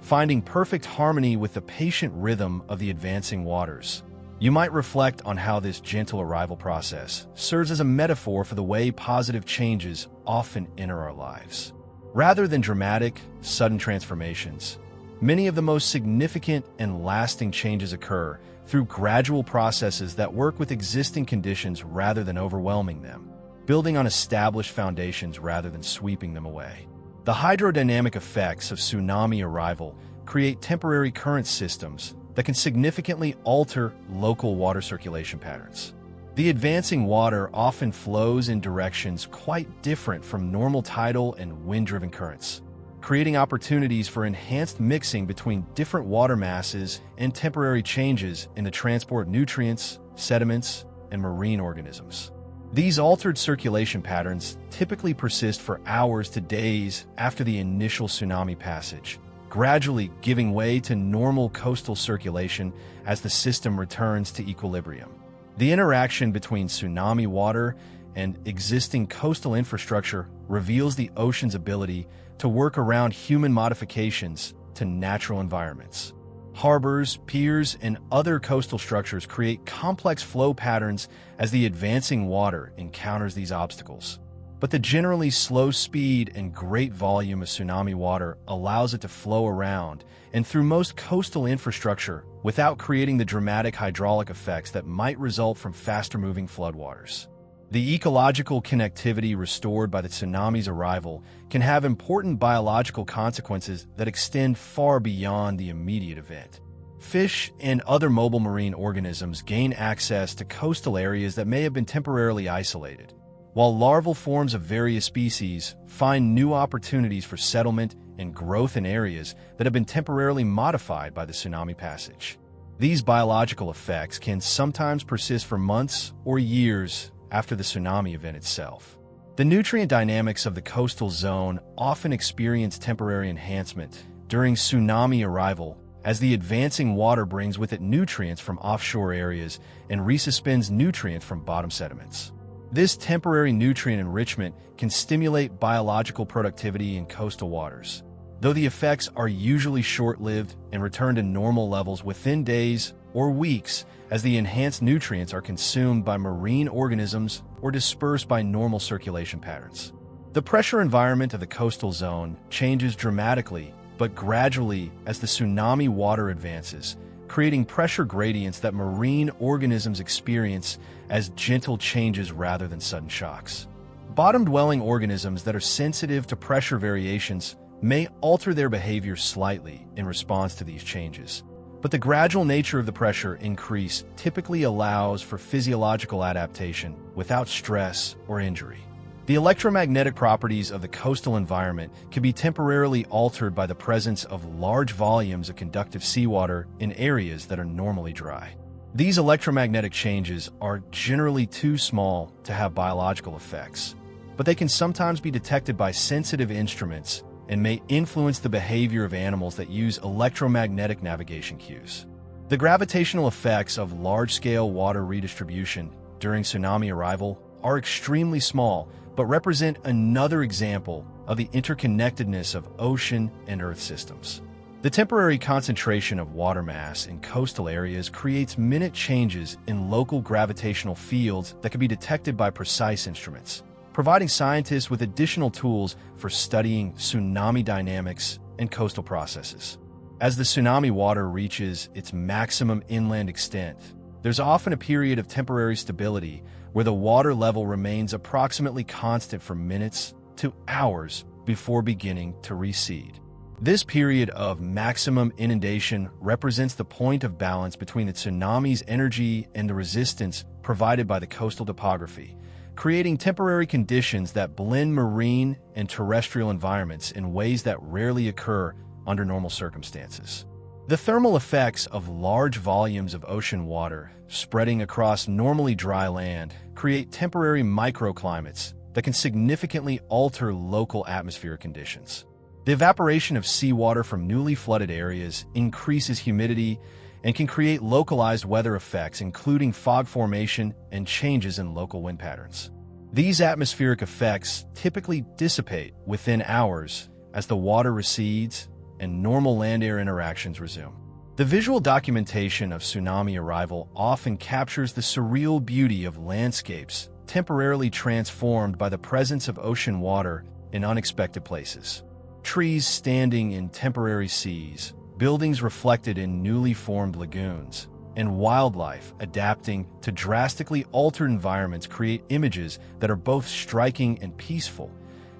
S1: finding perfect harmony with the patient rhythm of the advancing waters, you might reflect on how this gentle arrival process serves as a metaphor for the way positive changes often enter our lives. Rather than dramatic, sudden transformations, many of the most significant and lasting changes occur through gradual processes that work with existing conditions rather than overwhelming them, building on established foundations rather than sweeping them away. The hydrodynamic effects of tsunami arrival create temporary current systems that can significantly alter local water circulation patterns. The advancing water often flows in directions quite different from normal tidal and wind-driven currents, creating opportunities for enhanced mixing between different water masses and temporary changes in the transport of nutrients, sediments, and marine organisms. These altered circulation patterns typically persist for hours to days after the initial tsunami passage, gradually giving way to normal coastal circulation as the system returns to equilibrium. The interaction between tsunami water and existing coastal infrastructure reveals the ocean's ability to work around human modifications to natural environments. Harbors, piers, and other coastal structures create complex flow patterns as the advancing water encounters these obstacles. But the generally slow speed and great volume of tsunami water allows it to flow around and through most coastal infrastructure without creating the dramatic hydraulic effects that might result from faster-moving floodwaters. The ecological connectivity restored by the tsunami's arrival can have important biological consequences that extend far beyond the immediate event. Fish and other mobile marine organisms gain access to coastal areas that may have been temporarily isolated, while larval forms of various species find new opportunities for settlement and growth in areas that have been temporarily modified by the tsunami passage. These biological effects can sometimes persist for months or years after the tsunami event itself. The nutrient dynamics of the coastal zone often experience temporary enhancement during tsunami arrival as the advancing water brings with it nutrients from offshore areas and resuspends nutrients from bottom sediments. This temporary nutrient enrichment can stimulate biological productivity in coastal waters, though the effects are usually short-lived and return to normal levels within days or weeks as the enhanced nutrients are consumed by marine organisms or dispersed by normal circulation patterns. The pressure environment of the coastal zone changes dramatically but gradually as the tsunami water advances, creating pressure gradients that marine organisms experience as gentle changes rather than sudden shocks. Bottom-dwelling organisms that are sensitive to pressure variations may alter their behavior slightly in response to these changes, but the gradual nature of the pressure increase typically allows for physiological adaptation without stress or injury. The electromagnetic properties of the coastal environment can be temporarily altered by the presence of large volumes of conductive seawater in areas that are normally dry. These electromagnetic changes are generally too small to have biological effects, but they can sometimes be detected by sensitive instruments and may influence the behavior of animals that use electromagnetic navigation cues. The gravitational effects of large-scale water redistribution during tsunami arrival are extremely small, but represent another example of the interconnectedness of ocean and earth systems. The temporary concentration of water mass in coastal areas creates minute changes in local gravitational fields that can be detected by precise instruments, providing scientists with additional tools for studying tsunami dynamics and coastal processes. As the tsunami water reaches its maximum inland extent, there's often a period of temporary stability where the water level remains approximately constant for minutes to hours before beginning to recede. This period of maximum inundation represents the point of balance between the tsunami's energy and the resistance provided by the coastal topography, creating temporary conditions that blend marine and terrestrial environments in ways that rarely occur under normal circumstances. The thermal effects of large volumes of ocean water spreading across normally dry land create temporary microclimates that can significantly alter local atmospheric conditions. The evaporation of seawater from newly flooded areas increases humidity and can create localized weather effects, including fog formation and changes in local wind patterns. These atmospheric effects typically dissipate within hours as the water recedes and normal land-air interactions resume. The visual documentation of tsunami arrival often captures the surreal beauty of landscapes temporarily transformed by the presence of ocean water in unexpected places. Trees standing in temporary seas, buildings reflected in newly formed lagoons, and wildlife adapting to drastically altered environments create images that are both striking and peaceful,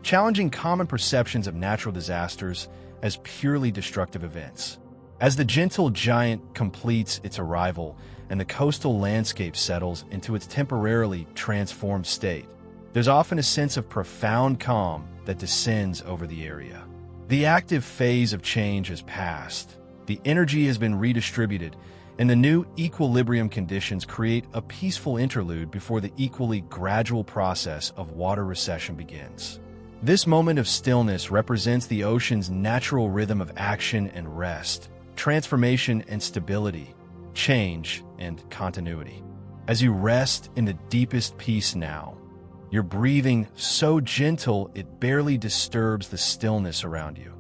S1: challenging common perceptions of natural disasters as purely destructive events. As the gentle giant completes its arrival and the coastal landscape settles into its temporarily transformed state, there's often a sense of profound calm that descends over the area. The active phase of change has passed, the energy has been redistributed, and the new equilibrium conditions create a peaceful interlude before the equally gradual process of water recession begins. This moment of stillness represents the ocean's natural rhythm of action and rest, transformation and stability, change and continuity. As you rest in the deepest peace now, your breathing so gentle it barely disturbs the stillness around you.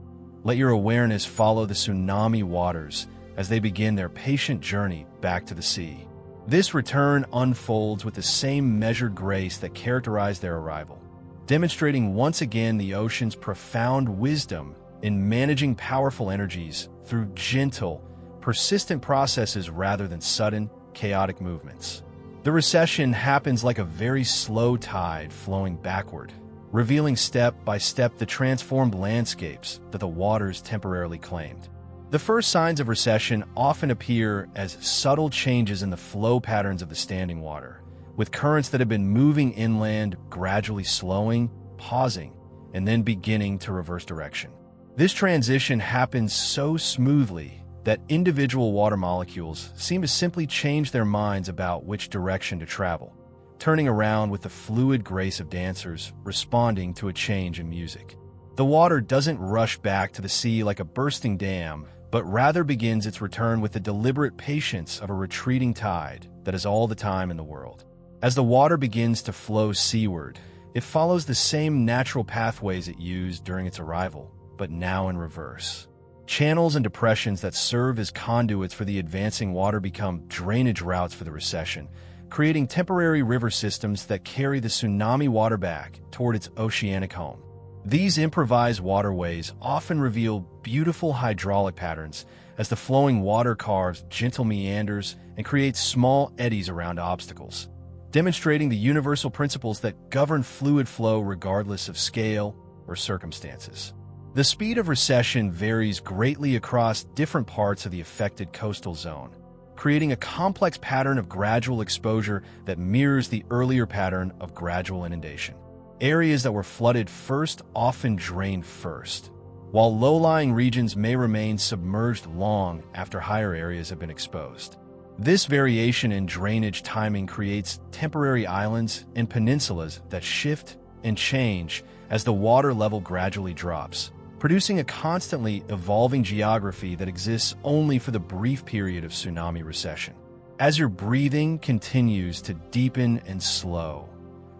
S1: Let your awareness follow the tsunami waters as they begin their patient journey back to the sea. This return unfolds with the same measured grace that characterized their arrival, demonstrating once again the ocean's profound wisdom in managing powerful energies through gentle, persistent processes rather than sudden, chaotic movements. The recession happens like a very slow tide flowing backward, revealing step by step the transformed landscapes that the waters temporarily claimed. The first signs of recession often appear as subtle changes in the flow patterns of the standing water, with currents that have been moving inland gradually slowing, pausing, and then beginning to reverse direction. This transition happens so smoothly that individual water molecules seem to simply change their minds about which direction to travel, turning around with the fluid grace of dancers responding to a change in music. The water doesn't rush back to the sea like a bursting dam, but rather begins its return with the deliberate patience of a retreating tide that is all the time in the world. As the water begins to flow seaward, it follows the same natural pathways it used during its arrival, but now in reverse. Channels and depressions that serve as conduits for the advancing water become drainage routes for the recession, creating temporary river systems that carry the tsunami water back toward its oceanic home. These improvised waterways often reveal beautiful hydraulic patterns as the flowing water carves gentle meanders and creates small eddies around obstacles, demonstrating the universal principles that govern fluid flow regardless of scale or circumstances. The speed of recession varies greatly across different parts of the affected coastal zone, creating a complex pattern of gradual exposure that mirrors the earlier pattern of gradual inundation. Areas that were flooded first often drain first, while low-lying regions may remain submerged long after higher areas have been exposed. This variation in drainage timing creates temporary islands and peninsulas that shift and change as the water level gradually drops, producing a constantly evolving geography that exists only for the brief period of tsunami recession. As your breathing continues to deepen and slow,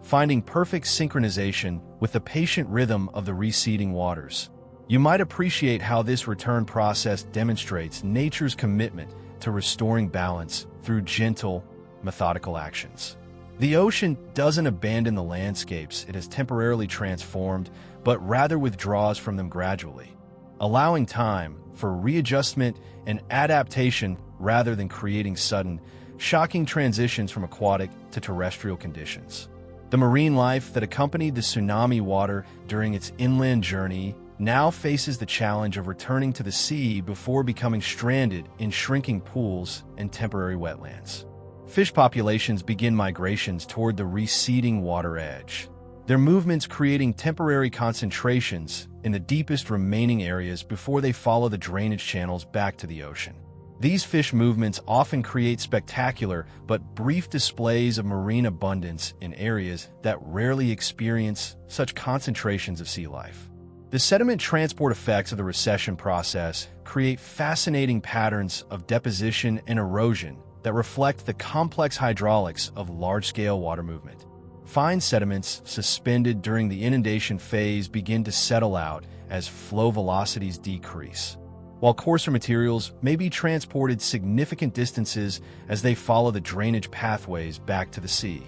S1: finding perfect synchronization with the patient rhythm of the receding waters, you might appreciate how this return process demonstrates nature's commitment to restoring balance through gentle, methodical actions. The ocean doesn't abandon the landscapes it has temporarily transformed, but rather withdraws from them gradually, allowing time for readjustment and adaptation rather than creating sudden, shocking transitions from aquatic to terrestrial conditions. The marine life that accompanied the tsunami water during its inland journey now faces the challenge of returning to the sea before becoming stranded in shrinking pools and temporary wetlands. Fish populations begin migrations toward the receding water edge, their movements creating temporary concentrations in the deepest remaining areas before they follow the drainage channels back to the ocean. These fish movements often create spectacular but brief displays of marine abundance in areas that rarely experience such concentrations of sea life. The sediment transport effects of the recession process create fascinating patterns of deposition and erosion that reflect the complex hydraulics of large-scale water movement. Fine sediments suspended during the inundation phase begin to settle out as flow velocities decrease, while coarser materials may be transported significant distances as they follow the drainage pathways back to the sea.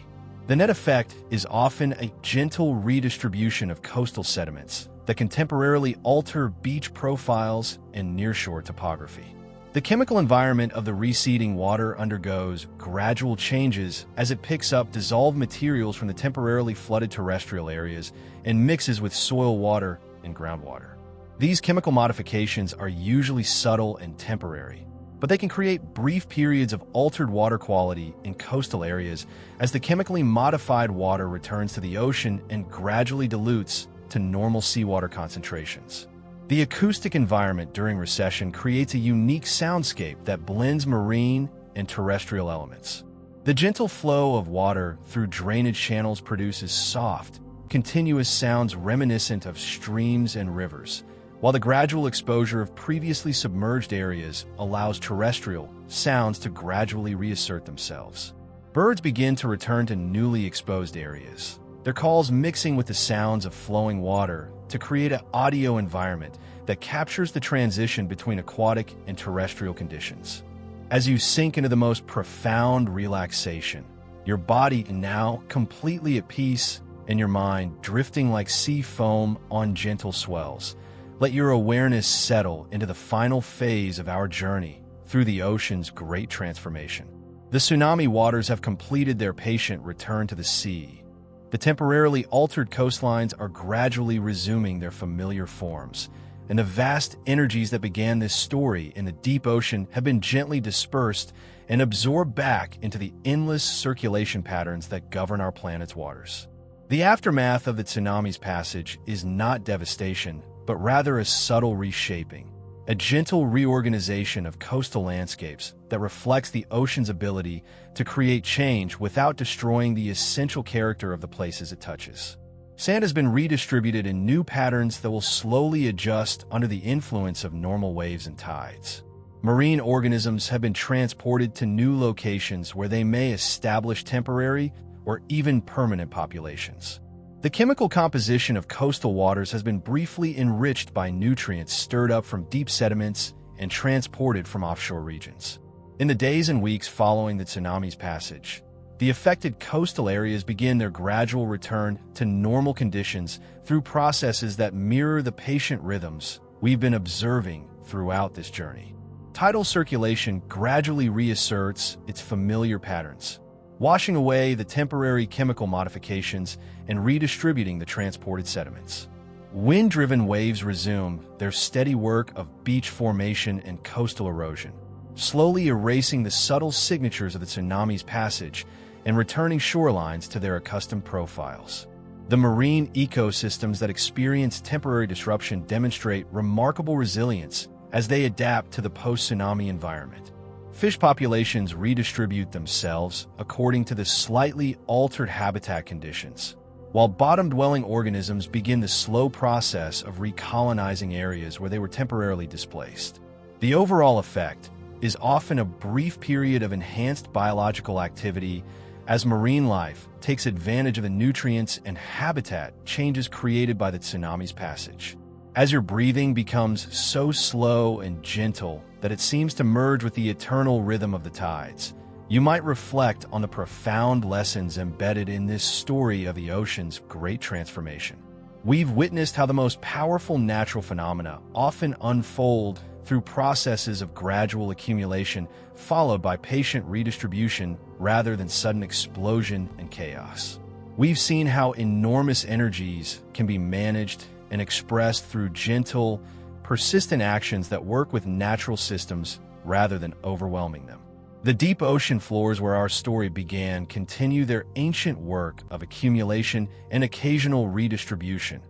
S1: The net effect is often a gentle redistribution of coastal sediments that can temporarily alter beach profiles and nearshore topography. The chemical environment of the receding water undergoes gradual changes as it picks up dissolved materials from the temporarily flooded terrestrial areas and mixes with soil water and groundwater. These chemical modifications are usually subtle and temporary, but they can create brief periods of altered water quality in coastal areas as the chemically modified water returns to the ocean and gradually dilutes to normal seawater concentrations. The acoustic environment during recession creates a unique soundscape that blends marine and terrestrial elements. The gentle flow of water through drainage channels produces soft, continuous sounds reminiscent of streams and rivers, while the gradual exposure of previously submerged areas allows terrestrial sounds to gradually reassert themselves. Birds begin to return to newly exposed areas, their calls mixing with the sounds of flowing water to create an audio environment that captures the transition between aquatic and terrestrial conditions. As you sink into the most profound relaxation, your body now completely at peace and your mind drifting like sea foam on gentle swells, let your awareness settle into the final phase of our journey through the ocean's great transformation. The tsunami waters have completed their patient return to the sea. The temporarily altered coastlines are gradually resuming their familiar forms, and the vast energies that began this story in the deep ocean have been gently dispersed and absorbed back into the endless circulation patterns that govern our planet's waters. The aftermath of the tsunami's passage is not devastation, but rather a subtle reshaping, a gentle reorganization of coastal landscapes that reflects the ocean's ability to create change without destroying the essential character of the places it touches. Sand has been redistributed in new patterns that will slowly adjust under the influence of normal waves and tides. Marine organisms have been transported to new locations where they may establish temporary or even permanent populations. The chemical composition of coastal waters has been briefly enriched by nutrients stirred up from deep sediments and transported from offshore regions. In the days and weeks following the tsunami's passage, the affected coastal areas begin their gradual return to normal conditions through processes that mirror the patient rhythms we've been observing throughout this journey. Tidal circulation gradually reasserts its familiar patterns, washing away the temporary chemical modifications and redistributing the transported sediments. Wind-driven waves resume their steady work of beach formation and coastal erosion, slowly erasing the subtle signatures of the tsunami's passage and returning shorelines to their accustomed profiles. The marine ecosystems that experience temporary disruption demonstrate remarkable resilience as they adapt to the post-tsunami environment. Fish populations redistribute themselves according to the slightly altered habitat conditions, while bottom-dwelling organisms begin the slow process of recolonizing areas where they were temporarily displaced. The overall effect is often a brief period of enhanced biological activity as marine life takes advantage of the nutrients and habitat changes created by the tsunami's passage. As your breathing becomes so slow and gentle that it seems to merge with the eternal rhythm of the tides, you might reflect on the profound lessons embedded in this story of the ocean's great transformation. We've witnessed how the most powerful natural phenomena often unfold through processes of gradual accumulation followed by patient redistribution rather than sudden explosion and chaos. We've seen how enormous energies can be managed and expressed through gentle, persistent actions that work with natural systems rather than overwhelming them. The deep ocean floors where our story began continue their ancient work of accumulation and occasional redistribution,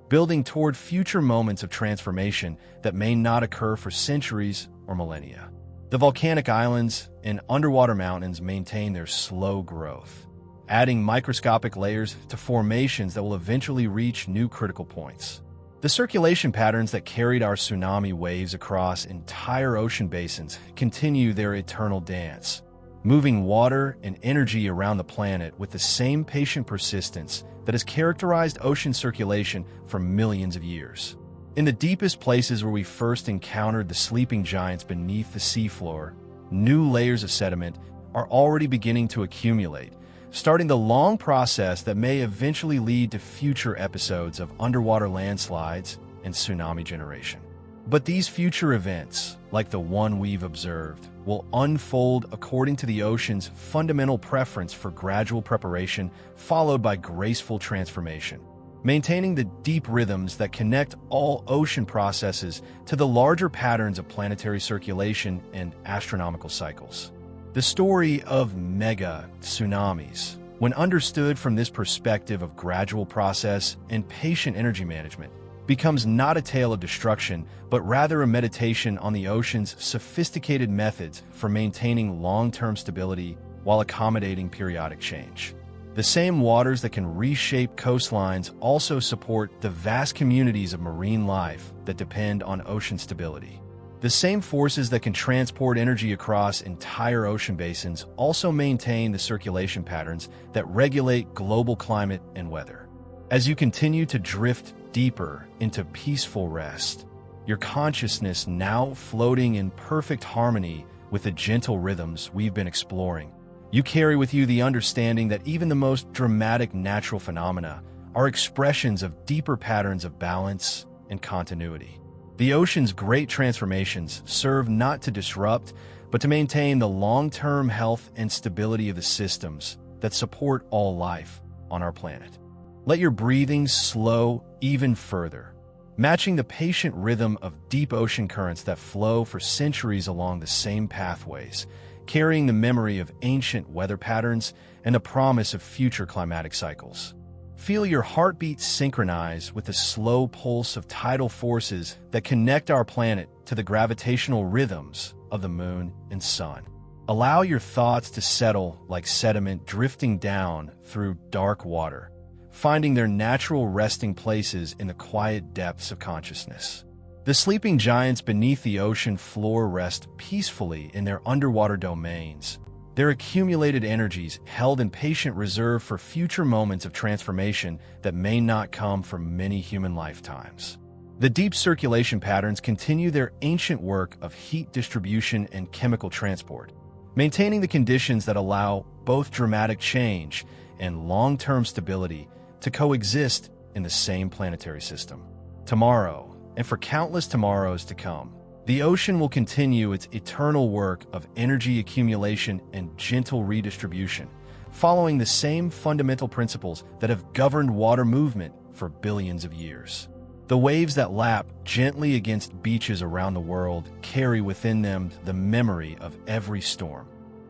S1: building toward future moments of transformation that may not occur for centuries or millennia. The volcanic islands and underwater mountains maintain their slow growth, adding microscopic layers to formations that will eventually reach new critical points. The circulation patterns that carried our tsunami waves across entire ocean basins continue their eternal dance, moving water and energy around the planet with the same patient persistence that has characterized ocean circulation for millions of years. In the deepest places where we first encountered the sleeping giants beneath the seafloor, new layers of sediment are already beginning to accumulate, starting the long process that may eventually lead to future episodes of underwater landslides and tsunami generation. But these future events, like the one we've observed, will unfold according to the ocean's fundamental preference for gradual preparation followed by graceful transformation, maintaining the deep rhythms that connect all ocean processes to the larger patterns of planetary circulation and astronomical cycles. The story of mega tsunamis, when understood from this perspective of gradual process and patient energy management, becomes not a tale of destruction, but rather a meditation on the ocean's sophisticated methods for maintaining long-term stability while accommodating periodic change. The same waters that can reshape coastlines also support the vast communities of marine life that depend on ocean stability. The same forces that can transport energy across entire ocean basins also maintain the circulation patterns that regulate global climate and weather. As you continue to drift deeper into peaceful rest, your consciousness now floating in perfect harmony with the gentle rhythms we've been exploring, you carry with you the understanding that even the most dramatic natural phenomena are expressions of deeper patterns of balance and continuity. The ocean's great transformations serve not to disrupt, but to maintain the long-term health and stability of the systems that support all life on our planet. Let your breathing slow even further, matching the patient rhythm of deep ocean currents that flow for centuries along the same pathways, carrying the memory of ancient weather patterns and the promise of future climatic cycles. Feel your heartbeat synchronize with the slow pulse of tidal forces that connect our planet to the gravitational rhythms of the moon and sun. Allow your thoughts to settle like sediment drifting down through dark water, finding their natural resting places in the quiet depths of consciousness. The sleeping giants beneath the ocean floor rest peacefully in their underwater domains, their accumulated energies held in patient reserve for future moments of transformation that may not come for many human lifetimes. The deep circulation patterns continue their ancient work of heat distribution and chemical transport, maintaining the conditions that allow both dramatic change and long-term stability to coexist in the same planetary system. Tomorrow, and for countless tomorrows to come, the ocean will continue its eternal work of energy accumulation and gentle redistribution, following the same fundamental principles that have governed water movement for billions of years. The waves that lap gently against beaches around the world carry within them the memory of every storm,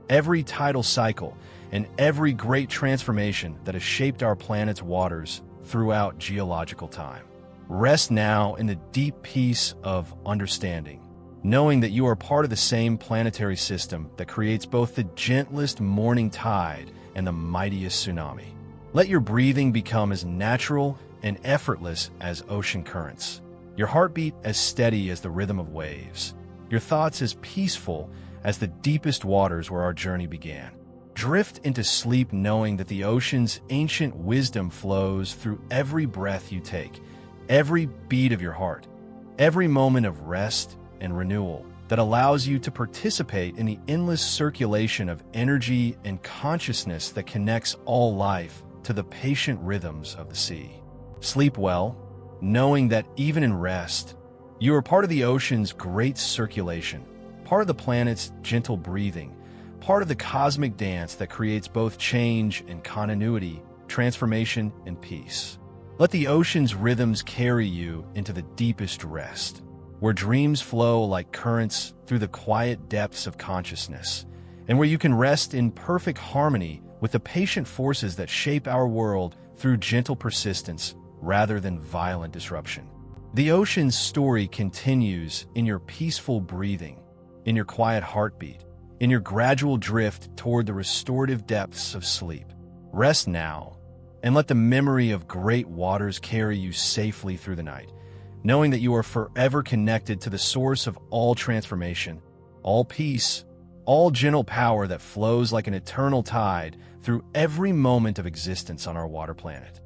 S1: every tidal cycle, and every great transformation that has shaped our planet's waters throughout geological time. Rest now in the deep peace of understanding, knowing that you are part of the same planetary system that creates both the gentlest morning tide and the mightiest tsunami. Let your breathing become as natural and effortless as ocean currents, your heartbeat as steady as the rhythm of waves, your thoughts as peaceful as the deepest waters where our journey began. Drift into sleep knowing that the ocean's ancient wisdom flows through every breath you take, every beat of your heart, every moment of rest and renewal that allows you to participate in the endless circulation of energy and consciousness that connects all life to the patient rhythms of the sea. Sleep well, knowing that even in rest, you are part of the ocean's great circulation, part of the planet's gentle breathing, part of the cosmic dance that creates both change and continuity, transformation and peace. Let the ocean's rhythms carry you into the deepest rest, where dreams flow like currents through the quiet depths of consciousness, and where you can rest in perfect harmony with the patient forces that shape our world through gentle persistence rather than violent disruption. The ocean's story continues in your peaceful breathing, in your quiet heartbeat, in your gradual drift toward the restorative depths of sleep. Rest now, and let the memory of great waters carry you safely through the night, knowing that you are forever connected to the source of all transformation, all peace, all gentle power that flows like an eternal tide through every moment of existence on our water planet.